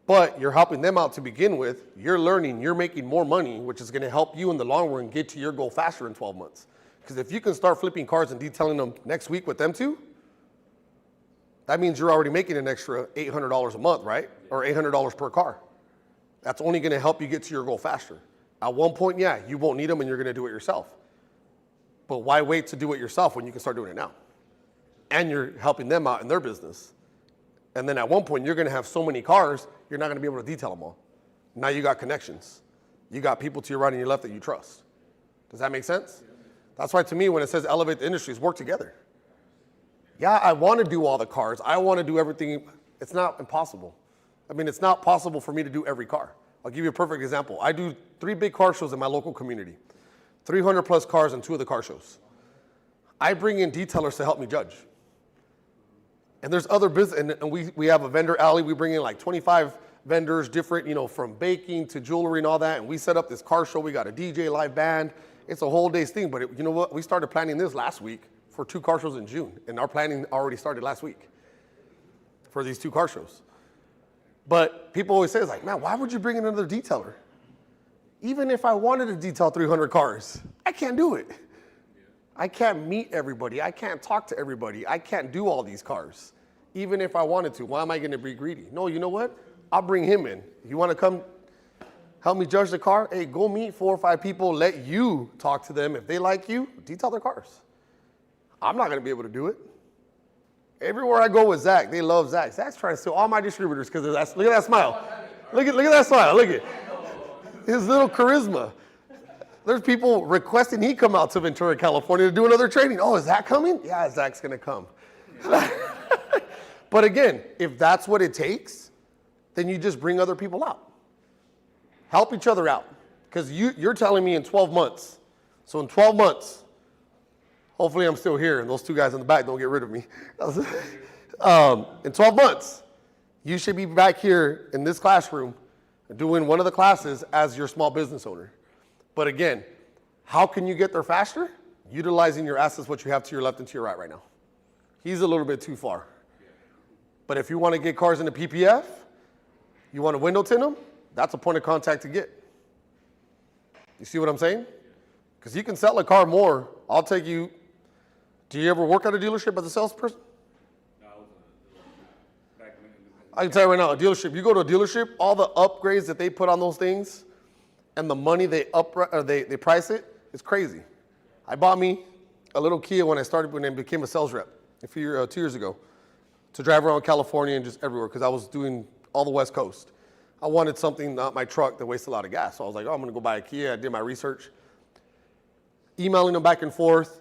but you're helping them out to begin with. You're learning, you're making more money, which is going to help you in the long run get to your goal faster in 12 months. Because if you can start flipping cars and detailing them next week with them two, that means you're already making an extra $800 a month, right? Or $800 per car. That's only going to help you get to your goal faster. At one point, yeah, you won't need them and you're going to do it yourself. But why wait to do it yourself when you can start doing it now? And you're helping them out in their business. And then at one point, you're going to have so many cars, you're not going to be able to detail them all. Now you got connections. You got people to your right and your left that you trust. Does that make sense? That's why to me, when it says elevate the industries, work together. Yeah, I want to do all the cars. I want to do everything. It's not impossible. I mean, it's not possible for me to do every car. I'll give you a perfect example. I do 3 big car shows in my local community, 300 plus cars in 2 of the car shows. I bring in detailers to help me judge. And there's other business, and we have a vendor alley. We bring in like 25 vendors, different, from baking to jewelry and all that. And we set up this car show. We got a DJ, live band. It's a whole day's thing. But you know what? We started planning this last week for 2 car shows in June. And our planning already started last week for these 2 car shows. But people always say, it's like, man, why would you bring in another detailer? Even if I wanted to detail 300 cars, I can't do it. I can't meet everybody. I can't talk to everybody. I can't do all these cars. Even if I wanted to, why am I going to be greedy? No, you know what? I'll bring him in. You want to come help me judge the car? Hey, go meet 4 or 5 people. Let you talk to them. If they like you, detail their cars. I'm not going to be able to do it. Everywhere I go with Zach, they love Zach. Zach's trying to steal all my distributors because look at that smile. Look at that smile. Look at his little charisma. There's people requesting he come out to Ventura, California to do another training. Oh, is Zach coming? Yeah, Zach's going to come. But again, if that's what it takes, then you just bring other people out. Help each other out. Because you're telling me in 12 months. So in 12 months, hopefully I'm still here and those 2 guys in the back don't get rid of me. In 12 months, you should be back here in this classroom doing one of the classes as your small business owner. But again, how can you get there faster? utilizing your assets, what you have to your left and to your right now. He's a little bit too far. But if you want to get cars into PPF, you want to window tint them, that's a point of contact to get. You see what I'm saying? Because you can sell a car more. I'll take you. Do you ever work at a dealership as a salesperson? I can tell you right now, a dealership, you go to a dealership, all the upgrades that they put on those things and the money they price it, it's crazy. I bought me a little Kia when I became a sales rep 2 years ago to drive around California and just everywhere because I was doing all the West Coast. I wanted something, not my truck, that wastes a lot of gas. So I was like, oh, I'm going to go buy a Kia. I did my research. Emailing them back and forth.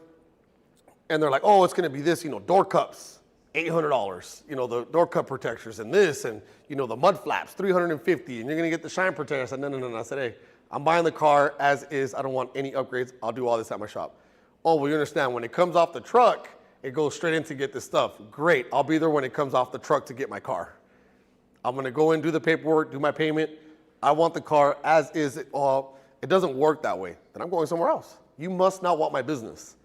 And they're like, oh, it's going to be this, door cups, $800. The door cup protectors and this and, the mud flaps, $350. And you're going to get the shine protector. I said, no. I said, hey, I'm buying the car as is. I don't want any upgrades. I'll do all this at my shop. Oh, well, you understand. When it comes off the truck, it goes straight in to get this stuff. Great. I'll be there when it comes off the truck to get my car. I'm going to go in, do the paperwork, do my payment. I want the car as is. It doesn't work that way. Then I'm going somewhere else. You must not want my business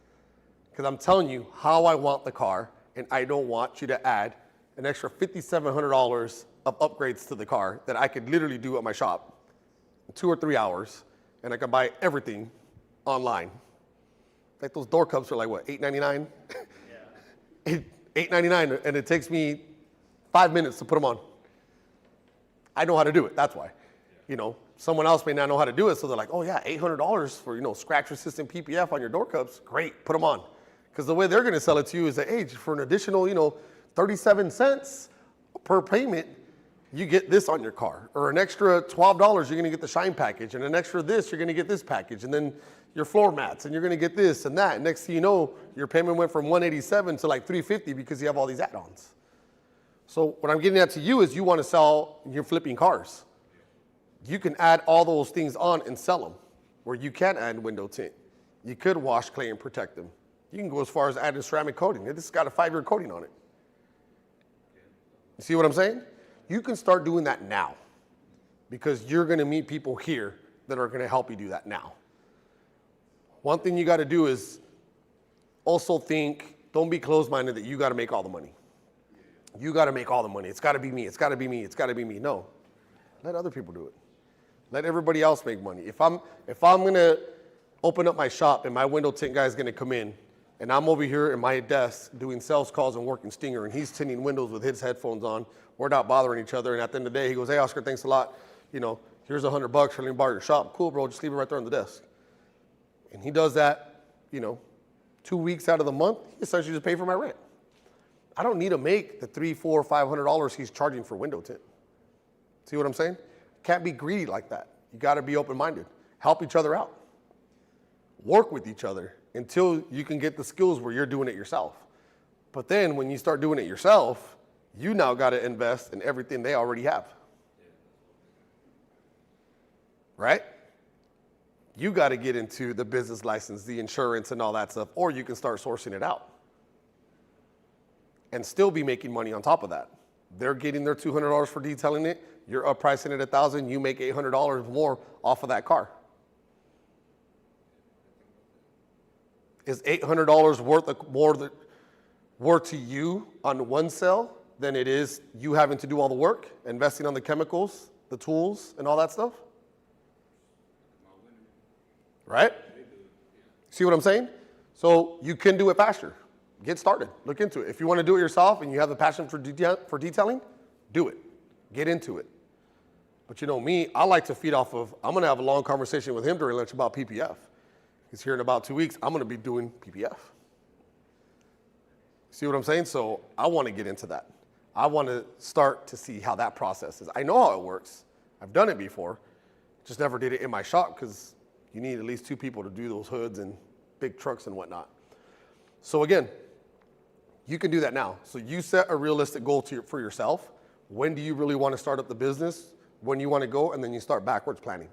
because I'm telling you how I want the car, and I don't want you to add an extra $5,700 of upgrades to the car that I could literally do at my shop in 2 or 3 hours, and I can buy everything online. Like those door cups are like what, $8.99? Yeah. $8.99, and it takes me 5 minutes to put them on. I know how to do it. That's why. Someone else may not know how to do it, so they're like, oh yeah, $800 for scratch resistant PPF on your door cups. Great, put them on. Because the way they're going to sell it to you is that, hey, for an additional 37 cents per payment, you get this on your car, or an extra $12, you're going to get the shine package, and an extra this, you're going to get this package, and then your floor mats, and you're going to get this and that. And next thing you know, your payment went from $187 to like $350 because you have all these add-ons. So what I'm getting at to you is you want to sell, you're flipping cars. You can add all those things on and sell them, where you can add window tint. You could wash, clay, and protect them. You can go as far as adding ceramic coating. This has got a 5-year coating on it. You see what I'm saying? You can start doing that now because you're going to meet people here that are going to help you do that now. One thing you got to do is also think, don't be closed-minded that you got to make all the money. You got to make all the money. It's got to be me. It's got to be me. It's got to be me. No. Let other people do it. Let everybody else make money. If I'm going to open up my shop and my window tint guy is going to come in and I'm over here at my desk doing sales calls and working Stinger and he's tinting windows with his headphones on, we're not bothering each other. And at the end of the day, he goes, hey, Oscar, thanks a lot. Here's $100 for letting me borrow your shop. Cool, bro. Just leave it right there on the desk. And he does that, 2 weeks out of the month. He essentially just pay for my rent. I don't need to make the $300, $400, $500 he's charging for window tint. See what I'm saying? Can't be greedy like that. You got to be open-minded. Help each other out. Work with each other until you can get the skills where you're doing it yourself. But then when you start doing it yourself, you now got to invest in everything they already have. Right? You got to get into the business license, the insurance, and all that stuff, or you can start sourcing it out and still be making money on top of that. They're getting their $200 for detailing it. You're up pricing it $1,000. You make $800 more off of that car. Is $800 more to you on one sale than it is you having to do all the work, investing on the chemicals, the tools, and all that stuff? Right? See what I'm saying? So you can do it faster. Get started. Look into it. If you want to do it yourself and you have the passion for detailing, do it. Get into it. But me, I like to feed off of, I'm going to have a long conversation with him during lunch about PPF. He's here in about 2 weeks. I'm going to be doing PPF. See what I'm saying? So I want to get into that. I want to start to see how that process is. I know how it works. I've done it before. Just never did it in my shop because you need at least 2 people to do those hoods and big trucks and whatnot. So again, you can do that now. So you set a realistic goal for yourself. When do you really want to start up the business? When you want to go, and then you start backwards planning.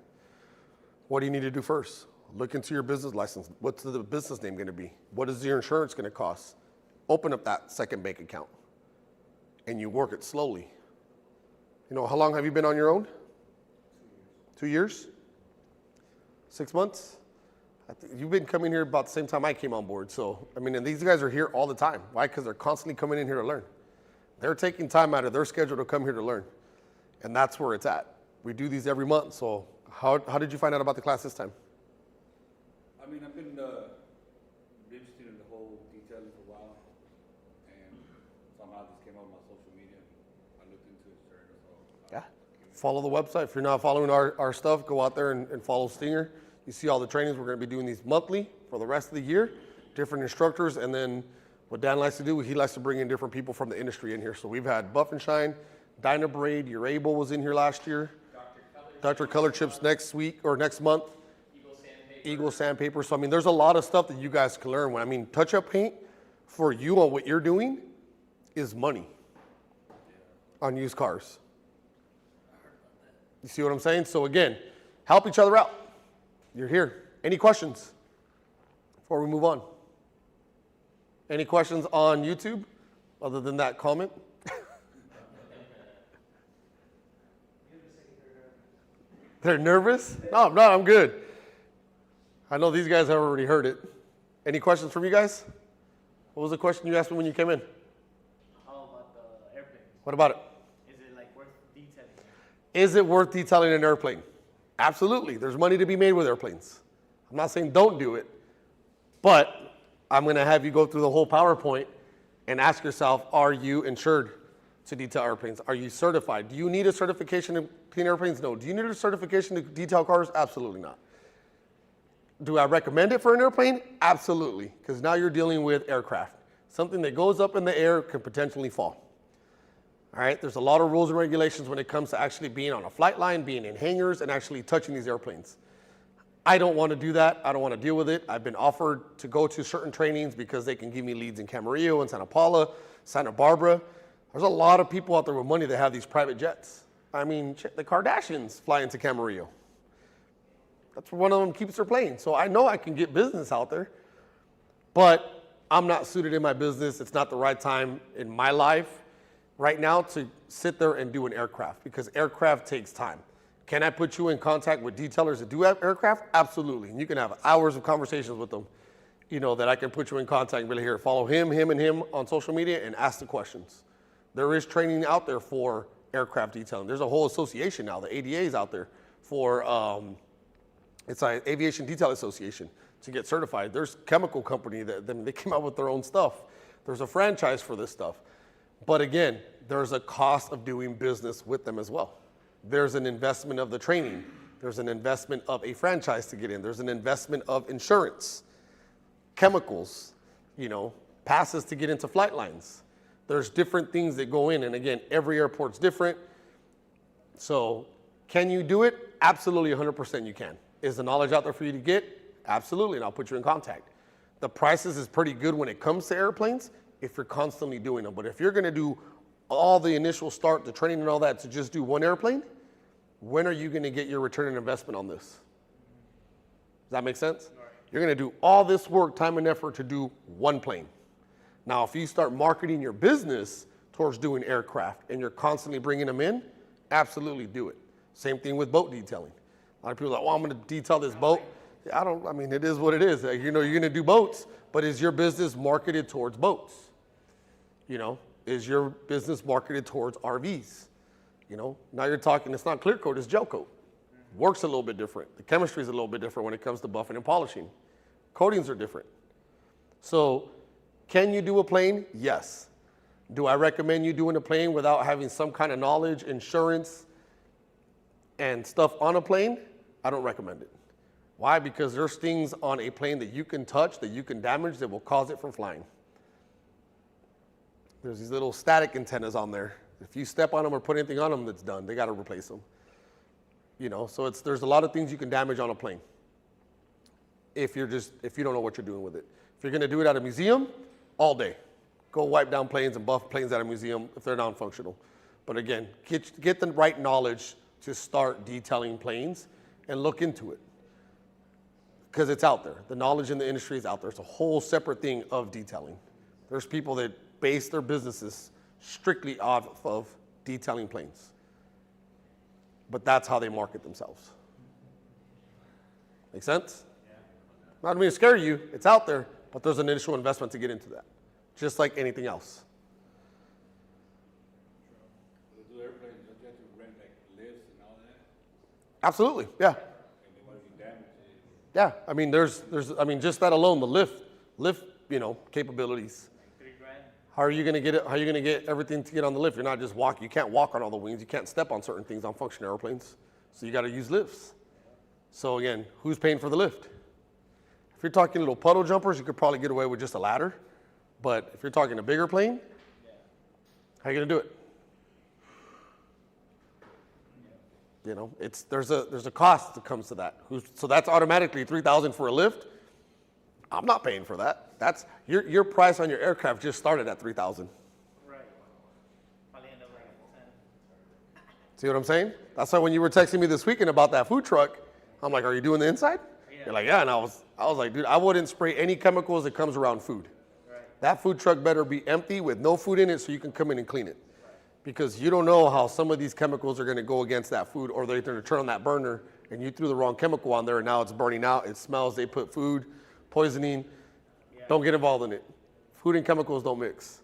What do you need to do first? Look into your business license. What's the business name going to be? What is your insurance going to cost? Open up that second bank account, and you work it slowly. How long have you been on your own? 2 years? 6 months? You've been coming here about the same time I came on board. So, I mean, and these guys are here all the time. Why? Because they're constantly coming in here to learn. They're taking time out of their schedule to come here to learn. And that's where it's at. We do these every month. So how did you find out about the class this time? I mean, I've been interested in the whole detailing for a while, and somehow this came up on my social media. I looked into it, sure. So Yeah. Follow the website. If you're not following our stuff, go out there and follow Stinger. You see all the trainings. We're going to be doing these monthly for the rest of the year, different instructors. And then what Dan likes to do, he likes to bring in different people from the industry in here. So we've had Buff and Shine, Dynabraid, Urable was in here last year. Dr. Color Chips next week or next month. Eagle Sandpaper. So, I mean, there's a lot of stuff that you guys can learn. I mean, touch-up paint for you on what you're doing is money on used cars. You see what I'm saying? So, again, help each other out. You're here. Any questions before we move on? Any questions on YouTube other than that comment? They're nervous? No, I'm good. I know these guys have already heard it. Any questions from you guys? What was the question you asked me when you came in? How about the airplanes? What about it? Is it like worth detailing? Is it worth detailing an airplane? Absolutely. There's money to be made with airplanes. I'm not saying don't do it, but I'm going to have you go through the whole PowerPoint and ask yourself, are you insured to detail airplanes? Are you certified? Do you need a certification to clean airplanes? No. Do you need a certification to detail cars? Absolutely not. Do I recommend it for an airplane? Absolutely, because now you're dealing with aircraft. Something that goes up in the air can potentially fall. All right, there's a lot of rules and regulations when it comes to actually being on a flight line, being in hangars, and actually touching these airplanes. I don't want to do that. I don't want to deal with it. I've been offered to go to certain trainings because they can give me leads in Camarillo and Santa Paula, Santa Barbara. There's a lot of people out there with money that have these private jets. I mean, the Kardashians fly into Camarillo. That's where one of them keeps their plane. So I know I can get business out there, but I'm not suited in my business. It's not the right time in my life right now to sit there and do an aircraft because aircraft takes time. Can I put you in contact with detailers that do have aircraft? Absolutely. And you can have hours of conversations with them, that I can put you in contact and really here. Follow him and him on social media and ask the questions. There is training out there for aircraft detailing. There's a whole association now. The ADA is out there for, it's an Aviation Detail Association to get certified. There's a chemical company that they came out with their own stuff. There's a franchise for this stuff. But again, there's a cost of doing business with them as well. There's an investment of the training. There's an investment of a franchise to get in. There's an investment of insurance, chemicals, passes to get into flight lines. There's different things that go in. And again, every airport's different. So can you do it? Absolutely, 100% you can. Is the knowledge out there for you to get? Absolutely, and I'll put you in contact. The prices is pretty good when it comes to airplanes if you're constantly doing them. But if you're going to do all the initial start, the training and all that to just do one airplane, when are you going to get your return on investment on this? Does that make sense? Right. You're going to do all this work, time and effort to do one plane. Now, if you start marketing your business towards doing aircraft and you're constantly bringing them in, absolutely do it. Same thing with boat detailing. A lot of people are like, well, I'm going to detail this boat. It is what it is. You're going to do boats, but is your business marketed towards boats? Is your business marketed towards RVs? Now you're talking, it's not clear coat, it's gel coat. Works a little bit different. The chemistry is a little bit different when it comes to buffing and polishing. Coatings are different. So can you do a plane? Yes. Do I recommend you doing a plane without having some kind of knowledge, insurance, and stuff on a plane? I don't recommend it. Why? Because there's things on a plane that you can touch, that you can damage, that will cause it from flying. There's these little static antennas on there. If you step on them or put anything on them, that's done. They got to replace them. So there's a lot of things you can damage on a plane if you don't know what you're doing with it. If you're going to do it at a museum, all day. Go wipe down planes and buff planes at a museum if they're non-functional. But again, get the right knowledge to start detailing planes and look into it. Because it's out there. The knowledge in the industry is out there. It's a whole separate thing of detailing. There's people that base their businesses strictly off of detailing planes. But that's how they market themselves. Make sense? Not mean to scare you, it's out there, but there's an initial investment to get into that, just like anything else. Do airplanes, don't you have to rent like lifts and all that? Absolutely, yeah. And they want to be damaged. Yeah, I mean, I mean, just that alone, the lift, capabilities. How are you going to get it? How are you going to get everything to get on the lift? You're not just walking. You can't walk on all the wings. You can't step on certain things on function airplanes. So you got to use lifts. So again, who's paying for the lift? If you're talking little puddle jumpers, you could probably get away with just a ladder. But if you're talking a bigger plane, how are you going to do it? You know, there's a cost that comes to that. So that's automatically $3,000 for a lift. I'm not paying for that. That's your price on your aircraft just started at $3,000. Right. Probably end up like at 10. See what I'm saying? That's why when you were texting me this weekend about that food truck, I'm like, are you doing the inside? Yeah. You're like, yeah. And I was like, dude, I wouldn't spray any chemicals that comes around food. Right. That food truck better be empty with no food in it so you can come in and clean it. Because you don't know how some of these chemicals are going to go against that food, or they're going to turn on that burner and you threw the wrong chemical on there and now it's burning out. It smells. They put food, poisoning. Don't get involved in it. Food and chemicals don't mix.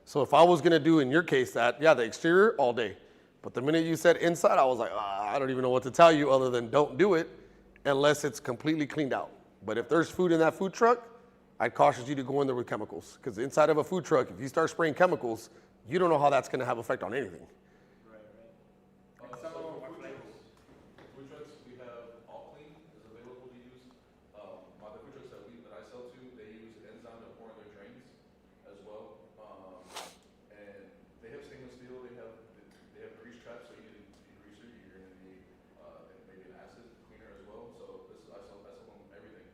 So if I was going to do in your case that, yeah, the exterior all day. But the minute you said inside, I was like, I don't even know what to tell you other than don't do it unless it's completely cleaned out. But if there's food in that food truck, I'd caution you to go in there with chemicals. Because inside of a food truck, if you start spraying chemicals, you don't know how that's going to have effect on anything. Food trucks, we have All Clean is available to use. The food trucks that I sell to, they use enzyme to pour in their drains as well. And they have stainless steel. They have grease traps, so you can degreaser. You're going to need maybe an acid cleaner as well. So I sell them everything.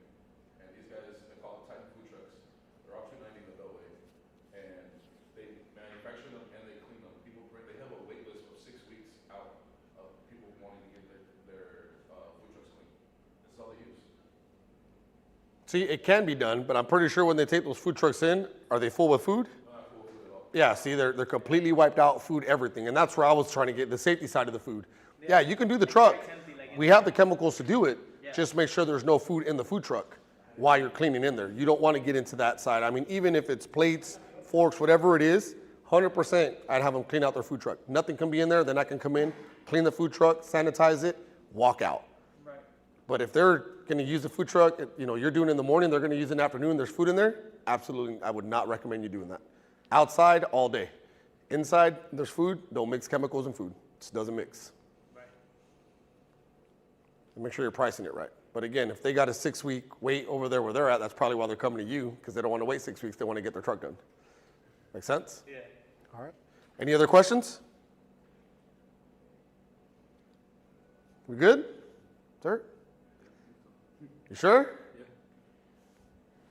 And these guys, they call it Titan food trucks. They're all $290 in the Beltway, and they manufacture them and they clean them. They have a wait list of 6 weeks out of people wanting to get their food trucks clean. This is all they use. See, it can be done, but I'm pretty sure when they take those food trucks in, are they full with food? Not full of food at all. Yeah, see, they're completely wiped out, food, everything. And that's where I was trying to get the safety side of the food. Yeah, you can do the truck. We have the chemicals to do it. Just make sure there's no food in the food truck while you're cleaning in there. You don't want to get into that side. I mean, even if it's plates, forks, whatever it is, 100% I'd have them clean out their food truck. Nothing can be in there, then I can come in, clean the food truck, sanitize it, walk out. Right. But if they're going to use the food truck, you're doing it in the morning, they're going to use it in the afternoon, there's food in there, absolutely, I would not recommend you doing that. Outside, all day. Inside, there's food, don't mix chemicals and food. It just doesn't mix. Right. And make sure you're pricing it right. But again, if they got a 6-week wait over there where they're at, that's probably why they're coming to you, because they don't want to wait 6 weeks, they want to get their truck done. Make sense? Yeah. All right. Any other questions? We good? Sir? You sure?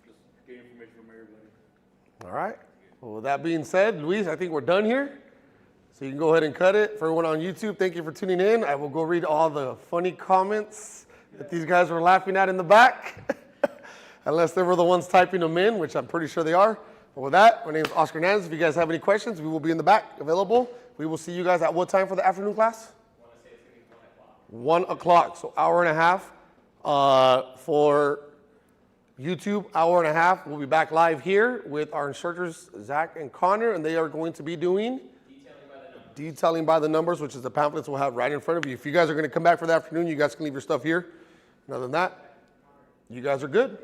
Just get information from everybody. All right. Well, with that being said, Luis, I think we're done here. So you can go ahead and cut it. For everyone on YouTube, thank you for tuning in. I will go read all the funny comments that these guys were laughing at in the back. Unless they were the ones typing them in, which I'm pretty sure they are. But with that, my name is Oscar Hernandez. If you guys have any questions, we will be in the back available. We will see you guys at what time for the afternoon class? I want to say it's going to be 1 o'clock. 1 o'clock, so hour and a half. For YouTube, hour and a half. We'll be back live here with our instructors, Zach and Connor, and they are going to be doing detailing by the numbers, which is the pamphlets we'll have right in front of you. If you guys are going to come back for the afternoon, you guys can leave your stuff here. And other than that, you guys are good.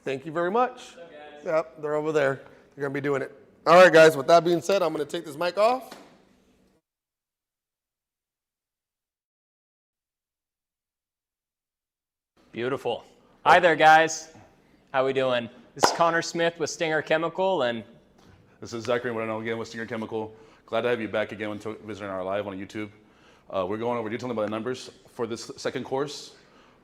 Thank you very much. Yep, they're over there. They're going to be doing it. All right, guys, with that being said, I'm going to take this mic off. Beautiful. Hi there, guys. How we doing? This is Connor Smith with Stinger Chemical, and This is Zachary Moreno again with Stinger Chemical. Glad to have you back again when visiting our live on YouTube. We're going over detailing by the numbers for this second course.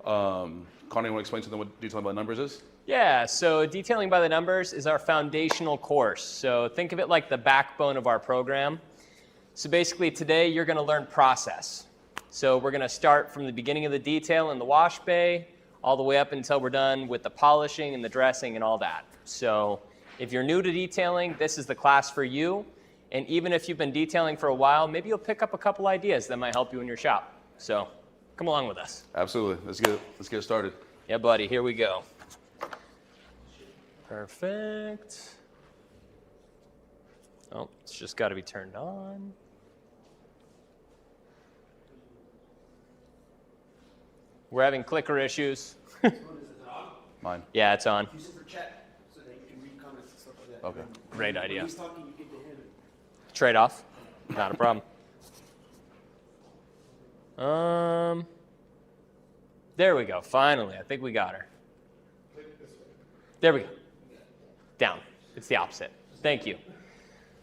Connor, you want to explain to them what detailing by the numbers is? yeah, so Detailing by the Numbers is our foundational course. So think of it like the backbone of our program. So basically today you're going to learn process. So we're going to start from the beginning of the detail in the wash bay all the way up until we're done with the polishing and the dressing and all that. So if you're new to detailing, this is the class for you. And even if you've been detailing for a while, maybe you'll pick up a couple ideas that might help you in your shop. So come along with us. Absolutely. Let's get it started. Yeah, buddy, here we go. Perfect. Oh, it's just got to be turned on. We're having clicker issues. Mine. Yeah, it's on. Use it for chat so that you can read comments and stuff like that. Okay. Great idea. When he's talking, you get to him. Trade off. Not a problem. There we go. Finally, I think we got her. There we go. Down. It's the opposite. Thank you.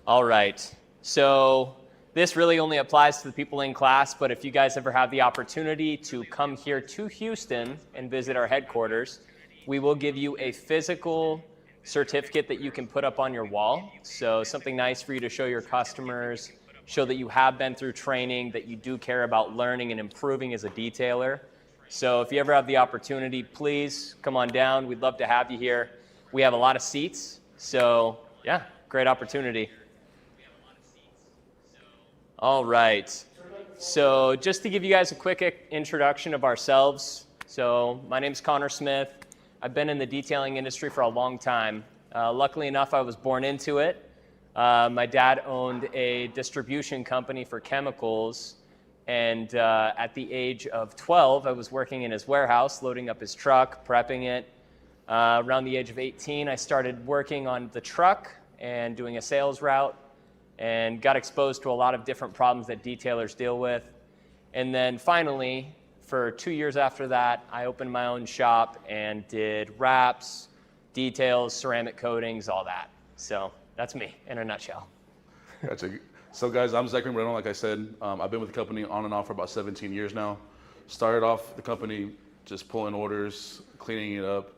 All right. So this really only applies to the people in class, but if you guys ever have the opportunity to come here to Houston and visit our headquarters, we will give you a physical certificate that you can put up on your wall. So something nice for you to show your customers, show that you have been through training, that you do care about learning and improving as a detailer. So if you ever have the opportunity, please come on down. We'd love to have you here. We have a lot of seats, so yeah, great opportunity. All right. So just to give you guys a quick introduction of ourselves. So my name's Connor Smith. I've been in the detailing industry for a long time. Luckily enough, I was born into it. My dad owned a distribution company for chemicals, and at the age of 12, I was working in his warehouse, loading up his truck, prepping it. Around the age of 18, I started working on the truck and doing a sales route, and got exposed to a lot of different problems that detailers deal with. And then finally, for 2 years after that, I opened my own shop and did wraps, details, ceramic coatings, all that. So that's me in a nutshell. Gotcha. So guys, I'm Zachary Moreno. Like I said, I've been with the company on and off for about 17 years now. Started off the company just pulling orders, cleaning it up.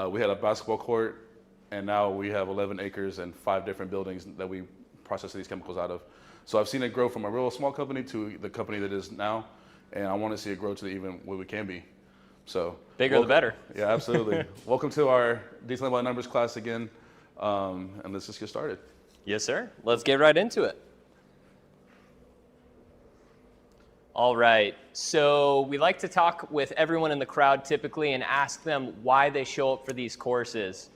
We had a basketball court, and now we have 11 acres and 5 different buildings that we process these chemicals out of. So I've seen it grow from a real small company to the company that it is now, and I want to see it grow to even where we can be. So Bigger the better. Yeah, absolutely. Welcome to our Detailing by Numbers class again, and let's just get started. Yes, sir. Let's get right into it. All right. So we like to talk with everyone in the crowd typically and ask them why they show up for these courses.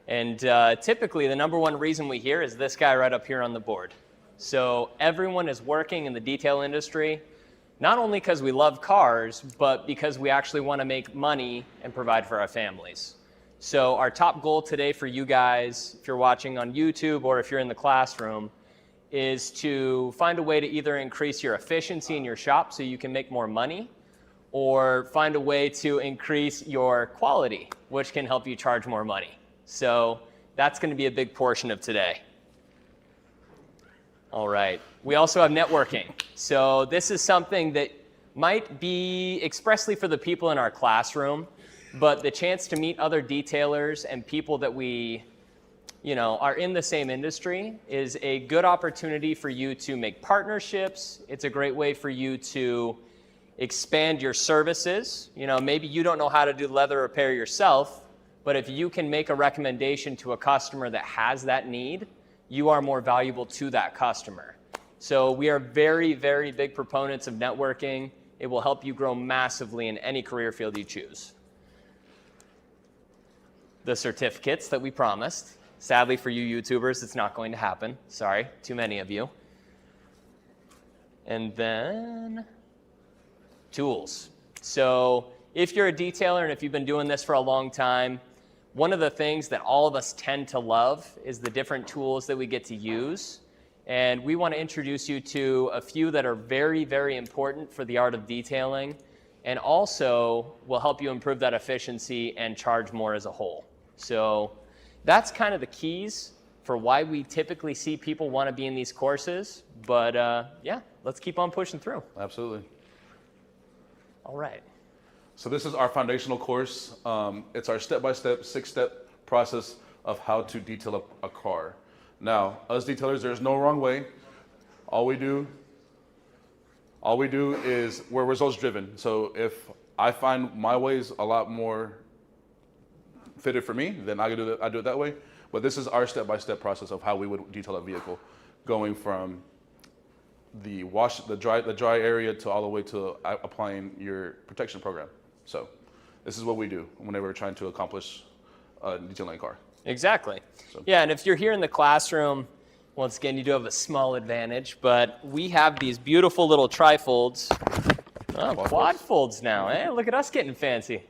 And typically, the number one reason we hear is this guy right up here on the board. So everyone is working in the detail industry, not only because we love cars, but because we actually want to make money and provide for our families. So our top goal today for you guys, if you're watching on YouTube or if you're in the classroom, is to find a way to either increase your efficiency in your shop so you can make more money, or find a way to increase your quality, which can help you charge more money. So that's going to be a big portion of today. All right. We also have networking. So this is something that might be expressly for the people in our classroom, but the chance to meet other detailers and people that we, are in the same industry is a good opportunity for you to make partnerships. It's a great way for you to expand your services. Maybe you don't know how to do leather repair yourself, but if you can make a recommendation to a customer that has that need, you are more valuable to that customer. So we are very, very big proponents of networking. It will help you grow massively in any career field you choose. The certificates that we promised. Sadly for you YouTubers, it's not going to happen. Sorry, too many of you. And then tools. So if you're a detailer and if you've been doing this for a long time, one of the things that all of us tend to love is the different tools that we get to use. And we want to introduce you to a few that are very, very important for the art of detailing, and also will help you improve that efficiency and charge more as a whole. So that's kind of the keys for why we typically see people want to be in these courses. But yeah, let's keep on pushing through. Absolutely. All right. So this is our foundational course. It's our step-by-step, 6-step process of how to detail a car. Now, us detailers, there's no wrong way. All we do is we're results driven. So if I find my ways a lot more fitted for me, then I do it that way. But this is our step-by-step process of how we would detail a vehicle, going from the dry area to all the way to applying your protection program. So this is what we do whenever we're trying to accomplish detailing a car. Exactly. Yeah, and if you're here in the classroom, once again, you do have a small advantage, but we have these beautiful little trifolds. Oh, quad folds now, eh? Look at us getting fancy.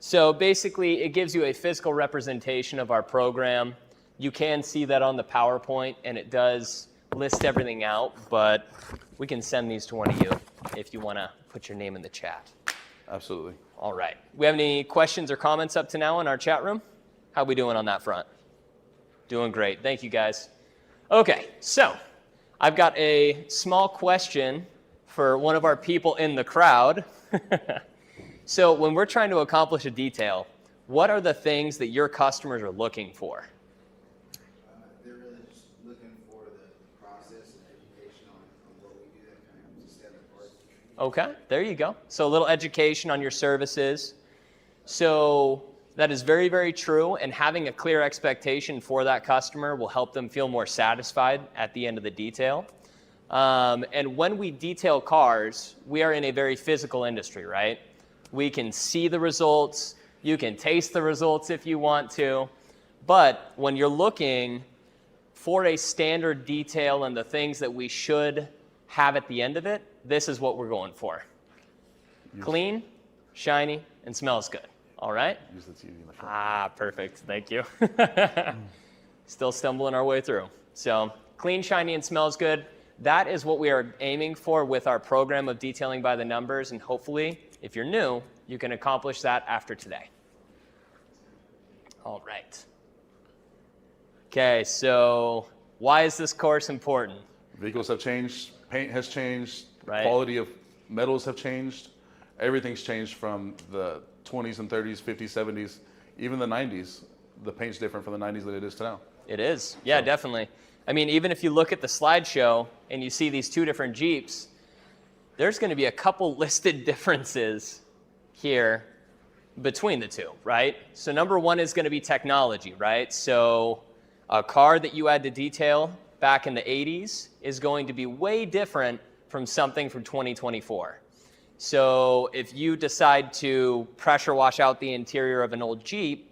So basically, it gives you a physical representation of our program. You can see that on the PowerPoint, and it does list everything out, but we can send these to one of you if you want to put your name in the chat. Absolutely. All right. We have any questions or comments up to now in our chat room? How we doing on that front? Doing great. Thank you, guys. Okay, so I've got a small question for one of our people in the crowd. So when we're trying to accomplish a detail, what are the things that your customers are looking for? They're really just looking for the process and education on what we do that kind of stand apart. Okay, there you go. So a little education on your services. So that is very, very true, and having a clear expectation for that customer will help them feel more satisfied at the end of the detail. And when we detail cars, we are in a very physical industry, right? We can see the results, you can taste the results if you want to, but when you're looking for a standard detail and the things that we should have at the end of it, this is what we're going for. Clean, shiny, and smells good. All right? Use the TV in the front. Ah, perfect. Thank you. Still stumbling our way through. So clean, shiny, and smells good. That is what we are aiming for with our program of detailing by the numbers, and hopefully, if you're new, you can accomplish that after today. All right. Okay, so why is this course important? Vehicles have changed, paint has changed, Right. quality of metals have changed. Everything's changed from the 20s and 30s, 50s, 70s, even the 90s. The paint's different from the 90s than it is to now. It is. Yeah, definitely. I mean, even if you look at the slideshow and you see these two different Jeeps, there's going to be a couple listed differences here between the two, right? So number one is going to be technology, right? So a car that you had to detail back in the 80s is going to be way different from something from 2024. So if you decide to pressure wash out the interior of an old Jeep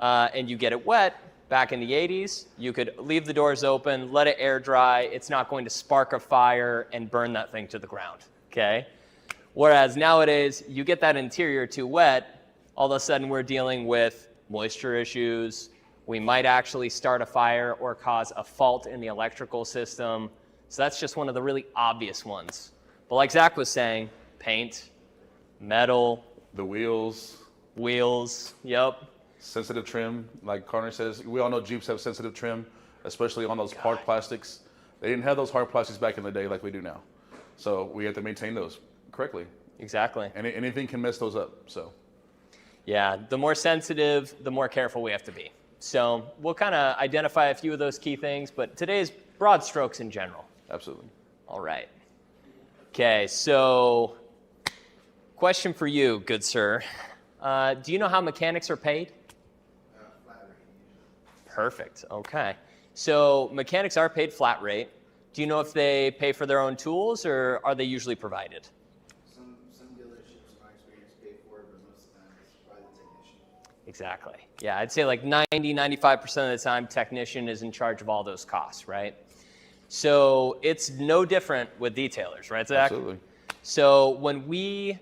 and you get it wet, back in the 80s, you could leave the doors open, let it air dry. It's not going to spark a fire and burn that thing to the ground, okay? Whereas nowadays, you get that interior too wet, all of a sudden we're dealing with moisture issues. We might actually start a fire or cause a fault in the electrical system. So that's just one of the really obvious ones. But like Zach was saying, paint, metal, The wheels, yep. sensitive trim, like Connor says, we all know Jeeps have sensitive trim, especially on those hard plastics. They didn't have those hard plastics back in the day like we do now. So we have to maintain those correctly. Exactly. And anything can mess those up, so. Yeah, the more sensitive, the more careful we have to be. So we'll kind of identify a few of those key things, but today's broad strokes in general. Absolutely. All right. Okay, so question for you, good sir. Do you know how mechanics are paid? Perfect, okay. So mechanics are paid flat rate. Do you know if they pay for their own tools or are they usually provided? Some dealerships, in my experience, pay for it, but most of the time it's by the technician. Exactly. Yeah, I'd say like 95% of the time, technician is in charge of all those costs, right? So it's no different with detailers, right, Zach? Absolutely. So when we,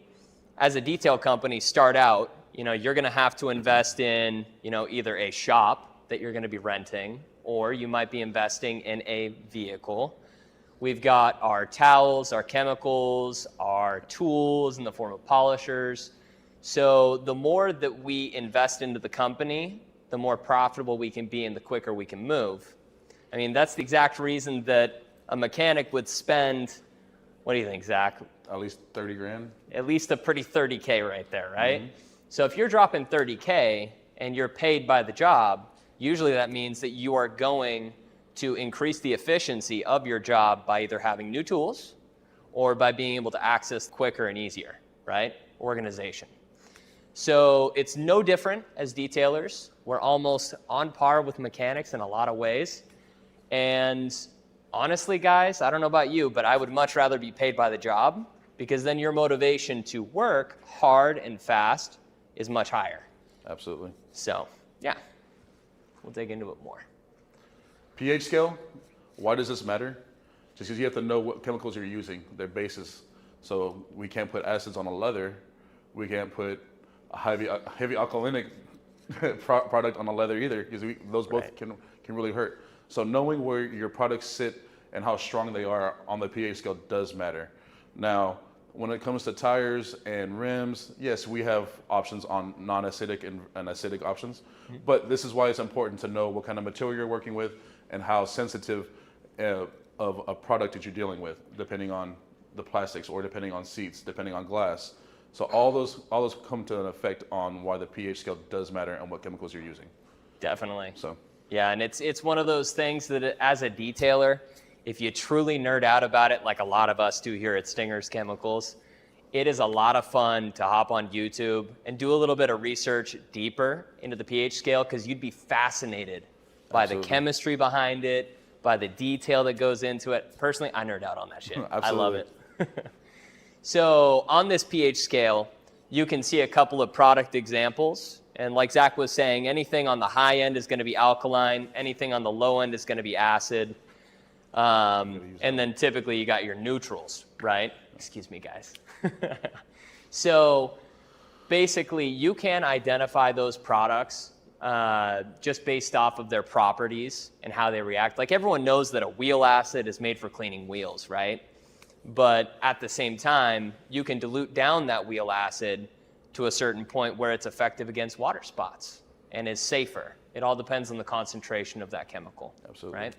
as a detail company, start out, you're going to have to invest in, either a shop that you're going to be renting, or you might be investing in a vehicle. We've got our towels, our chemicals, our tools in the form of polishers. So the more that we invest into the company, the more profitable we can be and the quicker we can move. I mean, that's the exact reason that a mechanic would spend, what do you think, Zach? At least 30 grand. At least a pretty 30K right there, right? Mm-hmm. So if you're dropping 30K and you're paid by the job, usually that means that you are going to increase the efficiency of your job by either having new tools or by being able to access quicker and easier, right? Organization. So it's no different as detailers. We're almost on par with mechanics in a lot of ways. And honestly, guys, I don't know about you, but I would much rather be paid by the job because then your motivation to work hard and fast is much higher. Absolutely. So, yeah. We'll dig into it more. pH scale, why does this matter? Just because you have to know what chemicals you're using, their bases. So we can't put acids on a leather. We can't put a heavy alkalinic product on a leather either, because those both can really hurt. So knowing where your products sit and how strong they are on the pH scale does matter. Now, when it comes to tires and rims, yes, we have options on non-acidic and acidic options, but this is why it's important to know what kind of material you're working with and how sensitive of a product that you're dealing with, depending on the plastics or depending on seats, depending on glass. So all those come to an effect on why the pH scale does matter and what chemicals you're using. Definitely. So yeah, and it's one of those things that as a detailer, if you truly nerd out about it, like a lot of us do here at Stinger's Chemicals, it is a lot of fun to hop on YouTube and do a little bit of research deeper into the pH scale, because you'd be fascinated by the chemistry behind it, by the detail that goes into it. Personally, I nerd out on that shit. I love it. So on this pH scale, you can see a couple of product examples. And like Zach was saying, anything on the high end is going to be alkaline. Anything on the low end is going to be acid. And then typically you got your neutrals, right? Excuse me, guys. So basically you can identify those products just based off of their properties and how they react. Like everyone knows that a wheel acid is made for cleaning wheels, right? But at the same time, you can dilute down that wheel acid to a certain point where it's effective against water spots and is safer. It all depends on the concentration of that chemical. Absolutely. Right?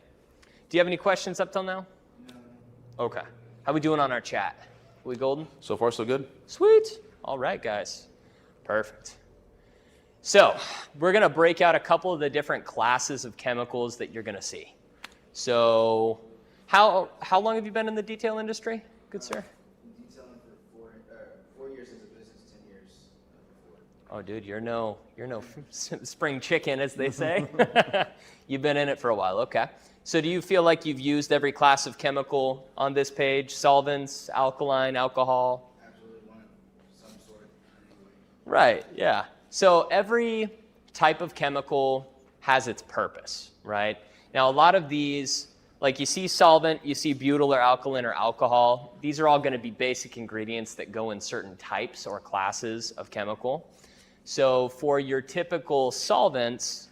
Do you have any questions up till now? No. Okay. How we doing on our chat? We golden? So far, so good. Sweet. All right, guys. Perfect. So we're going to break out a couple of the different classes of chemicals that you're going to see. So how long have you been in the detail industry, good sir? Detailing for 4 years as a business, 10 years before. Oh, dude, you're no spring chicken, as they say. You've been in it for a while. Okay. So do you feel like you've used every class of chemical on this page? Solvents, alkaline, alcohol? Absolutely one of some sort. Right, yeah. So every type of chemical has its purpose, right? Now, a lot of these, like you see solvent, you see butyl or alkaline or alcohol. These are all going to be basic ingredients that go in certain types or classes of chemical. So for your typical solvents,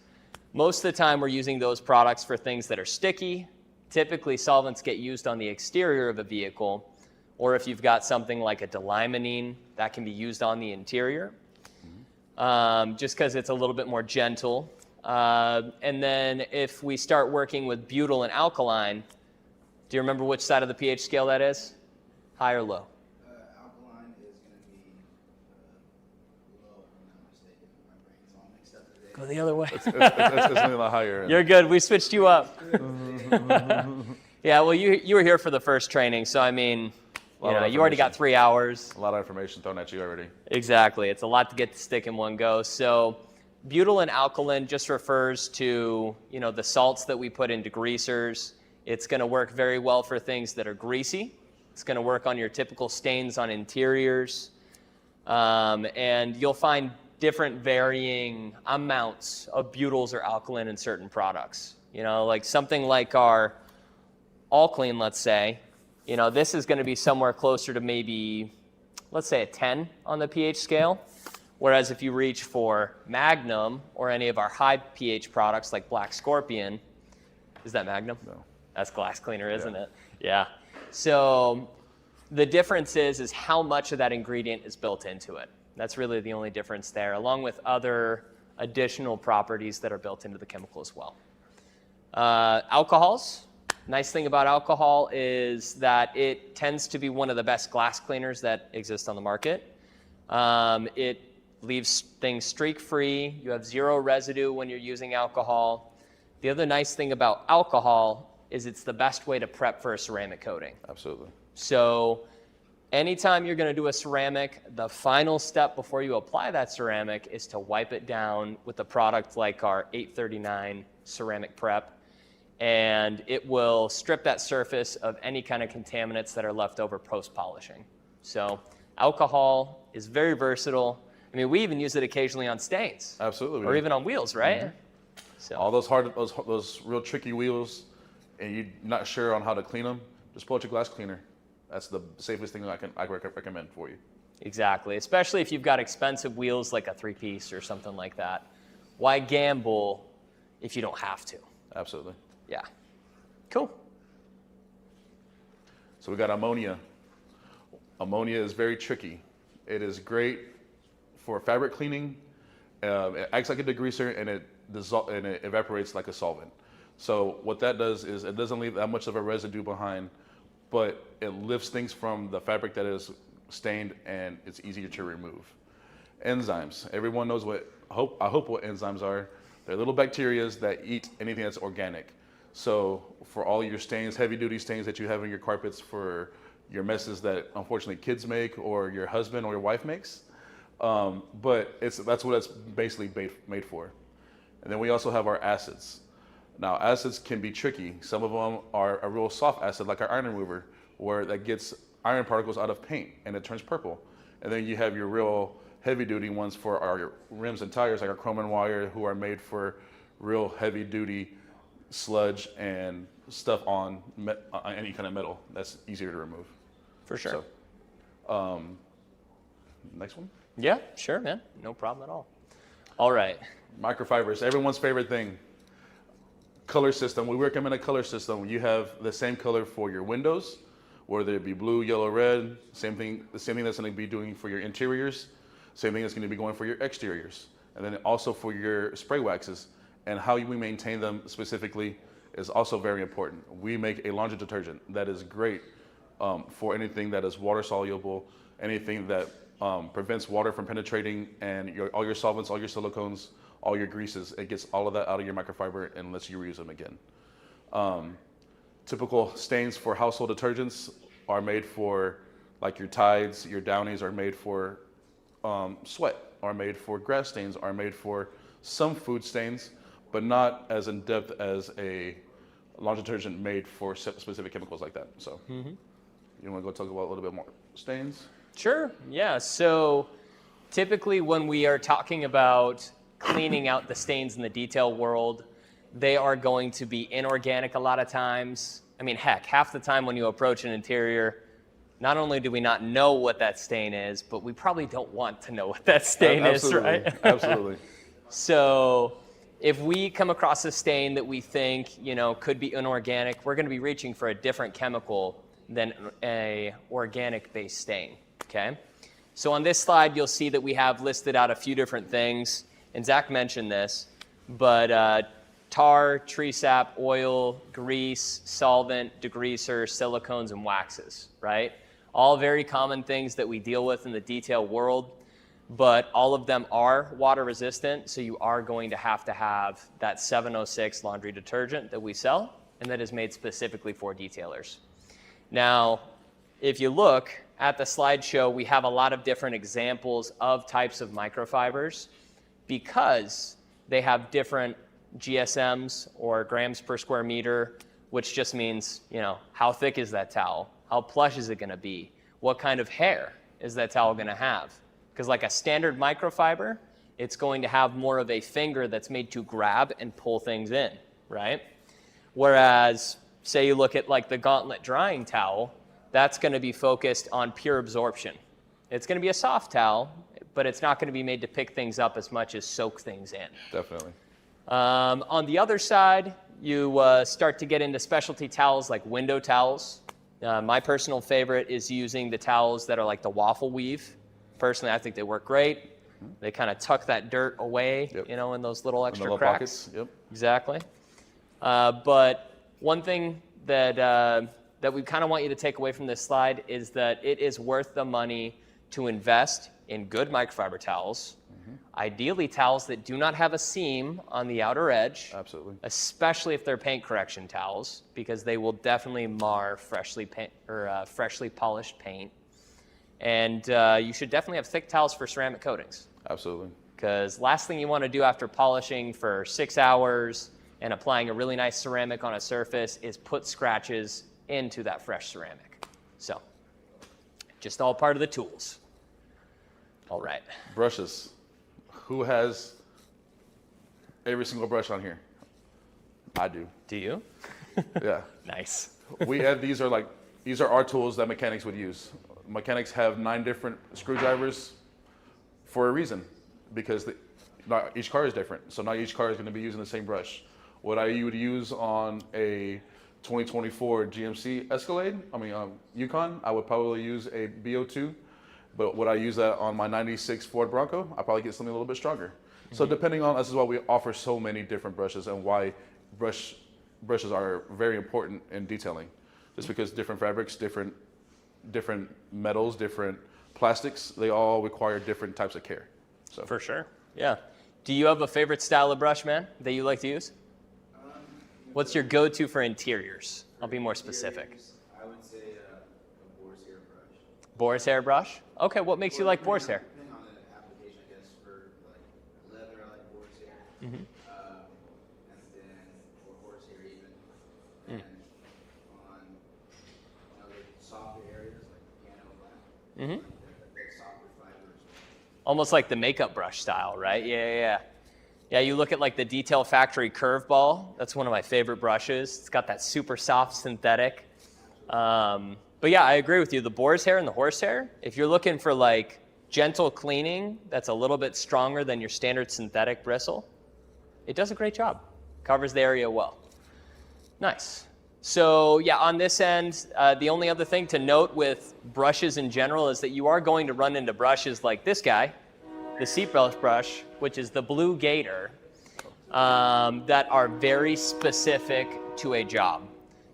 most of the time we're using those products for things that are sticky. Typically solvents get used on the exterior of a vehicle, or if you've got something like a delimonene, that can be used on the interior, just because it's a little bit more gentle. And then if we start working with butyl and alkaline, do you remember which side of the pH scale that is? High or low? Alkaline is going to be low, if I'm not mistaken. My brain's all mixed up today. Go the other way. It's a little higher. You're good. We switched you up. Yeah, well, you were here for the first training, so I mean, you already got 3 hours. A lot of information thrown at you already. Exactly. It's a lot to get to stick in one go. So butyl and alkaline just refers to, the salts that we put into greasers. It's going to work very well for things that are greasy. It's going to work on your typical stains on interiors. And you'll find different varying amounts of butyls or alkaline in certain products. Like something like our All Clean, let's say, this is going to be somewhere closer to maybe, let's say a 10 on the pH scale. Whereas if you reach for Magnum or any of our high pH products like Black Scorpion, is that Magnum? No. That's glass cleaner, isn't it? Yeah. So the difference is how much of that ingredient is built into it. That's really the only difference there, along with other additional properties that are built into the chemical as well. Alcohols. Nice thing about alcohol is that it tends to be one of the best glass cleaners that exist on the market. It leaves things streak-free. You have zero residue when you're using alcohol. The other nice thing about alcohol is it's the best way to prep for a ceramic coating. Absolutely. So anytime you're going to do a ceramic, the final step before you apply that ceramic is to wipe it down with a product like our 839 ceramic prep. And it will strip that surface of any kind of contaminants that are left over post-polishing. So alcohol is very versatile. I mean, we even use it occasionally on stains. Absolutely. Or even on wheels, right? So All those real tricky wheels, and you're not sure on how to clean them, just pull out your glass cleaner. That's the safest thing I recommend for you. exactly, especially if you've got expensive wheels like a 3-piece or something like that. Why gamble if you don't have to? Absolutely. Yeah. Cool. So we got ammonia. Ammonia is very tricky. It is great for fabric cleaning. It acts like a degreaser, and it evaporates like a solvent. So what that does is it doesn't leave that much of a residue behind, but it lifts things from the fabric that is stained, and it's easier to remove. Enzymes. Everyone knows I hope what enzymes are. They're little bacterias that eat anything that's organic. So for all your stains, heavy duty stains that you have in your carpets, for your messes that unfortunately kids make or your husband or your wife makes, but that's what it's basically made for. And then we also have our acids. Now acids can be tricky. Some of them are a real soft acid, like our iron remover, where that gets iron particles out of paint and it turns purple. And then you have your real heavy duty ones for our rims and tires, like our chrome and wire, who are made for real heavy duty sludge and stuff on any kind of metal that's easier to remove. For sure. So, next one. Yeah, sure, man. No problem at all. All right. Microfibers, everyone's favorite thing. Color system. We recommend a color system. You have the same color for your windows, whether it be blue, yellow, red. The same thing that's going to be doing for your interiors. Same thing that's going to be going for your exteriors. And then also for your spray waxes. And how we maintain them specifically is also very important. We make a laundry detergent that is great for anything that is water soluble, anything that prevents water from penetrating, and all your solvents, all your silicones, all your greases. It gets all of that out of your microfiber and lets you reuse them again. Typical stains for household detergents are made for, like your Tides, your Downies are made for sweat, are made for grass stains, are made for some food stains, but not as in depth as a laundry detergent made for specific chemicals like that. So, you want to go talk about a little bit more stains? Sure. Yeah. So typically when we are talking about cleaning out the stains in the detail world, they are going to be inorganic a lot of times. I mean, heck, half the time when you approach an interior, not only do we not know what that stain is, but we probably don't want to know what that stain is, right? Absolutely. So if we come across a stain that we think, could be inorganic, we're going to be reaching for a different chemical than a organic-based stain, okay? So on this slide, you'll see that we have listed out a few different things, and Zach mentioned this, but tar, tree sap, oil, grease, solvent, degreaser, silicones, and waxes, right? All very common things that we deal with in the detail world, but all of them are water resistant, so you are going to have that 706 laundry detergent that we sell, and that is made specifically for detailers. Now, if you look at the slideshow, we have a lot of different examples of types of microfibers because they have different GSMs or grams per square meter, which just means, how thick is that towel? How plush is it going to be? What kind of hair is that towel going to have? Because like a standard microfiber, it's going to have more of a finger that's made to grab and pull things in, right? Whereas, say you look at like the Gauntlet drying towel, that's going to be focused on pure absorption. It's going to be a soft towel, but it's not going to be made to pick things up as much as soak things in. Definitely. On the other side, you start to get into specialty towels like window towels. My personal favorite is using the towels that are like the waffle weave. Personally, I think they work great. They kind of tuck that dirt away, Yep. In those little extra little cracks. pockets, yep. Exactly. But one thing that we kind of want you to take away from this slide is that it is worth the money to invest in good microfiber towels, ideally towels that do not have a seam on the outer edge, Absolutely. especially if they're paint correction towels, because they will definitely mar freshly polished paint. And you should definitely have thick towels for ceramic coatings, Absolutely. because last thing you want to do after polishing for 6 hours and applying a really nice ceramic on a surface is put scratches into that fresh ceramic. So, just all part of the tools. All right. Brushes. Who has every single brush on here? I do. Do you? Yeah. Nice. These are our tools that mechanics would use. Mechanics have 9 different screwdrivers for a reason, because not each car is different. So not each car is going to be using the same brush. What I would use on a 2024 GMC Escalade, Yukon, I would probably use a BO2. But would I use that on my 96 Ford Bronco? I probably get something a little bit stronger. So depending on, this is why we offer so many different brushes and why brushes are very important in detailing. Just because different fabrics, different metals, different plastics, they all require different types of care. So For sure. Yeah. Do you have a favorite style of brush, man, that you like to use? What's your go-to for interiors? I'll be more specific. I would say a boar's hair brush. Boar's hair brush? Okay, what makes you like boar's hair? Depending on the application, I guess, for like leather, I like boar's hair. Mm-hmm. And then, or horsehair even. And on other softer areas like piano black, Mm-hmm. like softer fibers. Almost like the makeup brush style, right? Yeah. Yeah, you look at like the Detail Factory Curve Ball. That's one of my favorite brushes. It's got that super soft synthetic. But yeah, I agree with you. The boar's hair and the horsehair, if you're looking for like gentle cleaning that's a little bit stronger than your standard synthetic bristle, it does a great job. Covers the area well. Nice. So yeah, on this end, the only other thing to note with brushes in general is that you are going to run into brushes like this guy, the seatbelt brush, which is the Blue Gator, that are very specific to a job.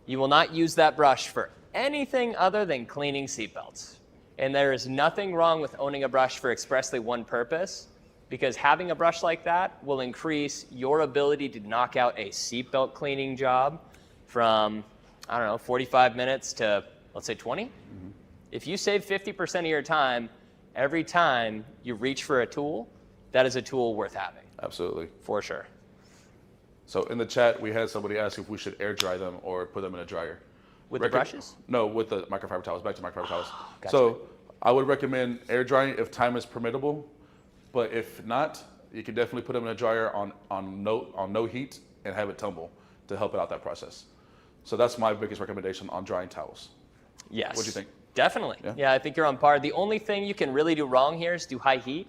You will not use that brush for anything other than cleaning seatbelts. And there is nothing wrong with owning a brush for expressly one purpose, because having a brush like that will increase your ability to knock out a seatbelt cleaning job from, 45 minutes to, let's say, 20. Mm-hmm. If you save 50% of your time every time you reach for a tool, that is a tool worth having. absolutely. For sure. So in the chat, we had somebody ask if we should air dry them or put them in a dryer. With the brushes? No, with the microfiber towels. Back to microfiber towels. Gotcha. So I would recommend air drying if time is permittable, but if not, you can definitely put them in a dryer on no heat and have it tumble to help it out that process. So that's my biggest recommendation on drying towels. Yes. What do you think? Definitely. Yeah? Yeah, I think you're on par. The only thing you can really do wrong here is do high heat,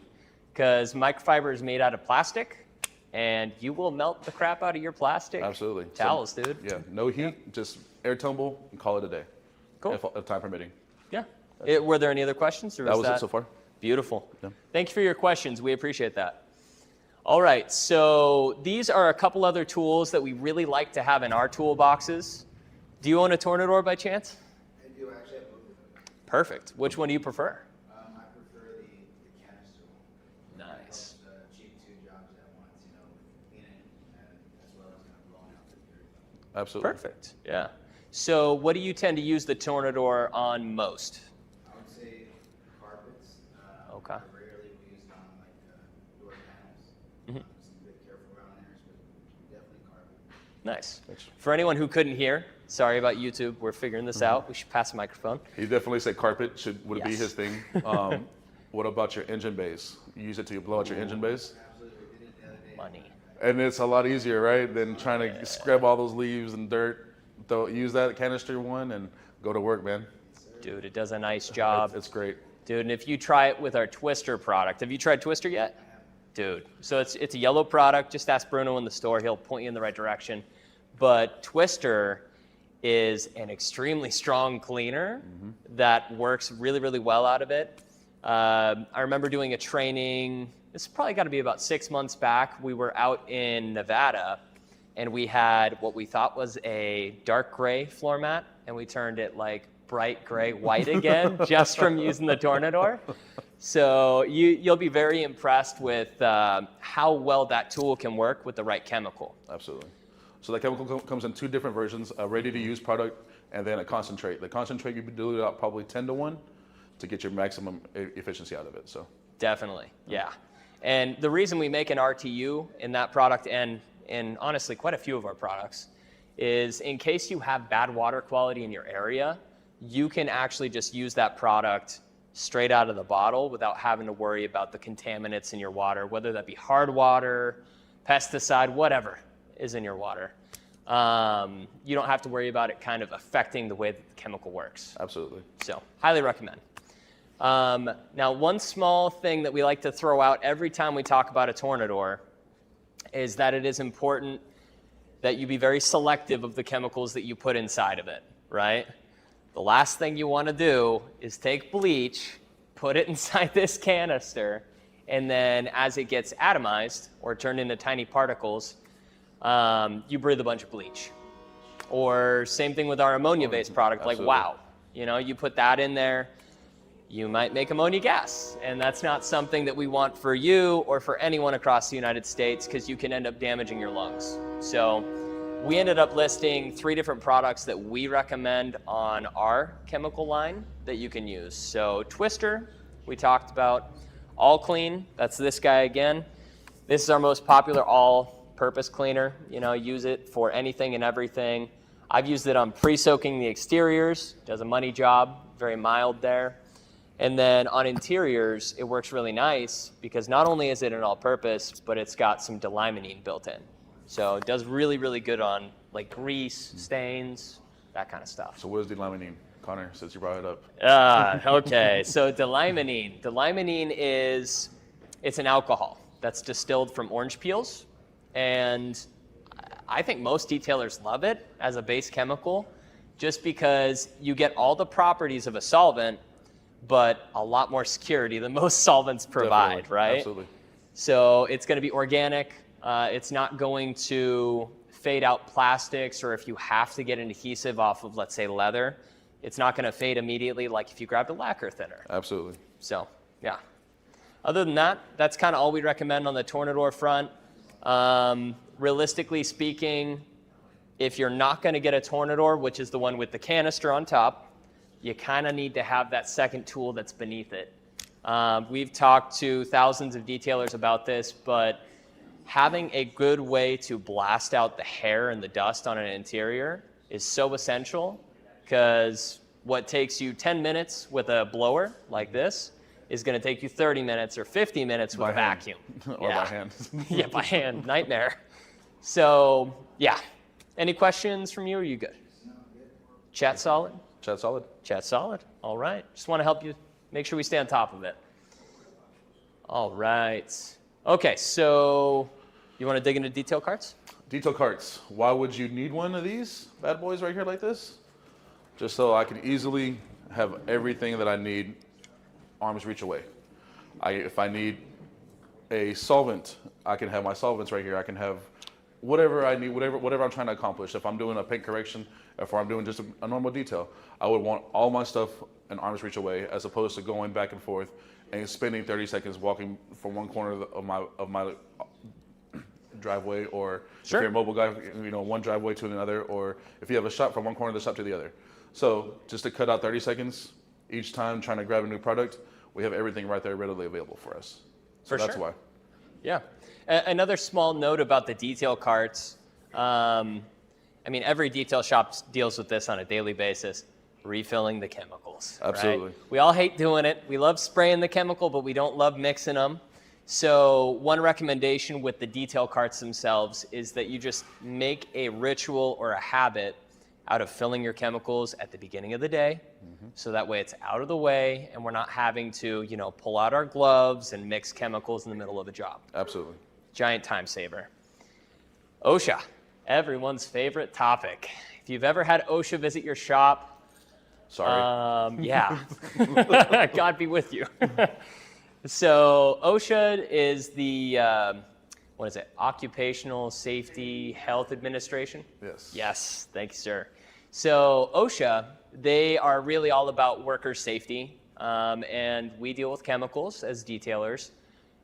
because microfiber is made out of plastic, and you will melt the crap out of your plastic Absolutely. towels, So, dude. Yeah, no heat, just air tumble and call it a day. Cool. If time permitting. Yeah. Were there any other questions? Or That was it so far. Beautiful. Yeah. Thank you for your questions. We appreciate that. All right, so these are a couple other tools that we really like to have in our toolboxes. Do you own a Tornador by chance? I do actually have both of them. Perfect. Which one do you prefer? I prefer the canister one. Nice. Cheap 2 jobs at once, cleaning and as well as blowing out the dirt. Absolutely. Perfect. Yeah. So what do you tend to use the Tornador on most? I would say carpets. Okay. Rarely we use it on door panels. Mhm. Just a bit careful around there, but definitely carpet. Nice. For anyone who couldn't hear, sorry about YouTube, we're figuring this out. We should pass the microphone. He definitely said carpet would be Yes. his thing. What about your engine bays? You use it to blow out your engine bays? Absolutely, we did it the other day. Money. And it's a lot easier, right, than trying to scrub all those leaves and dirt. Use that canister one and go to work, man. Dude, it does a nice job. It's great. Dude, and if you try it with our Twister product, have you tried Twister yet? Dude, so it's a yellow product. Just ask Bruno in the store. He'll point you in the right direction. But Twister is an extremely strong cleaner that works really, really well out of it. I remember doing a training, this has probably got to be about 6 months back. We were out in Nevada, and we had what we thought was a dark gray floor mat, and we turned it like bright gray white again just from using the Tornador. So you'll be very impressed with how well that tool can work with the right chemical. Absolutely. So that chemical comes in 2 different versions, a ready-to-use product and then a concentrate. The concentrate, you dilute it out probably 10-1 to get your maximum efficiency out of it. So Definitely, yeah. And the reason we make an RTU in that product, and honestly quite a few of our products, is in case you have bad water quality in your area, you can actually just use that product straight out of the bottle without having to worry about the contaminants in your water, whether that be hard water, pesticide, whatever is in your water. you don't have to worry about it kind of affecting the way that the chemical works. Absolutely. So, highly recommend. Now, one small thing that we like to throw out every time we talk about a Tornador is that it is important that you be very selective of the chemicals that you put inside of it, right? The last thing you want to do is take bleach, put it inside this canister, and then as it gets atomized or turned into tiny particles, you breathe a bunch of bleach. Or same thing with our ammonia-based product, like Absolutely. WOW. You know, you put that in there, you might make ammonia gas, and that's not something that we want for you or for anyone across the United States because you can end up damaging your lungs. So we ended up listing 3 different products that we recommend on our chemical line that you can use. So Twister, we talked about. All Clean, that's this guy again. This is our most popular all-purpose cleaner. You know, use it for anything and everything. I've used it on pre-soaking the exteriors, does a money job, very mild there. And then on interiors, it works really nice because not only is it an all-purpose, but it's got some delimonene built in. So it does really, really good on like grease, stains, that kind of stuff. So what is delimonene, Connor, since you brought it up? Okay. So delimonene. Delimonene it's an alcohol that's distilled from orange peels. And I think most detailers love it as a base chemical just because you get all the properties of a solvent, but a lot more security than most solvents provide, Definitely. right? Absolutely. So it's going to be organic. It's not going to fade out plastics, or if you have to get an adhesive off of, let's say, leather, it's not going to fade immediately like if you grabbed a lacquer thinner. Absolutely. So, yeah. Other than that, that's kind of all we recommend on the Tornador front. Realistically speaking, if you're not going to get a Tornador, which is the one with the canister on top, you kind of need to have that second tool that's beneath it. We've talked to thousands of detailers about this, but having a good way to blast out the hair and the dust on an interior is so essential because what takes you 10 minutes with a blower like this is going to take you 30 minutes or 50 minutes with a hand. vacuum. Or by hand. Yeah, by hand. Nightmare. So, yeah. Any questions from you? Or are you good? Chat solid? Chat solid. Chat solid. All right. Just want to help you make sure we stay on top of it. All right. Okay, so you want to dig into detail carts? Detail carts. Why would you need one of these bad boys right here like this? Just so I can easily have everything that I need arm's reach away. If I need a solvent, I can have my solvents right here. I can have whatever I need, whatever I'm trying to accomplish. If I'm doing a paint correction, if I'm doing just a normal detail, I would want all my stuff an arm's reach away, as opposed to going back and forth and spending 30 seconds walking from one corner of my driveway, or Sure. if you're a mobile guy, you know, one driveway to another, or if you have a shop from one corner of the shop to the other. So just to cut out 30 seconds each time trying to grab a new product, we have everything right there readily available for us. So For that's sure. why. Yeah. Another small note about the detail carts. I mean, every detail shop deals with this on a daily basis. Refilling the chemicals. right? Absolutely. We all hate doing it. We love spraying the chemical, but we don't love mixing them. So one recommendation with the detail carts themselves is that you just make a ritual or a habit out of filling your chemicals at the beginning of the day. So that way it's out of the way and we're not having to, you know, pull out our gloves and mix chemicals in the middle of a job. Absolutely. Giant time saver. OSHA, everyone's favorite topic. If you've ever had OSHA visit your shop, Sorry. yeah, God be with you. So OSHA is the, what is it, Occupational Safety Health Administration? Yes. Yes, thank you, sir. So OSHA, they are really all about worker safety, and we deal with chemicals as detailers,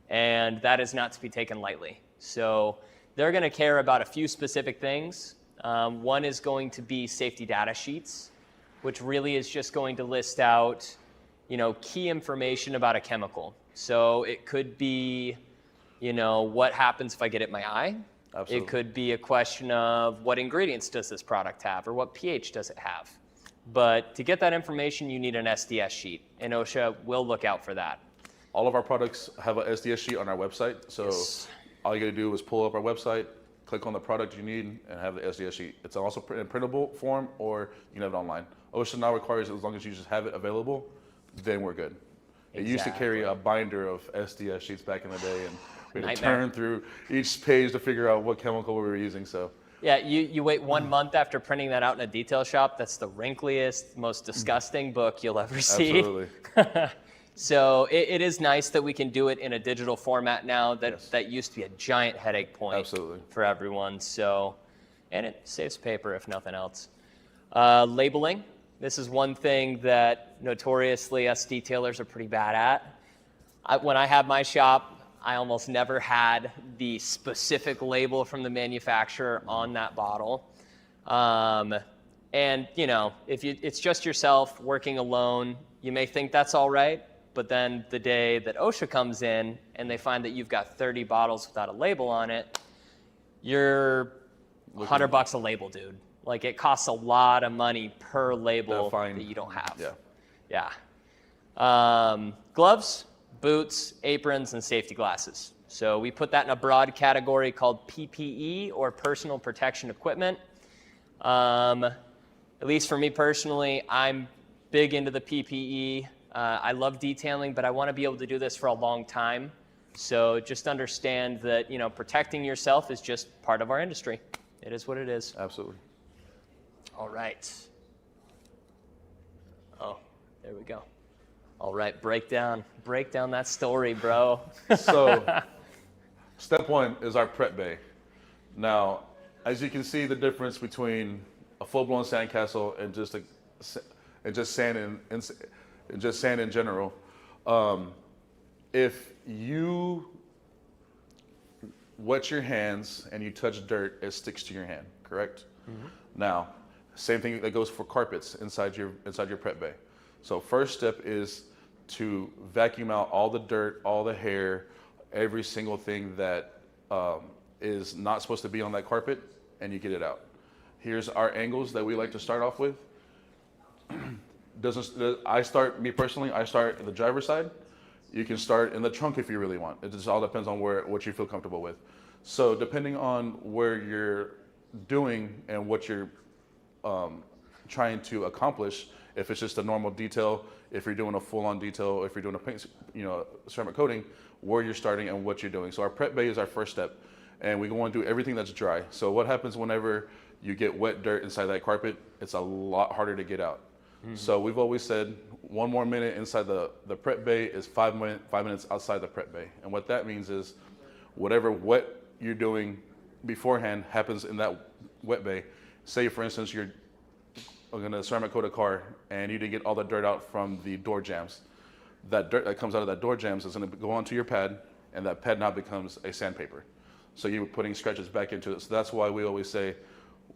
and that is not to be taken lightly. So they're going to care about a few specific things. One is going to be safety data sheets, which really is just going to list out, you know, key information about a chemical. So it could be, you know, what happens if I get it in my eye? Absolutely. It could be a question of what ingredients does this product have, or what pH does it have? But to get that information, you need an SDS sheet, and OSHA will look out for that. All of our products have a SDS sheet on our website. So Yes. all you got to do is pull up our website, click click on the product you need and have the SDS sheet. It's also in printable form, or you can have it online. OSHA now requires, as long as you just have it available, then we're good. It used to carry a binder of SDS sheets back in the day, and we had to Nightmare. turn through each page to figure out what chemical we were using. So Yeah, you wait 1 month after printing that out in a detail shop. That's the wrinkliest, most disgusting book you'll ever see. absolutely. So it is nice that we can do it in a digital format now. Yes. That used to be a giant headache point Absolutely. for everyone. So, and it saves paper if nothing else. Labeling. This is one thing that notoriously us detailers are pretty bad at. When I had my shop, I almost never had the specific label from the manufacturer on that bottle. And you know, it's just yourself working alone, you may think that's all right, but then the day that OSHA comes in and they find that you've got 30 bottles without a label on it, you're $100 a label, dude. Like, it costs a lot of money per label that you don't have. Yeah. Yeah. Gloves, boots, aprons, and safety glasses. So we put that in a broad category called PPE, or personal protection equipment. At least for me personally, I'm big into the PPE. I love detailing, but I want to be able to do this for a long time. So just understand that, you know, protecting yourself is just part of our industry. It is what it is. Absolutely. All right. Oh, there we go. All right, break down that story, bro. So, step one is our prep bay. Now, as you can see, the difference between a full-blown sandcastle and just sand in general. If you wet your hands and you touch dirt, it sticks to your hand. Correct? Mm-hmm. Now, same thing that goes for carpets inside your prep bay. So first step is to vacuum out all the dirt, all the hair, every single thing that is not supposed to be on that carpet, and you get it out. Here's our angles that we like to start off with. I start in the driver's side. You can start in the trunk if you really want. It just all depends on what you feel comfortable with. So depending on where you're doing and what you're trying to accomplish, if it's just a normal detail, if you're doing a full-on detail, if you're doing a paint, ceramic coating, where you're starting and what you're doing. So our prep bay is our first step, and we want to do everything that's dry. So what happens whenever you get wet dirt inside that carpet? It's a lot harder to get out. Mm-hmm. So we've always said 1 more minute inside the prep bay is 5 minutes outside the prep bay. And what that means is whatever wet you're doing beforehand happens in that wet bay. Say, for instance, you're going to ceramic coat a car and you didn't get all the dirt out from the door jambs. That dirt that comes out of that door jambs is going to go onto your pad, and that pad now becomes a sandpaper. So you're putting scratches back into it. So that's why we always say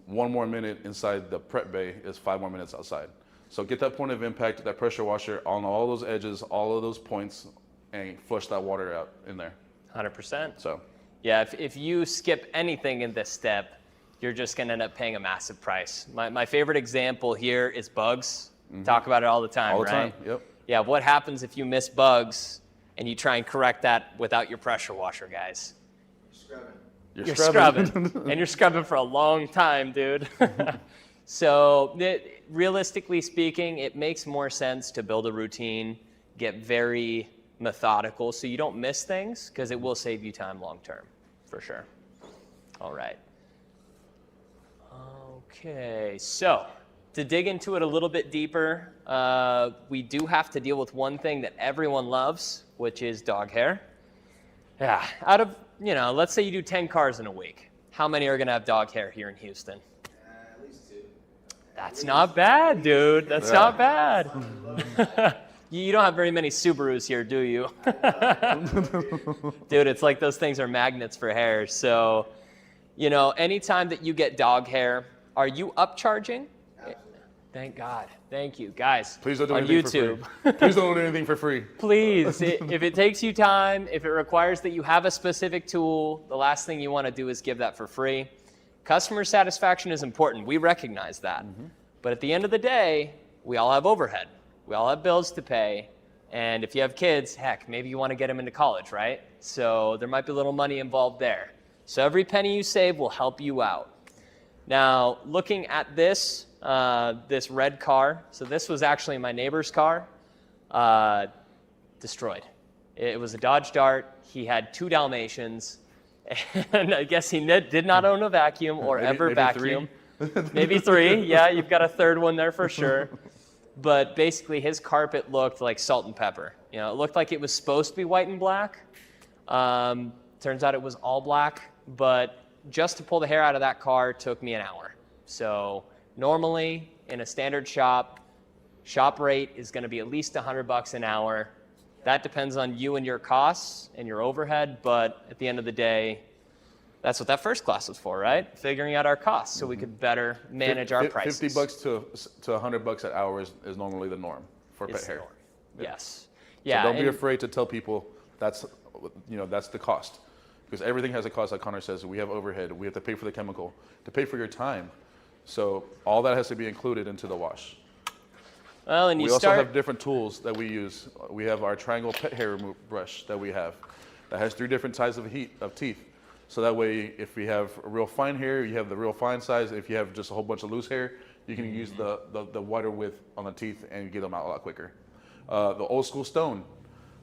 1 more minute inside the prep bay is 5 more minutes outside. So get that point of impact, that pressure washer on all those edges, all of those points, and flush that water out in there. 100%. So, yeah, if you skip anything in this step, you're just going to end up paying a massive price. My favorite example here is bugs. Mm-hmm. Talk about it all the time, all the right? time, yep. Yeah, what happens if you miss bugs and you try and correct that without your pressure washer, guys? You're scrubbing. And you're scrubbing for a long time, dude. So realistically speaking, it makes more sense to build a routine, get very methodical so you don't miss things, because it will save you time long term, for sure. All right. Okay, so to dig into it a little bit deeper, we do have to deal with one thing that everyone loves, which is dog hair. Yeah, out of, let's say you do 10 cars in a week. How many are going to have dog hair here in Houston? At least 2. That's not bad, dude. That's not bad. You don't have very many Subarus here, do you? Dude, it's like those things are magnets for hair. So, anytime that you get dog hair, are you upcharging? Thank God. Thank you. Guys, please don't do on anything YouTube. For free. Please don't do anything for free. Please, if it takes you time, if it requires that you have a specific tool, the last thing you want to do is give that for free. Customer satisfaction is important. We recognize that. Mm-hmm. But at the end of the day, we all have overhead. We all have bills to pay. And if you have kids, heck, maybe you want to get them into college, right? So there might be a little money involved there. So every penny you save will help you out. Now, looking at this, this red car, so this was actually my neighbor's car, destroyed. It was a Dodge Dart. He had 2 Dalmatians, and I guess he did not own a vacuum or ever vacuum. Maybe 3. Yeah, you've got a 3rd one there for sure. But basically, his carpet looked like salt and pepper. You know, it looked like it was supposed to be white and black. Turns out it was all black, but just to pull the hair out of that car took me an hour. So normally, in a standard shop rate is going to be at least $100 an hour. That depends on you and your costs and your overhead, but at the end of the day, that's what that first class was for, right? Figuring out our costs so we could better manage our prices. $50 to $100 an hour is normally the norm for It's pet hair. the norm. Yes. So Yeah. don't be and- afraid to tell people that's the cost, because everything has a cost. Like Connor says, we have overhead. We have to pay for the chemical, to pay for your time. So all that has to be included into the wash. Well, and you We also start. have different tools that we use. We have our triangle pet hair brush that we have that has 3 different sizes of teeth. So that way, if we have a real fine hair, you have the real fine size. If you have just a whole bunch of loose hair, you can use the wider width on the teeth and get them out a lot quicker. The old school stone.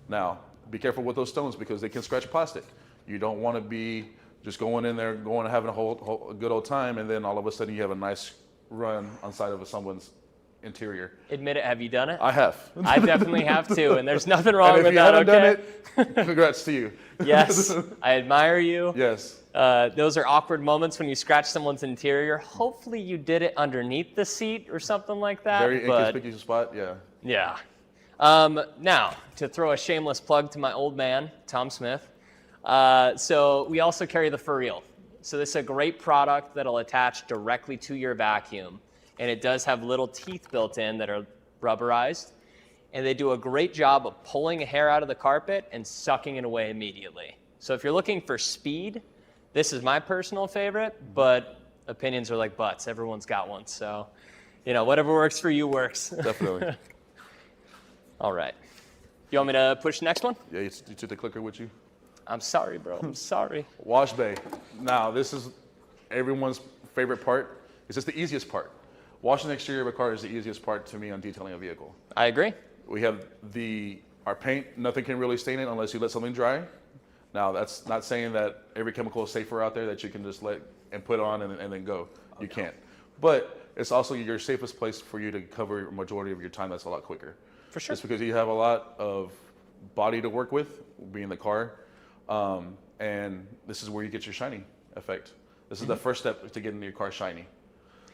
Now, be careful with those stones because they can scratch plastic. You don't want to be just going in there, having a good old time, and then all of a sudden you have a nice run on side of someone's interior. Admit it, have you done it? I have. I definitely have too, and there's nothing wrong And if with you that, haven't okay? done it, congrats to you. Yes, I admire you. Yes. Those are awkward moments when you scratch someone's interior. Hopefully you did it underneath the seat or something like that. Very but inconspicuous spot, yeah. yeah. Now, to throw a shameless plug to my old man, Tom Smith. So we also carry the Furreel. So this is a great product that'll attach directly to your vacuum. And it does have little teeth built in that are rubberized. And they do a great job of pulling a hair out of the carpet and sucking it away immediately. So if you're looking for speed, this is my personal favorite, but opinions are like butts. Everyone's got one. So, whatever works for you works. Definitely. All right. You want me to push the next one? Yeah, you took the clicker with you? I'm sorry, bro. I'm sorry. Wash bay. Now, this is everyone's favorite part. It's just the easiest part. Washing the exterior of a car is the easiest part to me on detailing a vehicle. I agree. We have our paint, nothing can really stain it unless you let something dry. Now, that's not saying that every chemical is safer out there that you can just let and put on and then go. You can't. But it's also your safest place for you to cover a majority of your time. That's a lot quicker. For sure. Just because you have a lot of body to work with, being the car. And this is where you get your shiny effect. This is the first step to getting your car shiny.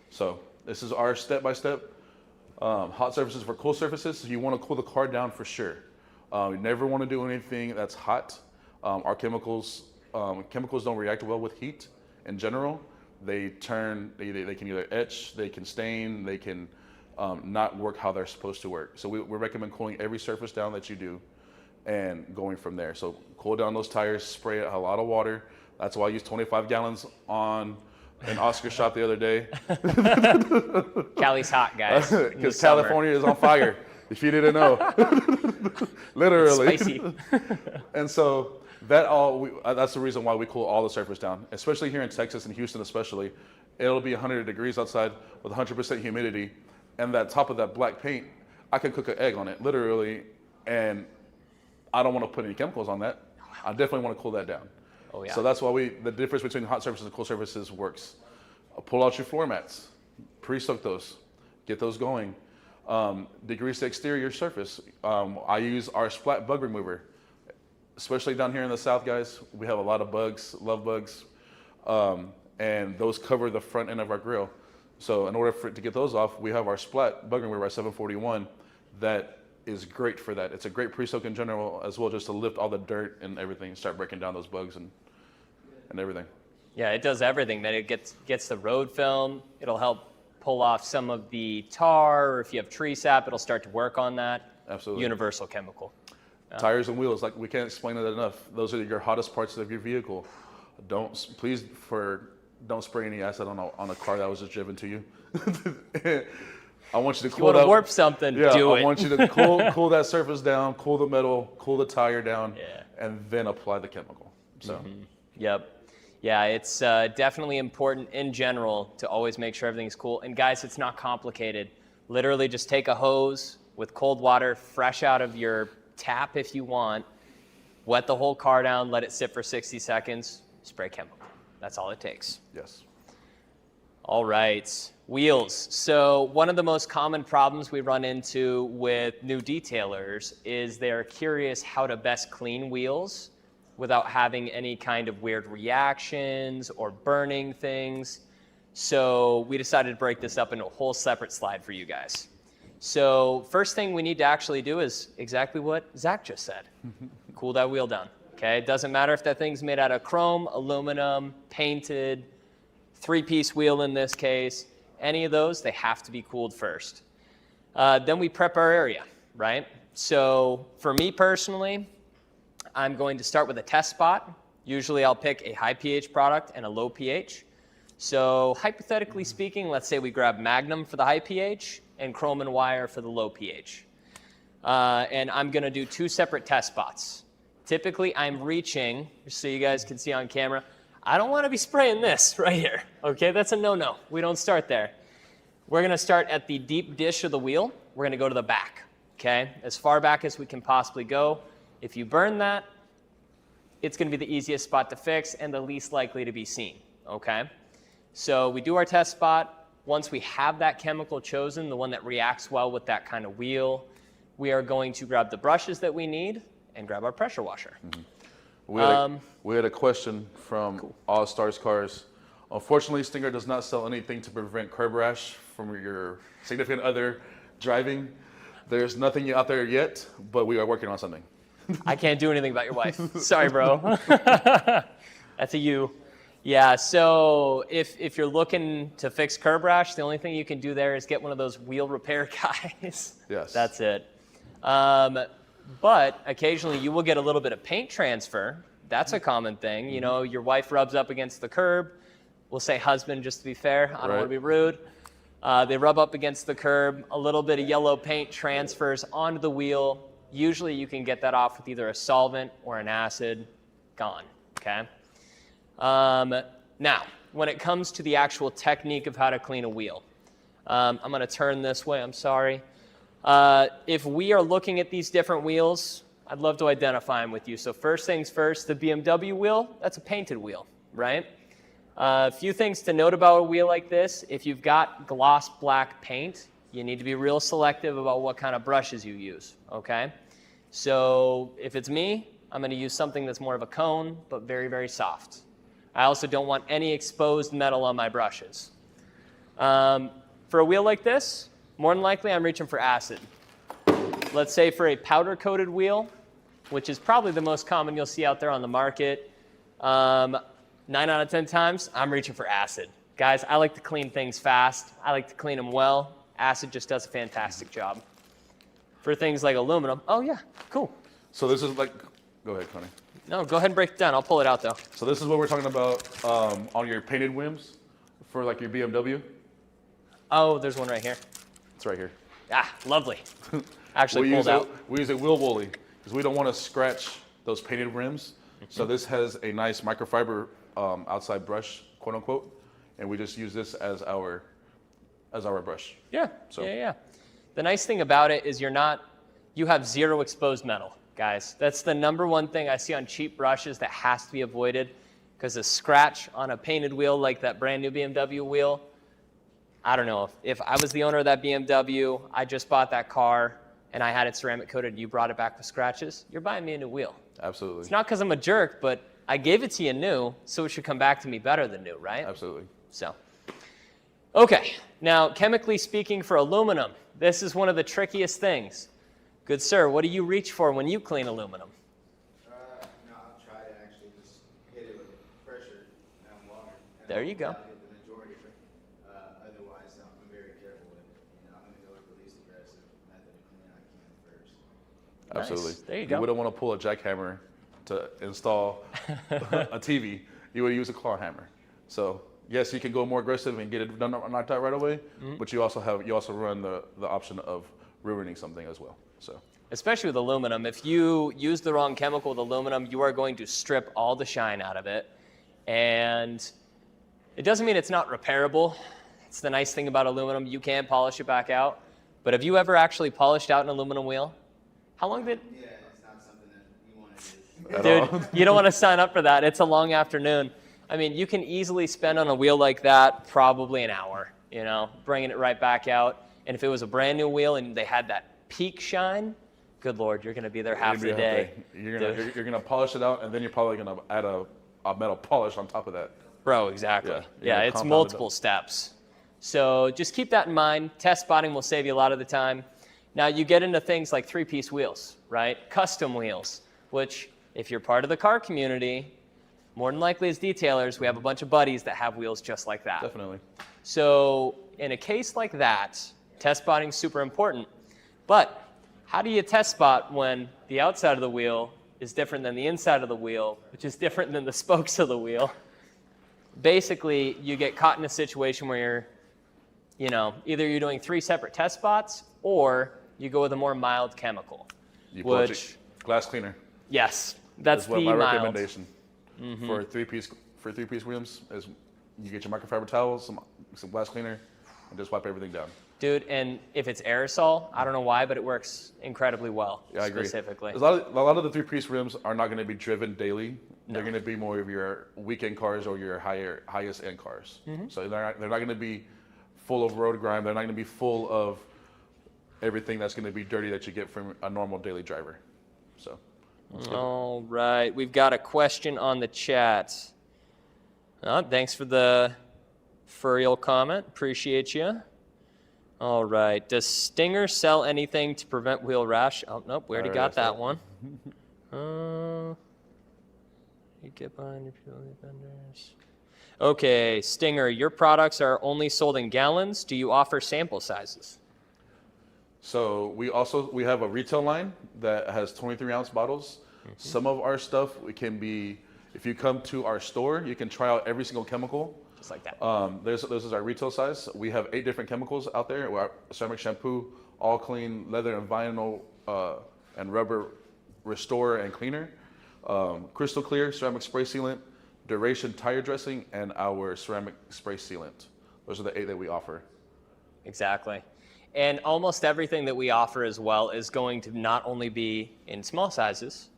So this is our step-by-step. Hot surfaces for cool surfaces. So you want to cool the car down for sure. You never want to do anything that's hot. Our chemicals don't react well with heat in general. They can either etch, they can stain, they can not work how they're supposed to work. So we recommend cooling every surface down that you do and going from there. So cool down those tires, spray a lot of water. That's why I used 25 gallons on an Oscar shop the other day. Cali's hot, guys. in the Because summer. California is on fire, if you didn't know. Literally. Spicy. And so that's the reason why we cool all the surface down, especially here in Texas and Houston especially. It'll be 100 degrees outside with 100% humidity. And that top of that black paint, I could cook an egg on it, literally. And I don't want to put any chemicals on that. I definitely want to cool that down. Oh, yeah. So that's why the difference between hot surfaces and cool surfaces works. Pull out your floor mats, pre-soak those, get those going. Degrease the exterior surface. I use our Splat bug remover, especially down here in the South, guys. We have a lot of bugs, love bugs, and those cover the front end of our grill. So in order to get those off, we have our Splat bug remover, our 741, that is great for that. It's a great pre-soak in general as well, just to lift all the dirt and everything and start breaking down those bugs and everything. Yeah, it does everything. Then it gets the road film. It'll help pull off some of the tar, or if you have tree sap, it'll start to work on that. Absolutely. Universal chemical. Tires and wheels, like we can't explain it enough. Those are your hottest parts of your vehicle. Don't spray any acid on a car that was just driven to you. I want you to You want to warp something, Yeah, do it. I want you to cool that surface down, cool the metal, cool the tire down, Yeah. and then apply the chemical. So Yep. Yeah, it's definitely important in general to always make sure everything's cool. And guys, it's not complicated. Literally just take a hose with cold water fresh out of your tap if you want, wet the whole car down, let it sit for 60 seconds, spray chemical. That's all it takes. Yes. All right, wheels. So one of the most common problems we run into with new detailers is they're curious how to best clean wheels without having any kind of weird reactions or burning things. So we decided to break this up into a whole separate slide for you guys. So first thing we need to actually do is exactly what Zach just said. Cool that wheel down, okay? It doesn't matter if that thing's made out of chrome, aluminum, painted, 3-piece wheel in this case, any of those, they have to be cooled first. Then we prep our area, right? So for me personally, I'm going to start with a test spot. Usually I'll pick a high pH product and a low pH. So hypothetically speaking, let's say we grab Magnum for the high pH and Chrome and Wire for the low pH. And I'm gonna do 2 separate test spots. Typically I'm reaching, just so you guys can see on camera, I don't wanna be spraying this right here, okay? That's a no-no, we don't start there. We're gonna start at the deep dish of the wheel. We're gonna go to the back, okay? As far back as we can possibly go. If you burn that, it's gonna be the easiest spot to fix and the least likely to be seen, okay? So we do our test spot. Once we have that chemical chosen, the one that reacts well with that kind of wheel, we are going to grab the brushes that we need and grab our pressure washer. We had a question from All Stars Cars. Unfortunately, Stinger does not sell anything to prevent curb rash from your significant other driving. There's nothing out there yet, but we are working on something. I can't do anything about your wife. Sorry, bro. That's a you. Yeah, so if you're looking to fix curb rash, the only thing you can do there is get one of those wheel repair guys. Yes. That's it. But occasionally you will get a little bit of paint transfer. That's a common thing. You know, your wife rubs up against the curb. We'll say husband just to be fair. I don't want to be rude. They rub up against the curb. A little bit of yellow paint transfers onto the wheel. Usually you can get that off with either a solvent or an acid. Gone, okay? Now, when it comes to the actual technique of how to clean a wheel, I'm going to turn this way, I'm sorry. If we are looking at these different wheels, I'd love to identify them with you. So first things first, the BMW wheel, that's a painted wheel, right? A few things to note about a wheel like this. If you've got gloss black paint, you need to be real selective about what kind of brushes you use, okay? So if it's me, I'm going to use something that's more of a cone, but very, very soft. I also don't want any exposed metal on my brushes. For a wheel like this, more than likely I'm reaching for acid. Let's say for a powder-coated wheel, which is probably the most common you'll see out there on the market, 9 out of 10 times, I'm reaching for acid. Guys, I like to clean things fast. I like to clean them well. Acid just does a fantastic job. For things like aluminum, oh yeah, cool. So this is like, go ahead, Connie. No, go ahead and break it down. I'll pull it out though. So this is what we're talking about on your painted rims for like your BMW. Oh, there's one right here. It's right here. Ah, lovely. Actually pulled out. We use a wheel woolly because we don't want to scratch those painted rims. So this has a nice microfiber outside brush, quote unquote, and we just use this as our brush. Yeah, So- yeah. The nice thing about it is you have zero exposed metal, guys. That's the number one thing I see on cheap brushes that has to be avoided, because a scratch on a painted wheel like that brand new BMW wheel, I don't know, if I was the owner of that BMW, I just bought that car and I had it ceramic coated and you brought it back with scratches, you're buying me a new wheel. Absolutely. It's not because I'm a jerk, but I gave it to you new, so it should come back to me better than new, right? Absolutely. So, okay, now chemically speaking for aluminum, this is one of the trickiest things. Good sir, what do you reach for when you clean aluminum? No, I'll try to actually just hit it with pressure and water. And There you go. I'll get the majority of it. Otherwise, I'm very careful with it. You know, I'm going to go with the least aggressive method of cleaning I can first. Absolutely. There you go. You wouldn't want to pull a jackhammer to install a TV. You would use a claw hammer. So yes, you can go more aggressive and get it done, knocked out right away, but you also run the option of ruining something as well. So Especially with aluminum, if you use the wrong chemical with aluminum, you are going to strip all the shine out of it. And it doesn't mean it's not repairable. It's the nice thing about aluminum. You can polish it back out. But have you ever actually polished out an aluminum wheel? How long did... Yeah, it's not something that you want to do. Dude, you don't want to sign up for that. It's a long afternoon. I mean, you can easily spend on a wheel like that probably an hour, you know, bringing it right back out. And if it was a brand new wheel and they had that peak shine, good Lord, you're going to be there half the day. You're gonna polish it out, and then you're probably gonna add a metal polish on top of that. Bro, exactly. Yeah, Yeah, you're it's compounded multiple up. steps. So just keep that in mind. Test spotting will save you a lot of the time. Now you get into things like 3-piece wheels, right? Custom wheels, which if you're part of the car community, more than likely as detailers, we have a bunch of buddies that have wheels just like that. Definitely. So in a case like that, test spotting is super important. But how do you test spot when the outside of the wheel is different than the inside of the wheel, which is different than the spokes of the wheel? Basically, you get caught in a situation where you're, you know, either you're doing 3 separate test spots or you go with a more mild chemical. You pull out Which, your glass cleaner. yes, that's That's the what my mild. recommendation for 3-piece wheels is. You get your microfiber towels, some glass cleaner, and just wipe everything down. Dude, and if it's aerosol, I don't know why, but it works incredibly well. Yeah, I agree. Specifically. A lot of the 3-piece rims are not going to be driven daily. They're going to be more of your weekend cars or your highest end cars. So they're not going to be full of road grime. They're not going to be full of everything that's going to be dirty that you get from a normal daily driver. So. All right, we've got a question on the chat. Thanks for the furial comment. Appreciate you. All right, does Stinger sell anything to prevent wheel rash? Oh, nope, we already got that one. You get behind your fuel vendors. Okay, Stinger, your products are only sold in gallons. Do you offer sample sizes? So we have a retail line that has 23-ounce bottles. Some of our stuff if you come to our store, you can try out every single chemical. Just like that. This is our retail size. We have 8 different chemicals out there. We have ceramic shampoo, all clean, leather and vinyl, and rubber restorer and cleaner, crystal clear ceramic spray sealant, duration tire dressing, and our ceramic spray sealant. Those are the 8 that we offer. Exactly. And almost everything that we offer as well is going to not only be in small sizes,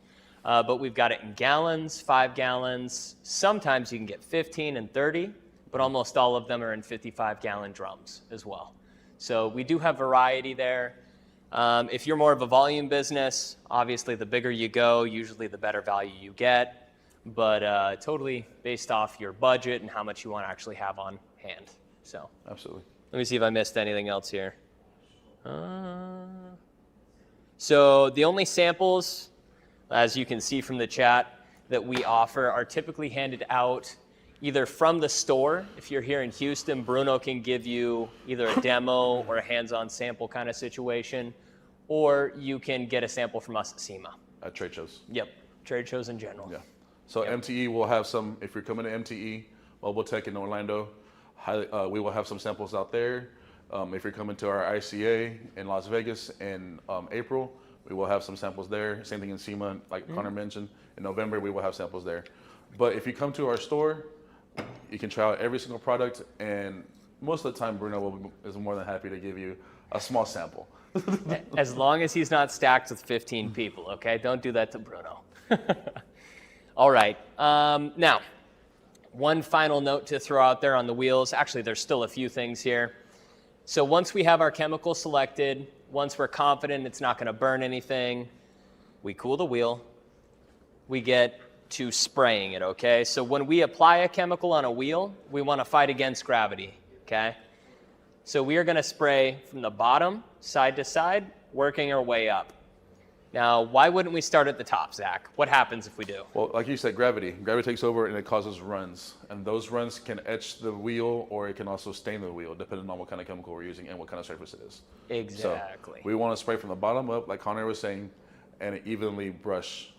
but we've got it in gallons, 5 gallons. Sometimes you can get 15 and 30, but almost all of them are in 55-gallon drums as well. So we do have variety there. If you're more of a volume business, obviously the bigger you go, usually the better value you get, but totally based off your budget and how much you want to actually have on hand. So Absolutely. let me see if I missed anything else here. So the only samples, as you can see from the chat, that we offer are typically handed out either from the store. If you're here in Houston, Bruno can give you either a demo or a hands-on sample kind of situation, or you can get a sample from us at SEMA. At trade shows. Yep, trade shows in general. Yeah. So MTE will have some, if you're coming to MTE, Mobile Tech in Orlando, we will have some samples out there. If you're coming to our ICA in Las Vegas in April, we will have some samples there. Same thing in SEMA, like Connor mentioned. In November, we will have samples there. But if you come to our store, you can try out every single product, and most of the time, Bruno is more than happy to give you a small sample. As long as he's not stacked with 15 people, okay? Don't do that to Bruno. All right. Now, one final note to throw out there on the wheels. Actually, there's still a few things here. So once we have our chemical selected, once we're confident it's not going to burn anything, we cool the wheel. We get to spraying it, okay? So when we apply a chemical on a wheel, we want to fight against gravity, okay? So we are going to spray from the bottom, side to side, working our way up. Now, why wouldn't we start at the top, Zach? What happens if we do? Well, like you said, gravity. Gravity takes over and it causes runs. And those runs can etch the wheel, or it can also stain the wheel, depending on what kind of chemical we're using and what kind of surface it is. Exactly. So we want to spray from the bottom up, like Connor was saying, and evenly brush.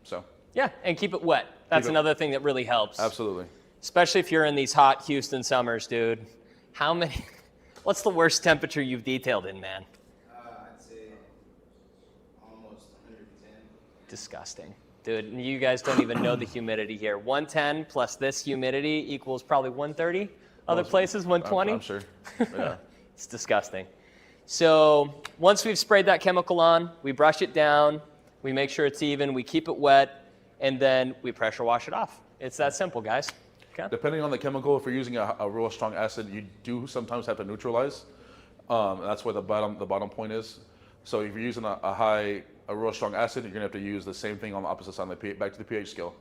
So. Yeah, and keep it wet. That's another thing that really helps. Absolutely. Especially if you're in these hot Houston summers, dude. What's the worst temperature you've detailed in, man? I'd say almost 110. Disgusting. Dude, you guys don't even know the humidity here. 110 plus this humidity equals probably 130. Other places, 120. I'm sure. Yeah. It's disgusting. So once we've sprayed that chemical on, we brush it down, we make sure it's even, we keep it wet, and then we pressure wash it off. It's that simple, guys. Okay. Depending on the chemical, if you're using a real strong acid, you do sometimes have to neutralize. That's where the bottom point is. So if you're using a real strong acid, you're gonna have to use the same thing on the opposite side of the pH, back to the pH scale.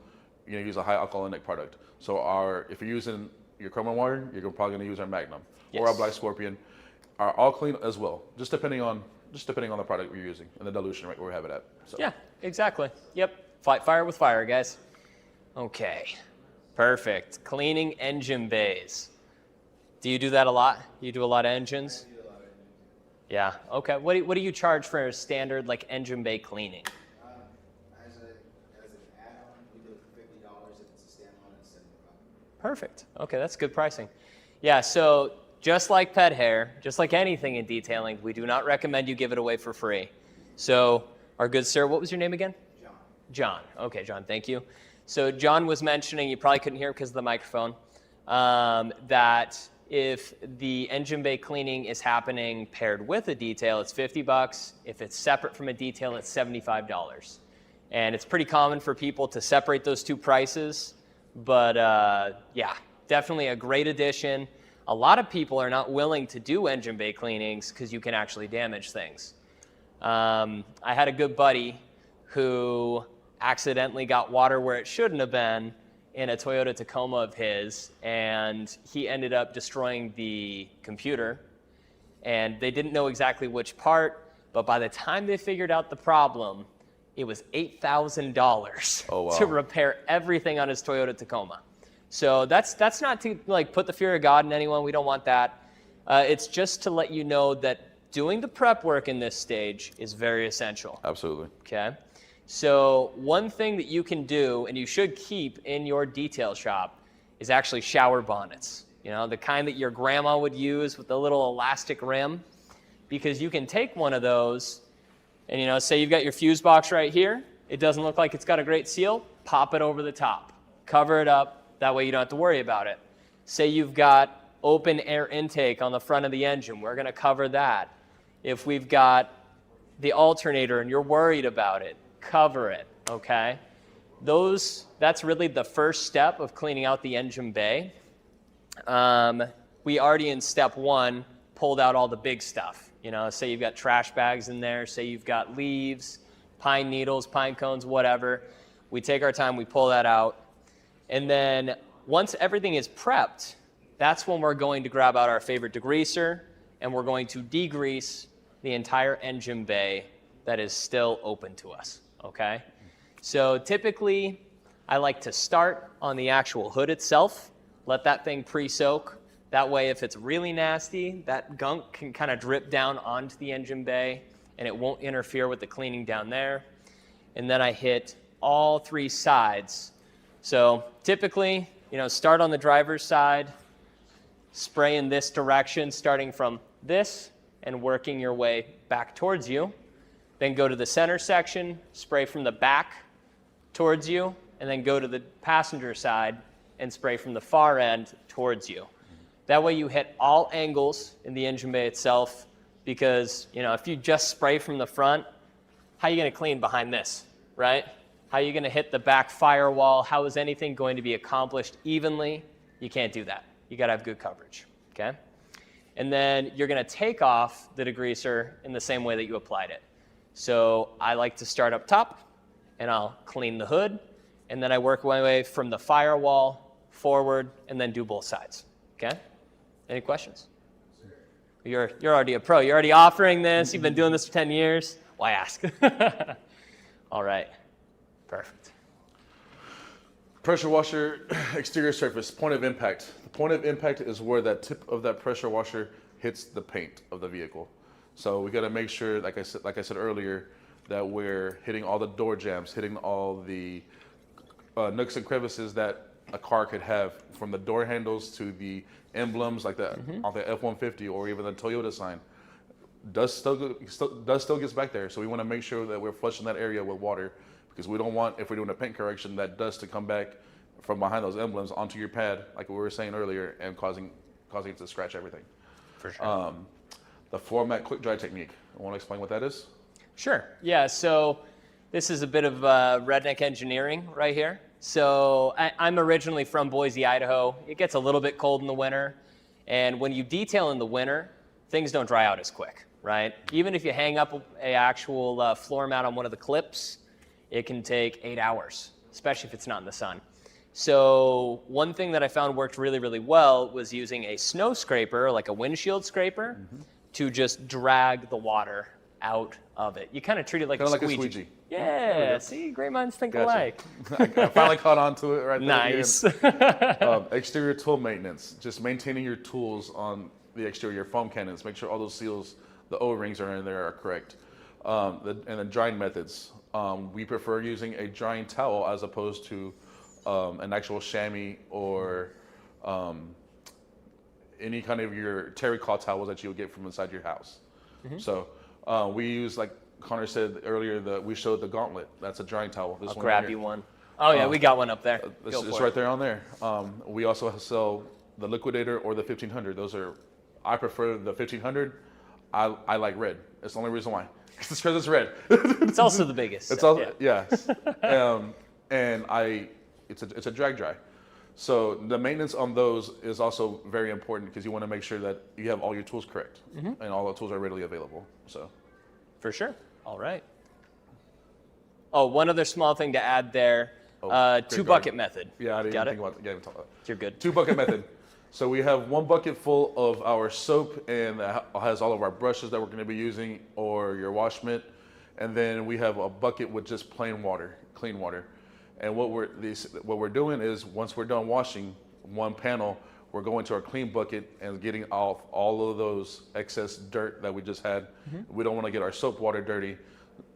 You're gonna use a high alkalinic product. So if you're using your Chroma water, you're probably gonna use our Magnum or our Yes. Black Scorpion. Our All Clean as well, just depending on the product we're using and the dilution rate we have it at. So. Yeah, exactly. Yep. Fight fire with fire, guys. Okay. Perfect. Cleaning engine bays. Do you do that a lot? You do a lot of engines? I do a lot of engines. Yeah. Okay. What do you charge for a standard like engine bay cleaning? As an add-on, we do it for $50. If it's a standalone, it's $75. Perfect. Okay, that's good pricing. Yeah, so just like pet hair, just like anything in detailing, we do not recommend you give it away for free. So our good sir, what was your name again? John. John. Okay, John, thank you. So John was mentioning, you probably couldn't hear because of the microphone, that if the engine bay cleaning is happening paired with a detail, it's $50. If it's separate from a detail, it's $75. And it's pretty common for people to separate those two prices. But yeah, definitely a great addition. A lot of people are not willing to do engine bay cleanings because you can actually damage things. I had a good buddy who accidentally got water where it shouldn't have been in a Toyota Tacoma of his, and he ended up destroying the computer. And they didn't know exactly which part, but by the time they figured out the problem, it was $8,000 Oh, wow. to repair everything on his Toyota Tacoma. So that's not to like put the fear of God in anyone. We don't want that. It's just to let you know that doing the prep work in this stage is very essential. Absolutely. Okay. So one thing that you can do, and you should keep in your detail shop, is actually shower bonnets. You know, the kind that your grandma would use with the little elastic rim, because you can take one of those and, you know, say you've got your fuse box right here. It doesn't look like it's got a great seal. Pop it over the top. Cover it up. That way you don't have to worry about it. Say you've got open air intake on the front of the engine. We're going to cover that. If we've got the alternator and you're worried about it, cover it, okay? That's really the first step of cleaning out the engine bay. We already in step one pulled out all the big stuff. You know, say you've got trash bags in there, say you've got leaves, pine needles, pine cones, whatever. We take our time, we pull that out. And then once everything is prepped, that's when we're going to grab out our favorite degreaser and we're going to degrease the entire engine bay that is still open to us, okay? So typically, I like to start on the actual hood itself, let that thing pre-soak. That way, if it's really nasty, that gunk can kind of drip down onto the engine bay and it won't interfere with the cleaning down there. And then I hit all three sides. So typically, you know, start on the driver's side, spray in this direction, starting from this and working your way back towards you. Then go to the center section, spray from the back towards you, and then go to the passenger side and spray from the far end towards you. That way you hit all angles in the engine bay itself, because, you know, if you just spray from the front, how are you going to clean behind this, right? How are you going to hit the back firewall? How is anything going to be accomplished evenly? You can't do that. You got to have good coverage, okay? And then you're going to take off the degreaser in the same way that you applied it. So I like to start up top, and I'll clean the hood, and then I work my way from the firewall forward, and then do both sides, okay? Any questions? You're already a pro. You're already offering this. You've been doing this for 10 years. Why ask? All right. Perfect. Pressure washer, exterior surface, point of impact. The point of impact is where that tip of that pressure washer hits the paint of the vehicle. So we got to make sure, like I said earlier, that we're hitting all the door jambs, hitting all the nooks and crevices that a car could have, from the door handles to the emblems like that on the F-150 or even the Toyota sign. Dust still gets back there, so we want to make sure that we're flushing that area with water, because we don't want, if we're doing a paint correction, that dust to come back from behind those emblems onto your pad, like we were saying earlier, and causing it to scratch everything. For sure. The floor mat quick dry technique. I want to explain what that is. Sure. Yeah. So this is a bit of redneck engineering right here. So I'm originally from Boise, Idaho. It gets a little bit cold in the winter. And when you detail in the winter, things don't dry out as quick, right? Even if you hang up an actual floor mat on one of the clips, it can take 8 hours, especially if it's not in the sun. So one thing that I found worked really, really well was using a snow scraper, like a windshield scraper, to just drag the water out of it. You kind of treat it like Kind a of like squeegee. a squeegee. Yeah, see, great minds think Gotcha. alike. I finally caught on to it right there. Nice. Exterior tool maintenance, just maintaining your tools on the exterior foam cannons. Make sure all those seals, the O-rings are in there are correct. And then drying methods. We prefer using a drying towel as opposed to an actual chamois or any kind of your terracotta towels that you would get from inside your house. So we use, like Connor said earlier, we showed the gauntlet. That's a drying towel. This I'll one grab right you here. one. Oh yeah, we got one up there. It's, Go it's for right it. there on there. We also sell the Liquidator or the 1500. I prefer the 1500. I like red. It's the only reason why. It's because it's red. It's also the biggest. It's so, also yes, and it's a drag dry. So the maintenance on those is also very important because you want to make sure that you have all your tools correct and all the tools are readily available. So For sure. All right. Oh, one other small thing to add there. great Two guard. bucket method. yeah, I didn't Got even it? think about. Yeah, even talk about You're good. 2 bucket method. So we have 1 bucket full of our soap and that has all of our brushes that we're going to be using or your wash mitt. And then we have a bucket with just plain water, clean water. And what we're doing is once we're done washing 1 panel, we're going to our clean bucket and getting off all of those excess dirt that we just had. We don't want to get our soap water dirty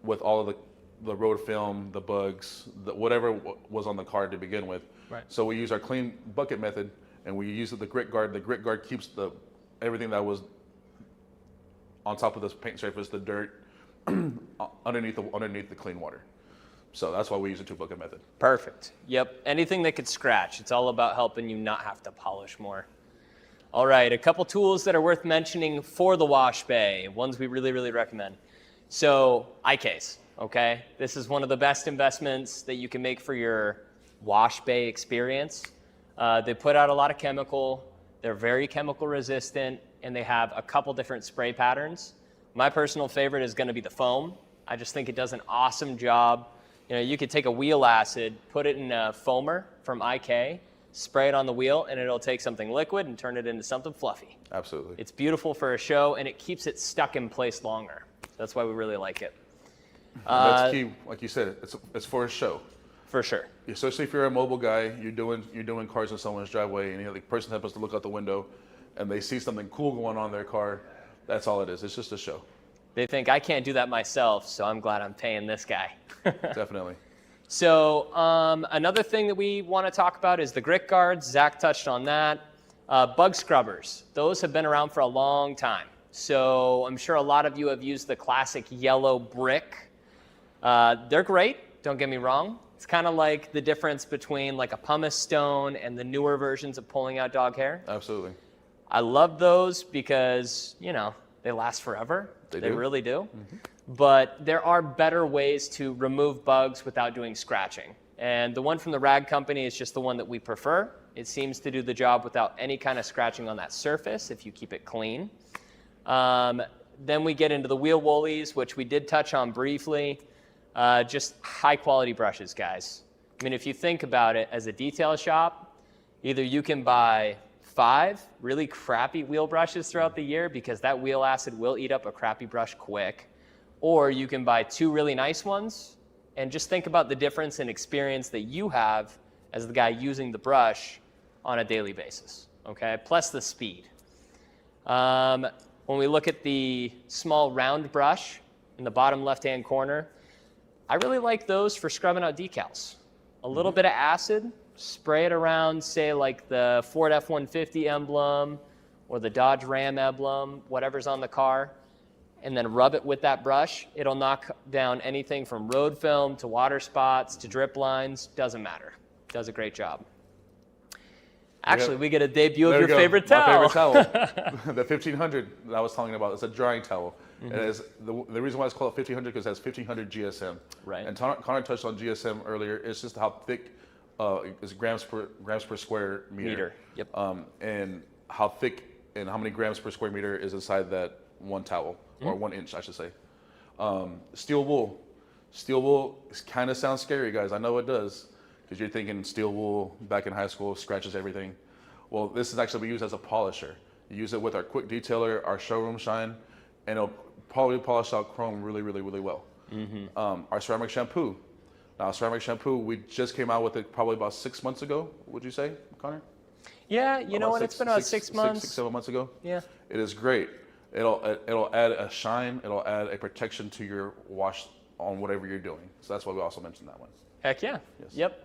with all of the road film, the bugs, whatever was on the car to begin with. Right. So we use our clean bucket method and we use the grit guard. The grit guard keeps everything that was on top of this paint surface, the dirt, underneath the clean water. So that's why we use the 2 bucket method. Perfect. Yep. Anything that could scratch. It's all about helping you not have to polish more. All right. A couple tools that are worth mentioning for the wash bay. Ones we really, really recommend. So iCase. Okay. This is one of the best investments that you can make for your wash bay experience. They put out a lot of chemical. They're very chemical resistant, and they have a couple different spray patterns. My personal favorite is going to be the foam. I just think it does an awesome job. You know, you could take a wheel acid, put it in a foamer from IK, spray it on the wheel, and it'll take something liquid and turn it into something fluffy. Absolutely. It's beautiful for a show, and it keeps it stuck in place longer. That's why we really like it. That's key. Like you said, it's for a show. For sure. Especially if you're a mobile guy, you're doing cars in someone's driveway, and the person happens to look out the window, and they see something cool going on in their car. That's all it is. It's just a show. They think, I can't do that myself, so I'm glad I'm paying this guy. Definitely. So another thing that we want to talk about is the grit guards. Zach touched on that. Bug scrubbers. Those have been around for a long time. So I'm sure a lot of you have used the classic yellow brick. They're great, don't get me wrong. It's kind of like the difference between like a pumice stone and the newer versions of pulling out dog hair. Absolutely. I love those because, you know, they last forever. They They do. really do. But there are better ways to remove bugs without doing scratching. And the one from the Rag Company is just the one that we prefer. It seems to do the job without any kind of scratching on that surface if you keep it clean. Then we get into the wheel woolies, which we did touch on briefly. Just high quality brushes, guys. I mean, if you think about it, as a detail shop, either you can buy 5 really crappy wheel brushes throughout the year because that wheel acid will eat up a crappy brush quick, or you can buy 2 really nice ones and just think about the difference in experience that you have as the guy using the brush on a daily basis, okay? Plus the speed. When we look at the small round brush in the bottom left-hand corner, I really like those for scrubbing out decals. A little bit of acid, spray it around, say like the Ford F-150 emblem or the Dodge Ram emblem, whatever's on the car. and then rub it with that brush, it'll knock down anything from road film to water spots to drip lines. Doesn't matter. Does a great job. Actually, we get a debut of There your we go. favorite towel. My favorite towel. The 1500 that I was talking about. It's a drying towel. Mm-hmm. It is the reason why it's called 1500 because it has 1500 GSM. Right. And Connor touched on GSM earlier. It's just how thick is grams per square meter. Yep. And how thick and how many grams per square meter is inside that one towel, or Mm-hmm. 1 inch, I should say. Steel wool. Steel wool kind of sounds scary, guys. I know it does, because you're thinking steel wool back in high school scratches everything. Well, this is actually used as a polisher. You use it with our quick detailer, our showroom shine, and it'll probably polish out chrome really, really, really well. Our ceramic shampoo. Now, ceramic shampoo, we just came out with it probably about 6 months ago, would you say, Connor? Yeah, you know About what? It's been about 6 months. 7 months ago. Yeah. It is great. It'll add a shine. It'll add a protection to your wash on whatever you're doing. So that's why we also mentioned that one. Heck yeah. Yes. Yep.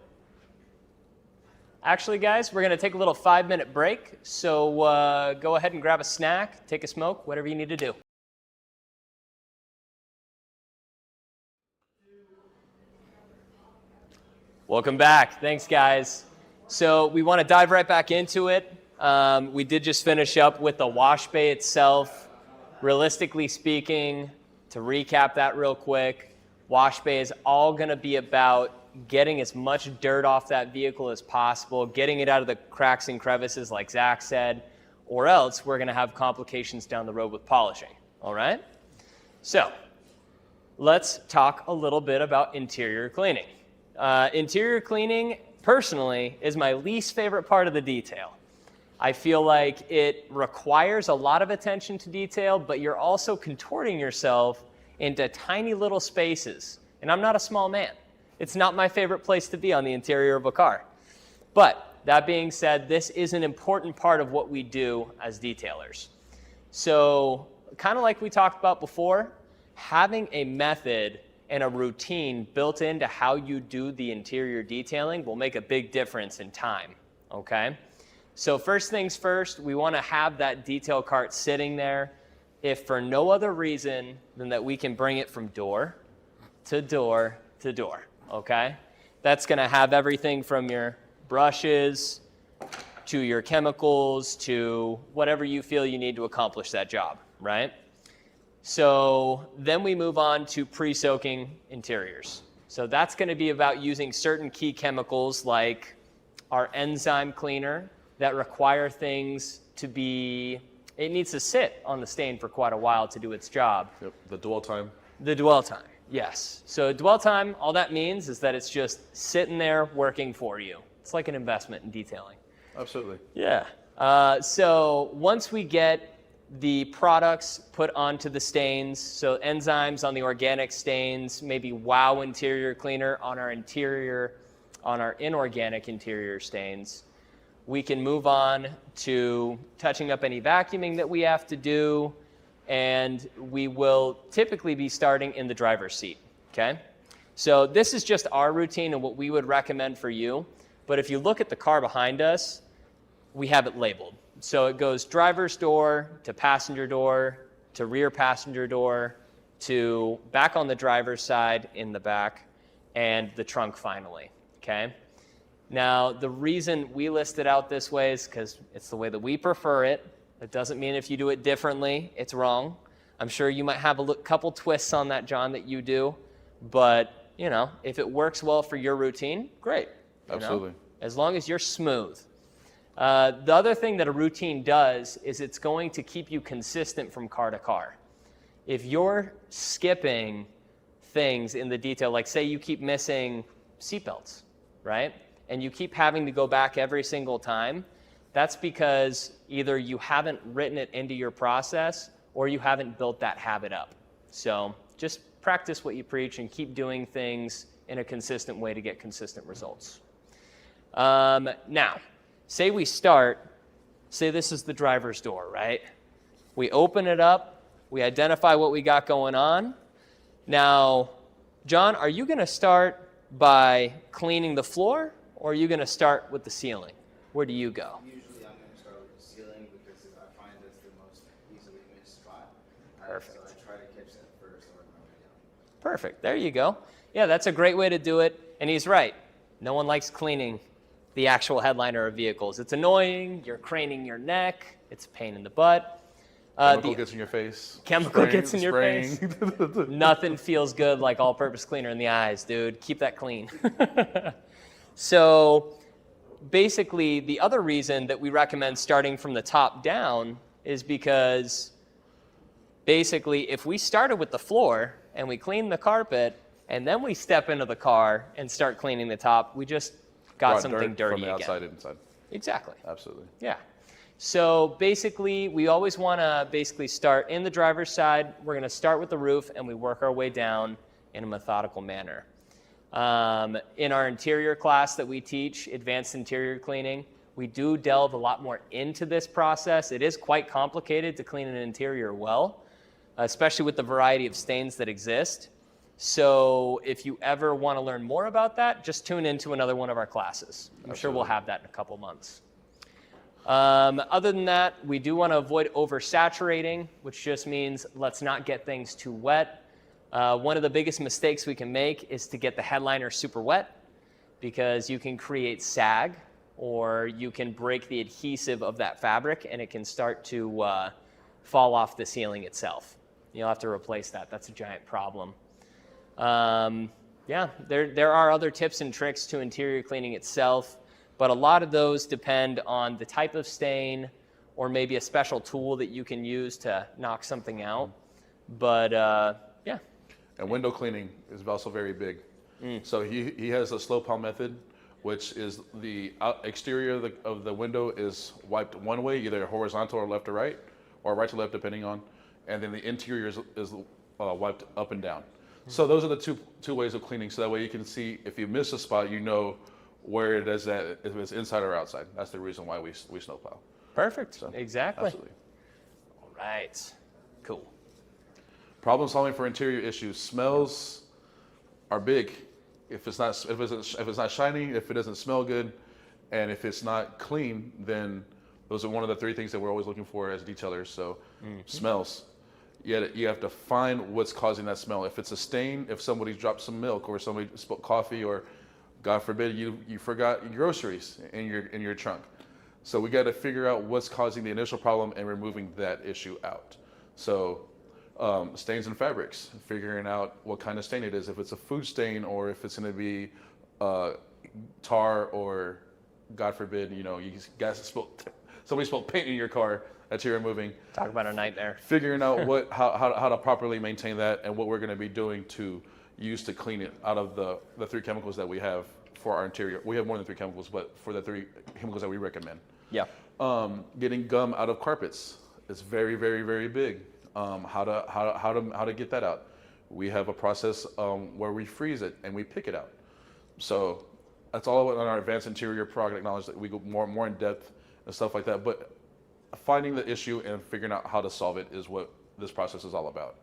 Actually, guys, we're going to take a little 5-minute break. So go ahead and grab a snack, take a smoke, whatever you need to do. Welcome back. Thanks, guys. So we want to dive right back into it. We did just finish up with the wash bay itself. Realistically speaking, to recap that real quick, wash bay is all going to be about getting as much dirt off that vehicle as possible, getting it out of the cracks and crevices like Zach said, or else we're going to have complications down the road with polishing, all right? So let's talk a little bit about interior cleaning. Interior cleaning, personally, is my least favorite part of the detail. I feel like it requires a lot of attention to detail, but you're also contorting yourself into tiny little spaces. And I'm not a small man. It's not my favorite place to be on the interior of a car. But that being said, this is an important part of what we do as detailers. So kind of like we talked about before, having a method and a routine built into how you do the interior detailing will make a big difference in time, okay? So first things first, we want to have that detail cart sitting there, if for no other reason than that we can bring it from door to door to door, okay? That's going to have everything from your brushes to your chemicals to whatever you feel you need to accomplish that job, right? So then we move on to pre-soaking interiors. So that's going to be about using certain key chemicals like our enzyme cleaner that require things to be, it needs to sit on the stain for quite a while to do its job. Yep. The dwell time. The dwell time, yes. So dwell time, all that means is that it's just sitting there working for you. It's like an investment in detailing. Absolutely. Yeah. So once we get the products put onto the stains, so enzymes on the organic stains, maybe WOW interior cleaner on our inorganic interior stains, we can move on to touching up any vacuuming that we have to do, and we will typically be starting in the driver's seat, okay? So this is just our routine and what we would recommend for you, but if you look at the car behind us, we have it labeled. So it goes driver's door to passenger door to rear passenger door to back on the driver's side in the back and the trunk finally, okay? Now, the reason we list it out this way is because it's the way that we prefer it. That doesn't mean if you do it differently, it's wrong. I'm sure you might have a couple twists on that, John, that you do, but, you know, if it works well for your routine, great. Absolutely. You know? As long as you're smooth. The other thing that a routine does is it's going to keep you consistent from car to car. If you're skipping things in the detail, like say you keep missing seatbelts, right? And you keep having to go back every single time, that's because either you haven't written it into your process or you haven't built that habit up. So just practice what you preach and keep doing things in a consistent way to get consistent results. Now, say we start, say this is the driver's door, right? We open it up, we identify what we got going on. Now, John, are you going to start by cleaning the floor, or are you going to start with the ceiling? Where do you go? Usually I'm going to start with the ceiling because I find that's the most easily missed spot. Perfect. So I try to tips at first. I'll work my way down. Perfect. There you go. Yeah, that's a great way to do it. And he's right. No one likes cleaning the actual headliner of vehicles. It's annoying. You're craning your neck. It's a pain in the butt. Chemical gets in your face. Chemical gets in your spraying. face. Nothing feels good like all-purpose cleaner in the eyes, dude. Keep that clean. So basically, the other reason that we recommend starting from the top down is because basically, if we started with the floor and we clean the carpet, and then we step into the car and start cleaning the top, we just got Brought something dirt dirty from the again. outside inside. Exactly. Absolutely. Yeah. So basically, we always want to basically start in the driver's side. We're going to start with the roof, and we work our way down in a methodical manner. In our interior class that we teach, advanced interior cleaning, we do delve a lot more into this process. It is quite complicated to clean an interior well, especially with the variety of stains that exist. So if you ever want to learn more about that, just tune into another one of our classes. I'm sure we'll have that in a couple months. Other than that, we do want to avoid oversaturating, which just means let's not get things too wet. One of the biggest mistakes we can make is to get the headliner super wet, because you can create sag, or you can break the adhesive of that fabric, and it can start to fall off the ceiling itself. You'll have to replace that. That's a giant problem. Yeah, there are other tips and tricks to interior cleaning itself, but a lot of those depend on the type of stain or maybe a special tool that you can use to knock something out. But yeah. And window cleaning is also very big. So he has a slow pile method, which is the exterior of the window is wiped one way, either horizontal or left to right, or right to left, depending on, and then the interior is wiped up and down. So those are the two ways of cleaning. So that way you can see if you miss a spot, you know where it is at, if it's inside or outside. That's the reason why we snowplow. Perfect. So, Exactly. Absolutely. All right. Cool. Problem solving for interior issues. Smells are big. If it's not shiny, if it doesn't smell good, and if it's not clean, then those are one of the three things that we're always looking for as detailers. So smells. You have to find what's causing that smell. If it's a stain, if somebody dropped some milk or somebody spilled coffee, or God forbid you forgot your groceries in your trunk. So we got to figure out what's causing the initial problem and removing that issue out. So stains and fabrics, figuring out what kind of stain it is, if it's a food stain or if it's going to be tar, or God forbid, somebody spilled paint in your car that you're removing. Talk about a nightmare. Figuring out how to properly maintain that and what we're going to be doing to use to clean it out of the three chemicals that we have for our interior. We have more than three chemicals, but for the three chemicals that we recommend. Yeah. Getting gum out of carpets is very, very, very big. How to get that out? We have a process where we freeze it and we pick it out. So that's all on our advanced interior product knowledge that we go more in depth and stuff like that. But finding the issue and figuring out how to solve it is what this process is all about.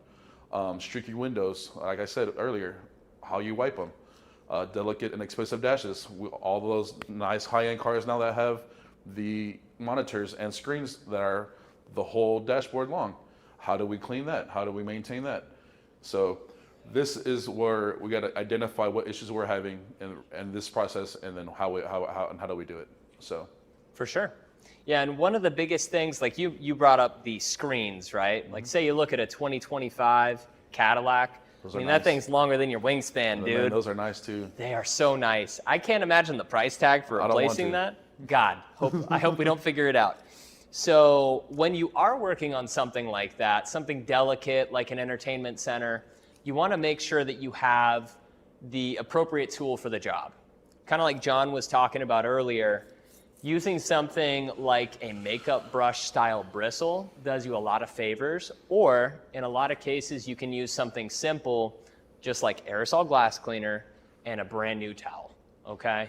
Streaky windows, like I said earlier, how you wipe them. Delicate and expensive dashes. All those nice high-end cars now that have the monitors and screens that are the whole dashboard long. How do we clean that? How do we maintain that? So this is where we got to identify what issues we're having in this process, and then how do we do it. So For sure. Yeah, and one of the biggest things, like you brought up the screens, right? Like say you look at a 2025 Cadillac. Those I mean, are that nice. thing's longer than your wingspan, man, dude. those are nice too. They are so nice. I can't imagine the price tag for I don't want replacing to. that. God, I hope we don't figure it out. So when you are working on something like that, something delicate like an entertainment center, you want to make sure that you have the appropriate tool for the job. Kind of like John was talking about earlier, using something like a makeup brush style bristle does you a lot of favors, or in a lot of cases you can use something simple just like aerosol glass cleaner and a brand new towel, okay?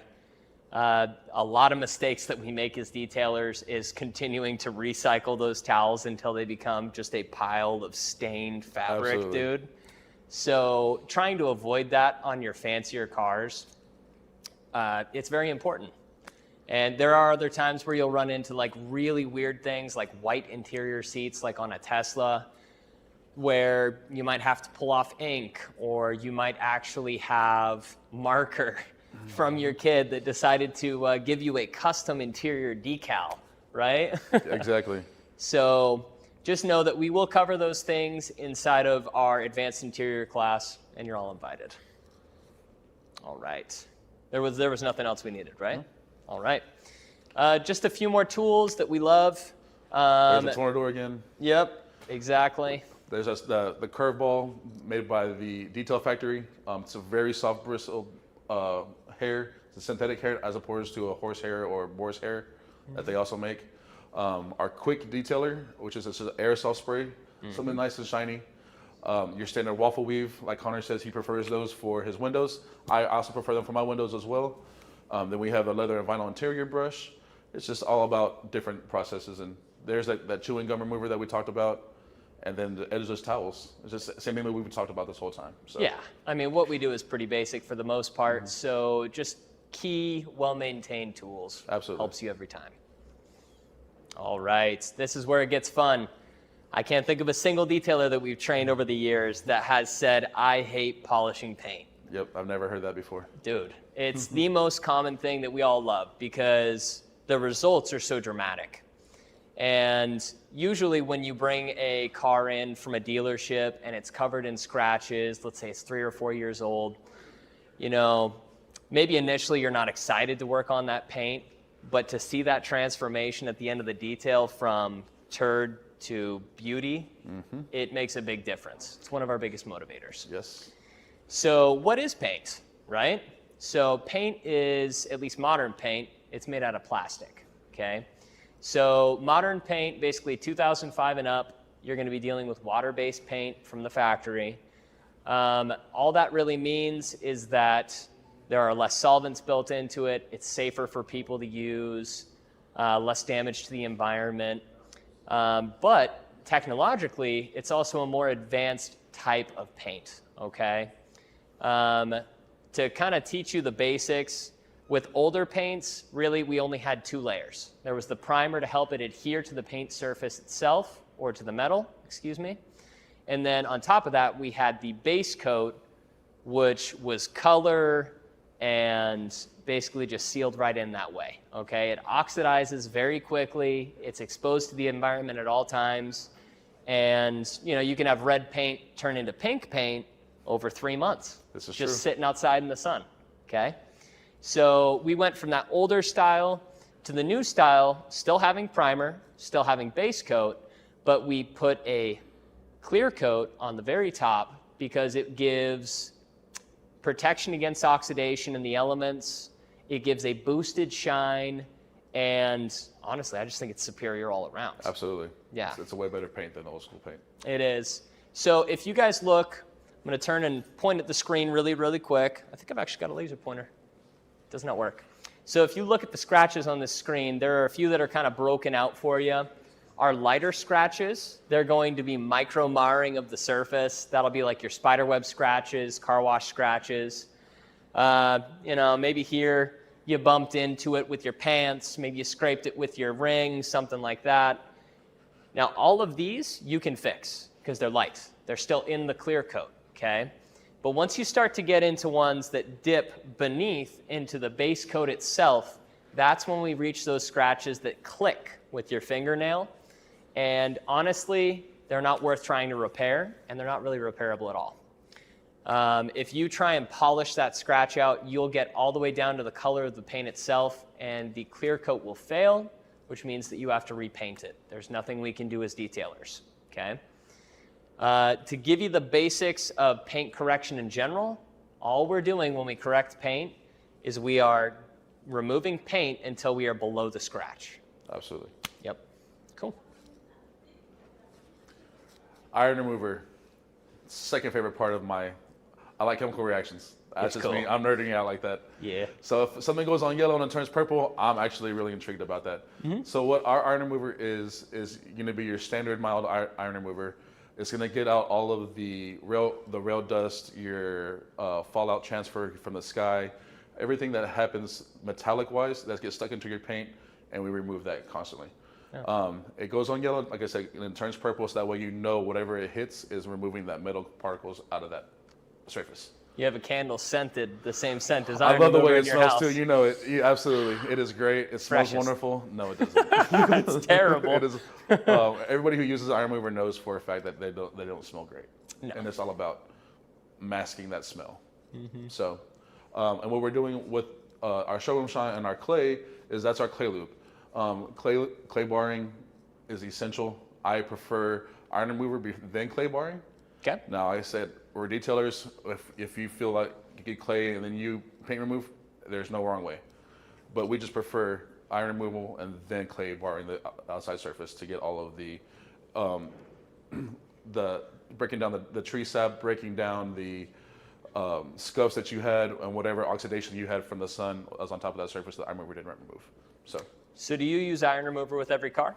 A lot of mistakes that we make as detailers is continuing to recycle those towels until they become just a pile of stained fabric, Absolutely. dude. So trying to avoid that on your fancier cars, it's very important. And there are other times where you'll run into like really weird things like white interior seats, like on a Tesla. where you might have to pull off ink, or you might actually have marker from your kid that decided to give you a custom interior decal, right? Exactly. So just know that we will cover those things inside of our advanced interior class, and you're all invited. All right. There was nothing else we needed, right? No. All right. Just a few more tools that we love. There's a Tornador again. Yep, exactly. There's the curveball made by the Detail Factory. It's a very soft bristled hair. It's a synthetic hair as opposed to a horse hair or boar's hair that they also make. Our Quick Detailer, which is an aerosol spray, something nice and shiny. Your standard waffle weave, like Connor says, he prefers those for his windows. I also prefer them for my windows as well. Then we have a leather and vinyl interior brush. It's just all about different processes. And there's that chewing gum remover that we talked about. And then the edgeless towels. It's just the same thing that we've talked about this whole time. So. Yeah, I mean, what we do is pretty basic for the most part. So just key, well-maintained tools. Absolutely. Helps you every time. All right, this is where it gets fun. I can't think of a single detailer that we've trained over the years that has said, I hate polishing paint. Yep, I've never heard that before. Dude, it's the most common thing that we all love because the results are so dramatic. And usually when you bring a car in from a dealership and it's covered in scratches, let's say it's 3 or 4 years old, you know, maybe initially you're not excited to work on that paint, but to see that transformation at the end of the detail from turd to beauty, it makes a big difference. It's one of our biggest motivators. Yes. So what is paint, right? So paint is, at least modern paint, it's made out of plastic, okay? So modern paint, basically 2005 and up, you're going to be dealing with water-based paint from the factory. All that really means is that there are less solvents built into it. It's safer for people to use, less damage to the environment. But technologically, it's also a more advanced type of paint, okay? To kind of teach you the basics, with older paints, really, we only had 2 layers. There was the primer to help it adhere to the paint surface itself, or to the metal, excuse me. And then on top of that, we had the base coat, which was color and basically just sealed right in that way, okay? It oxidizes very quickly. It's exposed to the environment at all times. And, you know, you can have red paint turn into pink paint over 3 months. This is just true. sitting outside in the sun, okay? So we went from that older style to the new style, still having primer, still having base coat, but we put a clear coat on the very top because it gives protection against oxidation in the elements. It gives a boosted shine, and honestly, I just think it's superior all around. Absolutely. Yeah. It's a way better paint than old school paint. It is. So if you guys look, I'm going to turn and point at the screen really, really quick. I think I've actually got a laser pointer. Does not work. So if you look at the scratches on this screen, there are a few that are kind of broken out for you. Our lighter scratches, they're going to be micro marring of the surface. That'll be like your spiderweb scratches, car wash scratches. You know, maybe here you bumped into it with your pants, maybe you scraped it with your ring, something like that. Now, all of these you can fix because they're light. They're still in the clear coat, okay? But once you start to get into ones that dip beneath into the base coat itself, that's when we reach those scratches that click with your fingernail. And honestly, they're not worth trying to repair, and they're not really repairable at all. If you try and polish that scratch out, you'll get all the way down to the color of the paint itself, and the clear coat will fail, which means that you have to repaint it. There's nothing we can do as detailers, okay? To give you the basics of paint correction in general, all we're doing when we correct paint is we are removing paint until we are below the scratch. Absolutely. Yep. Cool. Iron remover. Second favorite part of I like chemical reactions. That's It's just me. cool. I'm nerding out like that. Yeah. So if something goes on yellow and it turns purple, I'm actually really intrigued about that. So what our iron remover is going to be your standard mild iron remover. It's going to get out all of the rail dust, your fallout transfer from the sky, everything that happens metallic-wise that gets stuck into your paint, and we remove that constantly. It goes on yellow, like I said, and it turns purple, so that way you know whatever it hits is removing that metal particles out of that surface. You have a candle scented the same scent as I iron love the remover way in it your smells house. too. You know it. Absolutely, it is great. It smells Precious. wonderful. No, it doesn't. It's terrible. It is. Everybody who uses iron remover knows for a fact that they don't smell great, and it's all about masking that smell. So, and what we're doing with our showroom shine and our clay is that's our clay loop. Clay barring is essential. I prefer iron remover then clay barring. Okay. Now, I said we're detailers. If you feel like you get clay and then you paint remove, there's no wrong way. But we just prefer iron removal and then clay barring the outside surface to get all of the breaking down the tree sap, breaking down the scuffs that you had and whatever oxidation you had from the sun was on top of that surface that iron remover didn't remove. So do you use iron remover with every car?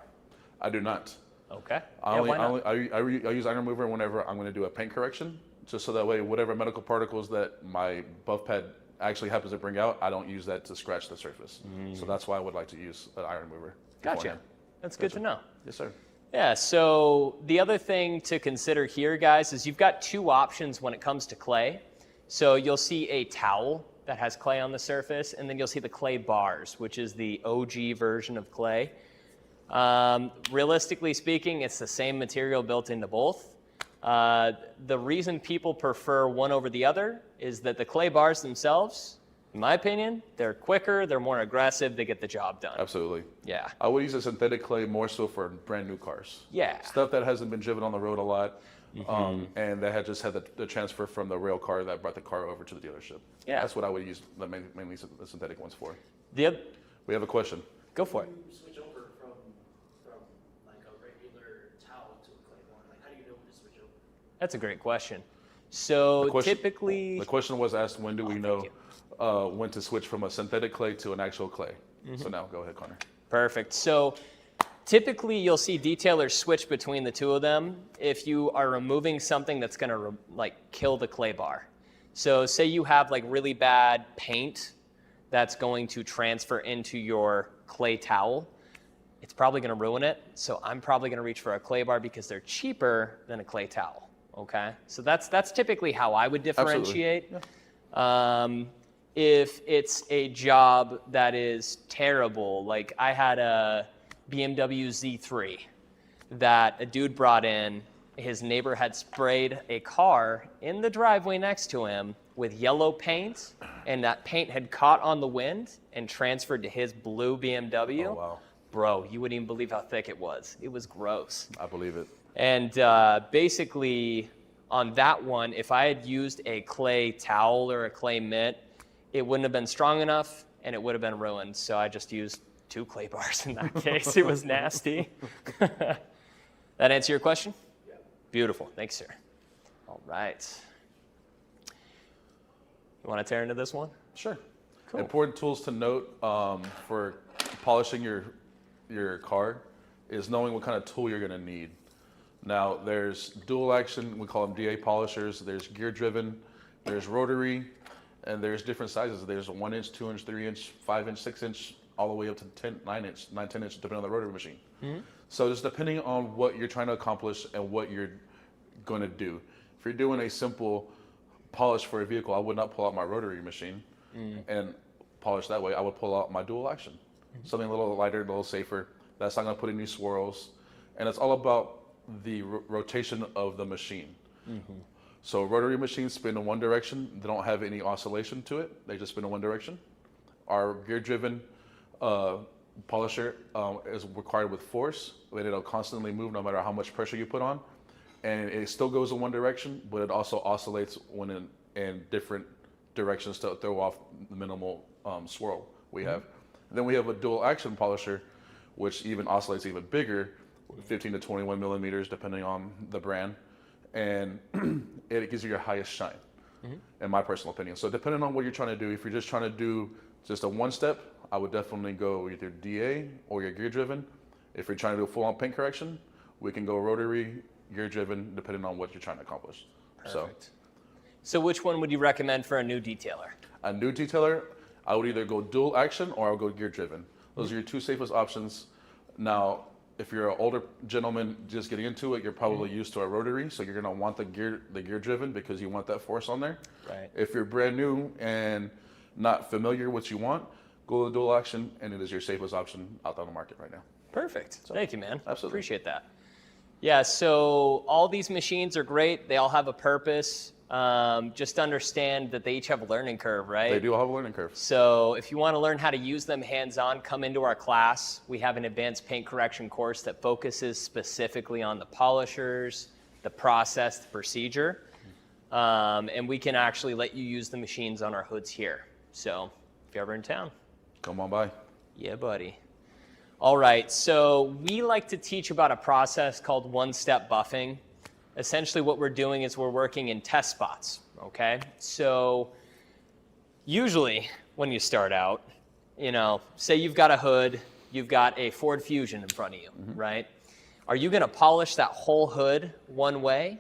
I do not. Okay. I Why not? I use iron remover whenever I'm going to do a paint correction, just so that way whatever medical particles that my buff pad actually happens to bring out, I don't use that to scratch the surface. So that's why I would like to use an iron remover. Gotcha. beforehand. That's good to know. Yes, sir. Yeah, so the other thing to consider here, guys, is you've got two options when it comes to clay. So you'll see a towel that has clay on the surface, and then you'll see the clay bars, which is the OG version of clay. Realistically speaking, it's the same material built into both. The reason people prefer one over the other is that the clay bars themselves, in my opinion, they're quicker, they're more aggressive, they get the job done. Absolutely. Yeah. I would use a synthetic clay more so for brand new cars. Yeah. Stuff that hasn't been driven on the road a lot, and that had just had the transfer from the rail car that brought the car over to the dealership. Yeah. That's what I would use mainly the synthetic ones for. The other, We have a question. go for it. Switch over from like a regular towel to a clay one? Like, how do you know when to switch over? That's a great question. So typically, The question was asked, when do we know thank when to switch from a synthetic clay to an actual clay? So now, go ahead, Connor. perfect. So typically you'll see detailers switch between the two of them if you are removing something that's going to kill the clay bar. So say you have like really bad paint that's going to transfer into your clay towel. It's probably going to ruin it. So I'm probably going to reach for a clay bar because they're cheaper than a clay towel. Okay, so that's typically how I would differentiate. If it's a job that is terrible, like I had a BMW Z3 that a dude brought in. His neighbor had sprayed a car in the driveway next to him with yellow paint, and that paint had caught on the wind and transferred to his blue BMW. Oh, wow. Bro, you wouldn't even believe how thick it was. It was gross. I believe it. And basically, on that one, if I had used a clay towel or a clay mitt, it wouldn't have been strong enough, and it would have been ruined. So I just used 2 clay bars in that case. It was nasty. That answer your question? Yeah. Beautiful. Thanks, sir. All right. You want to tear into this one? Sure. Cool. Important tools to note for polishing your car is knowing what kind of tool you're going to need. Now, there's dual action, we call them DA polishers. There's gear driven, there's rotary, and there's different sizes. There's a 1 inch, 2 inch, 3 inch, 5 inch, 6 inch, all the way up to 9 inch, 10 inch, depending on the rotary machine. So just depending on what you're trying to accomplish and what you're going to do. If you're doing a simple polish for a vehicle, I would not pull out my rotary machine and polish that way. I would pull out my dual action, something a little lighter, a little safer. That's not going to put any swirls, and it's all about the rotation of the machine. So rotary machines spin in one direction. They don't have any oscillation to it. They just spin in one direction. Our gear-driven polisher is required with force, but it'll constantly move no matter how much pressure you put on. And it still goes in one direction, but it also oscillates when in different directions to throw off the minimal swirl we have. And then we have a dual action polisher, which even oscillates even bigger, 15 to 21 millimeters, depending on the brand. And it gives you your highest shine, in my personal opinion. So depending on what you're trying to do, if you're just trying to do just a one step, I would definitely go either DA or your gear driven. If you're trying to do a full on paint correction, we can go rotary, gear driven, depending on what you're trying to accomplish. Perfect. So which one would you recommend for a new detailer? A new detailer, I would either go dual action or I would go gear driven. Those are your two safest options. Now, if you're an older gentleman just getting into it, you're probably used to a rotary, so you're gonna want the gear driven because you want that force on there. Right. If you're brand new and not familiar with what you want, go to the dual action, and it is your safest option out on the market right now. Perfect. Thank you, man. Absolutely. Appreciate that. Yeah, so all these machines are great. They all have a purpose. Just understand that they each have a learning curve, right? They do have a learning curve. So if you want to learn how to use them hands-on, come into our class. We have an advanced paint correction course that focuses specifically on the polishers, the process, the procedure. And we can actually let you use the machines on our hoods here. So if you're ever in town. Come on by. Yeah, buddy. All right, so we like to teach about a process called one-step buffing. Essentially what we're doing is we're working in test spots, okay? So usually when you start out, you know, say you've got a hood, you've got a Ford Fusion in front of you, right? Are you gonna polish that whole hood one way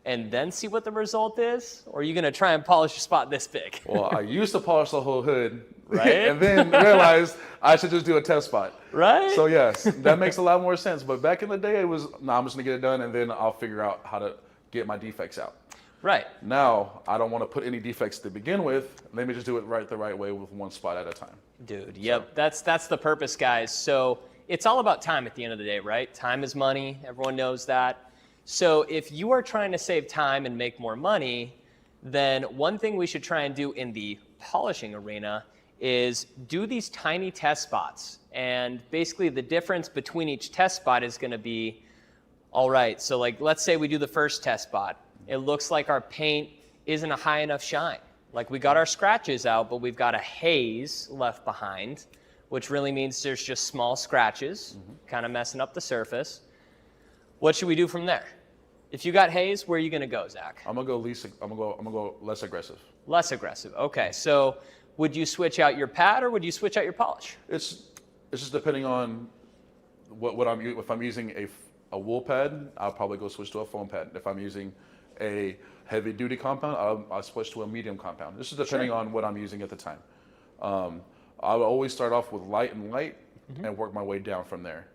and then see what the result is? Or are you gonna try and polish a spot this big? Well, I used to polish the whole hood, Right? and then realized I should just do a test spot. Right? So yes, that makes a lot more sense. But back in the day, it was, no, I'm just gonna get it done, and then I'll figure out how to get my defects out. Right. Now, I don't want to put any defects to begin with. Let me just do it the right way with one spot at a time. Dude, yep, that's the purpose, guys. So it's all about time at the end of the day, right? Time is money. Everyone knows that. So if you are trying to save time and make more money, then one thing we should try and do in the polishing arena is do these tiny test spots. And basically the difference between each test spot is going to be, all right, so like let's say we do the first test spot. It looks like our paint isn't a high enough shine. Like we got our scratches out, but we've got a haze left behind, which really means there's just small scratches, kind of messing up the surface. What should we do from there? If you got haze, where are you going to go, Zach? I'm gonna go less aggressive. Less aggressive. Okay, so would you switch out your pad or would you switch out your polish? It's just depending on what I'm if I'm using a wool pad, I'll probably go switch to a foam pad. If I'm using a heavy duty compound, I'll switch to a medium compound. This is depending on what I'm using at the time. I would always start off with light and work my way down from there.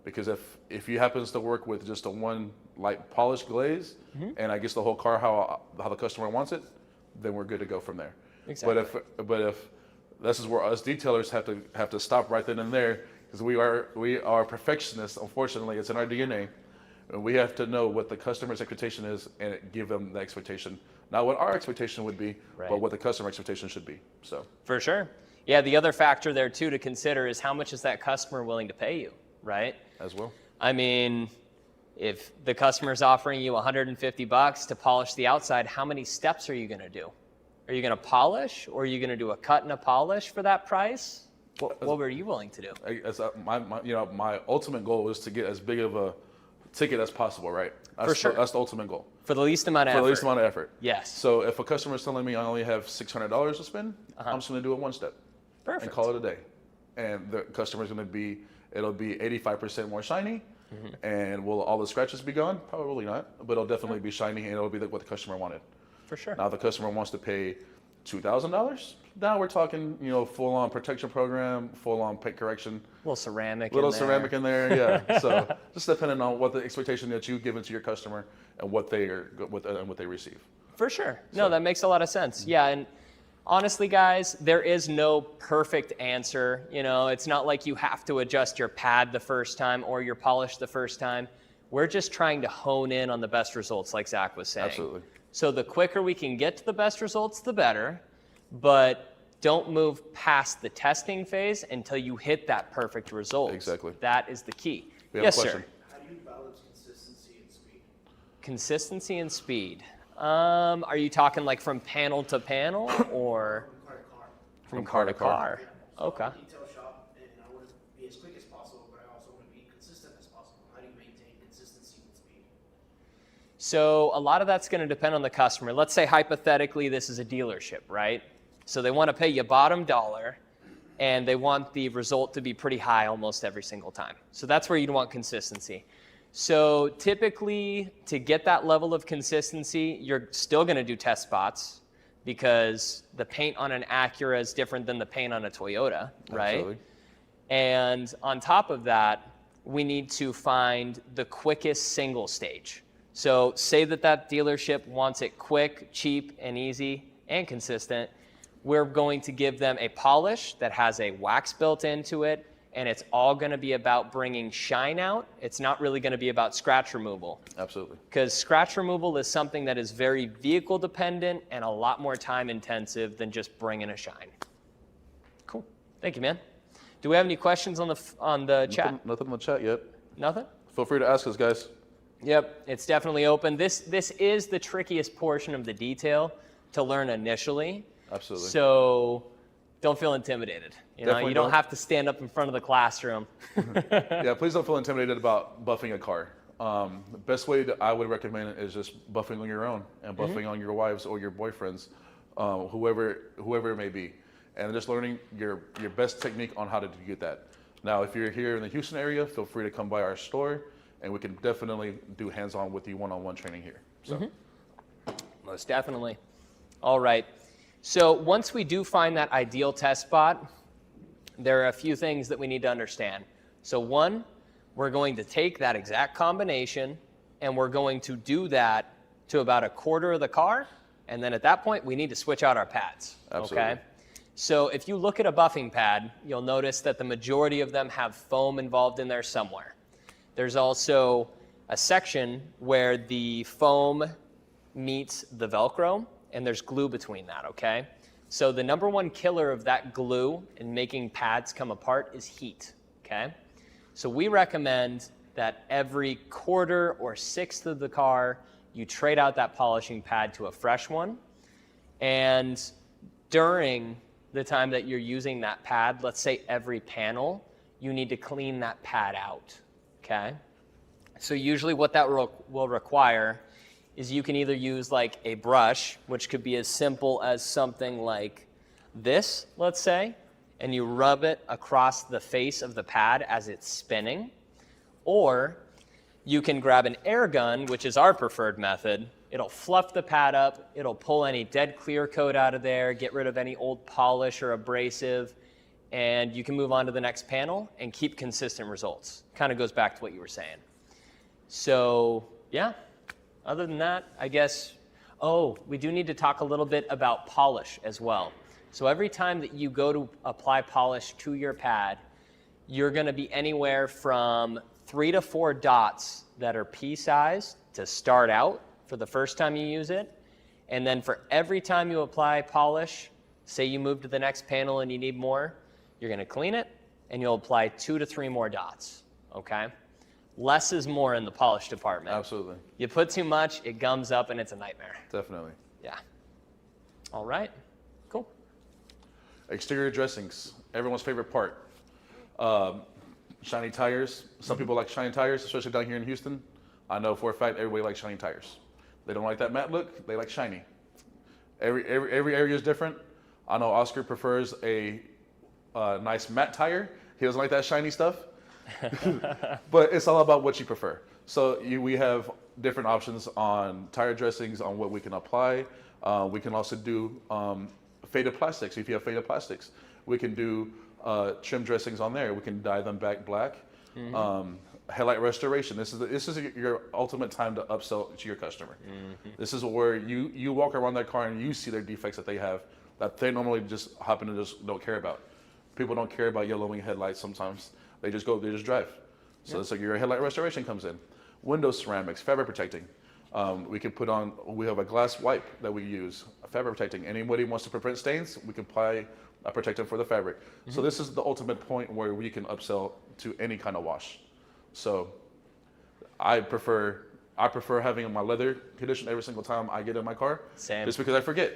Because if you happens to work with just a one light polished glaze and I guess the whole car how the customer wants it, then we're good to go from there. Exactly. But if this is where us detailers have to stop right then and there, because we are perfectionists. Unfortunately, it's in our DNA, and we have to know what the customer's expectation is and give them the expectation, not what our expectation would be, but what the customer expectation should be. So for sure, yeah. The other factor there too to consider is how much is that customer willing to pay you, right? As well. I mean, if the customer's offering you $150 to polish the outside, how many steps are you going to do? Are you going to polish, or are you going to do a cut and a polish for that price? What were you willing to do? My ultimate goal is to get as big of a ticket as possible, right? For sure. That's the ultimate goal. For the least amount of effort. For the least amount of effort. Yes. So if a customer is telling me I only have $600 to spend, I'm just going to do it one step. Perfect. And call it a day. And the customer's going to be, it'll be 85% more shiny. And will all the scratches be gone? Probably not, but it'll definitely be shiny, and it'll be what the customer wanted. For sure. Now, if the customer wants to pay $2,000, now we're talking, full-on protection program, full-on paint correction. Little ceramic in there, yeah. So just depending on what the expectation that you give into your customer and what they receive. For sure. No, that makes a lot of sense. Yeah, and honestly, guys, there is no perfect answer. It's not like you have to adjust your pad the first time or your polish the first time. We're just trying to hone in on the best results, like Zach was saying. Absolutely. So the quicker we can get to the best results, the better. But don't move past the testing phase until you hit that perfect result. Exactly. That is the key. We have Yes, a question. sir. How do you balance consistency and speed? Consistency and speed. Are you talking like from panel to panel or From car to car. from car to car? So Okay. I'm a detail shop, and I want to be as quick as possible, but I also want to be consistent as possible. How do you maintain consistency with speed? So a lot of that's going to depend on the customer. Let's say hypothetically this is a dealership, right? So they want to pay you bottom dollar, and they want the result to be pretty high almost every single time. So that's where you'd want consistency. So typically, to get that level of consistency, you're still going to do test spots because the paint on an Acura is different than the paint on a Toyota, right? Absolutely. And on top of that, we need to find the quickest single stage. So say that dealership wants it quick, cheap, and easy, and consistent. We're going to give them a polish that has a wax built into it, and it's all going to be about bringing shine out. It's not really going to be about scratch removal. Absolutely. Because scratch removal is something that is very vehicle dependent and a lot more time intensive than just bringing a shine. Cool. Thank you, man. Do we have any questions on the chat? Nothing in the chat yet. Nothing? Feel free to ask us, guys. Yep, it's definitely open. This is the trickiest portion of the detail to learn initially. Absolutely. So don't feel intimidated. You Definitely don't don't. have to stand up in front of the classroom. Yeah, please don't feel intimidated about buffing a car. The best way that I would recommend it is just buffing on your own and buffing on your wives or your boyfriends, whoever it may be, and just learning your best technique on how to do that. Now, if you're here in the Houston area, feel free to come by our store, and we can definitely do hands-on with you one-on-one training here. So. Most definitely. All right. So once we do find that ideal test spot, there are a few things that we need to understand. So one, we're going to take that exact combination and we're going to do that to about a quarter of the car. And then at that point, we need to switch out our pads. Absolutely. Okay. So if you look at a buffing pad, you'll notice that the majority of them have foam involved in there somewhere. There's also a section where the foam meets the Velcro, and there's glue between that, okay? So the number one killer of that glue in making pads come apart is heat, okay? So we recommend that every quarter or sixth of the car, you trade out that polishing pad to a fresh one. And during the time that you're using that pad, let's say every panel, you need to clean that pad out, okay? So usually what that will require is you can either use like a brush, which could be as simple as something like this, let's say, and you rub it across the face of the pad as it's spinning, or you can grab an air gun, which is our preferred method. It'll fluff the pad up, it'll pull any dead clear coat out of there, get rid of any old polish or abrasive, and you can move on to the next panel and keep consistent results. Kind of goes back to what you were saying. So, yeah. Other than that, I guess, we do need to talk a little bit about polish as well. So every time that you go to apply polish to your pad, you're going to be anywhere from 3 to 4 dots that are pea-sized to start out for the first time you use it. And then for every time you apply polish, say you move to the next panel and you need more, you're going to clean it and you'll apply 2 to 3 more dots, okay? Less is more in the polish department. Absolutely. You put too much, it gums up and it's a nightmare. Definitely. Yeah. All right. Cool. Exterior dressings, everyone's favorite part. Shiny tires. Some people like shiny tires, especially down here in Houston. I know for a fact everybody likes shiny tires. They don't like that matte look, they like shiny. Every area is different. I know Oscar prefers a nice matte tire. He doesn't like that shiny stuff. But it's all about what you prefer. So we have different options on tire dressings on what we can apply. We can also do faded plastics. If you have faded plastics, we can do trim dressings on there. We can dye them back black. Headlight restoration. This is your ultimate time to upsell to your customer. This is where you walk around that car and you see their defects that they have that they normally just happen to just don't care about. People don't care about yellowing headlights sometimes. They just drive. So it's like your headlight restoration comes in. Window ceramics, fabric protecting. We have a glass wipe that we use, fabric protecting. Anybody wants to prevent stains, we can apply a protectant for the fabric. So this is the ultimate point where we can upsell to any kind of wash. So I prefer having my leather conditioned every single time I get in my car. Same. Just because I forget.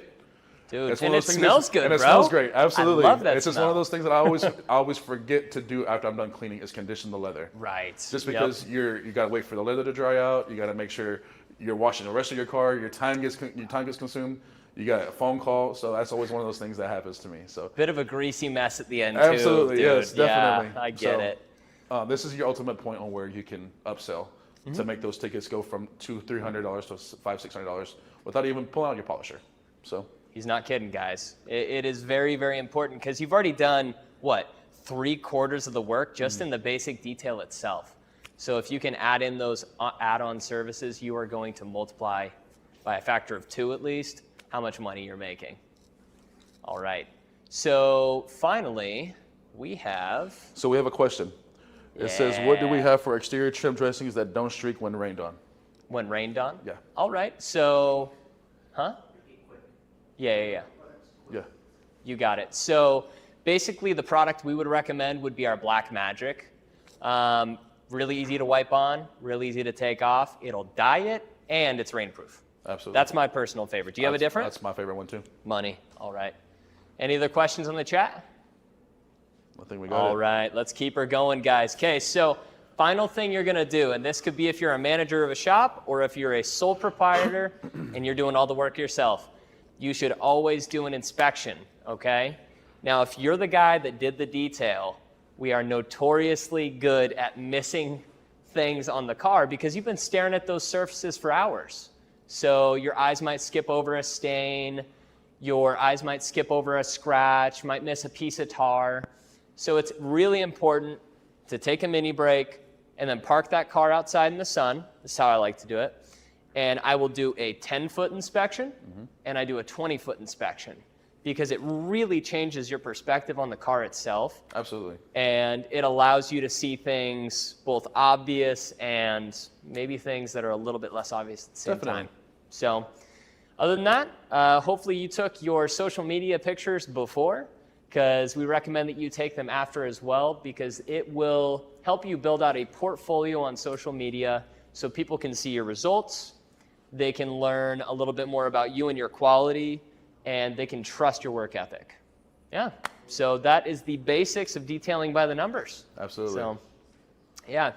Dude, It's and one it of those things smells good, and it bro. smells great. Absolutely. I love that It's just smell. one of those things that I always forget to do after I'm done cleaning is condition the leather. Right. Just because you got to wait for the leather to dry out. You got to make sure you're washing the rest of your car. Your time gets consumed. You got a phone call. So that's always one of those things that happens to me. So Bit of a greasy mess at the end, absolutely, too. Dude. yes, definitely. Yeah, I get it. This is your ultimate point on where you can upsell to make those tickets go from $200-$300 to $500-$600 without even pulling out your polisher. So. He's not kidding, guys. It is very, very important because you've already done, 3/4 of the work just in the basic detail itself. So if you can add in those add-on services, you are going to multiply by a factor of 2 at least how much money you're making. All right. So finally, we have... So we have a question. It says, what do we have for exterior trim dressings that don't streak when rained on? When rained on? Yeah. All right. So, huh? Yeah. Yeah. You got it. So basically the product we would recommend would be our Black Magic. Really easy to wipe on, really easy to take off. It'll dye it, and it's rainproof. Absolutely. That's my personal favorite. Do you have a different? That's my favorite one too. Money. All right. Any other questions on the chat? I think we got it. All right, let's keep her going, guys. Okay, so final thing you're going to do, and this could be if you're a manager of a shop or if you're a sole proprietor and you're doing all the work yourself, you should always do an inspection, okay? Now, if you're the guy that did the detail, we are notoriously good at missing things on the car because you've been staring at those surfaces for hours. So your eyes might skip over a stain, your eyes might skip over a scratch, might miss a piece of tar. So it's really important to take a mini break and then park that car outside in the sun. This is how I like to do it. And I will do a 10-foot inspection and I do a 20-foot inspection because it really changes your perspective on the car itself. Absolutely. And it allows you to see things both obvious and maybe things that are a little bit less obvious at the same Definitely. time. So other than that, hopefully you took your social media pictures before, because we recommend that you take them after as well, because it will help you build out a portfolio on social media so people can see your results, they can learn a little bit more about you and your quality, and they can trust your work ethic. Yeah, so that is the basics of detailing by the numbers. Absolutely. So, yeah.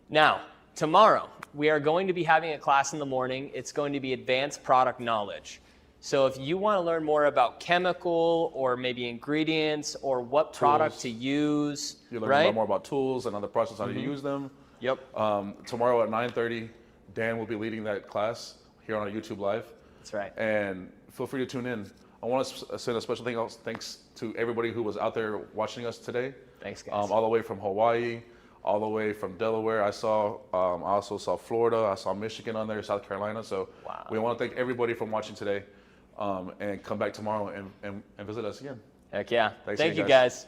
Now, tomorrow, we are going to be having a class in the morning. It's going to be advanced product knowledge. So if you want to learn more about chemical or maybe ingredients or what product to use, You learn right? more about tools and other process how to use them. Yep. Tomorrow at 9:30, Dan will be leading that class here on our YouTube Live. That's right. And feel free to tune in. I want to send a special thanks to everybody who was out there watching us today. Thanks, guys. All the way from Hawaii, all the way from Delaware. I also saw Florida. I saw Michigan on there, South Carolina. So Wow. we want to thank everybody for watching today, and come back tomorrow and visit us again. Heck yeah. Thanks Thank again, you, guys.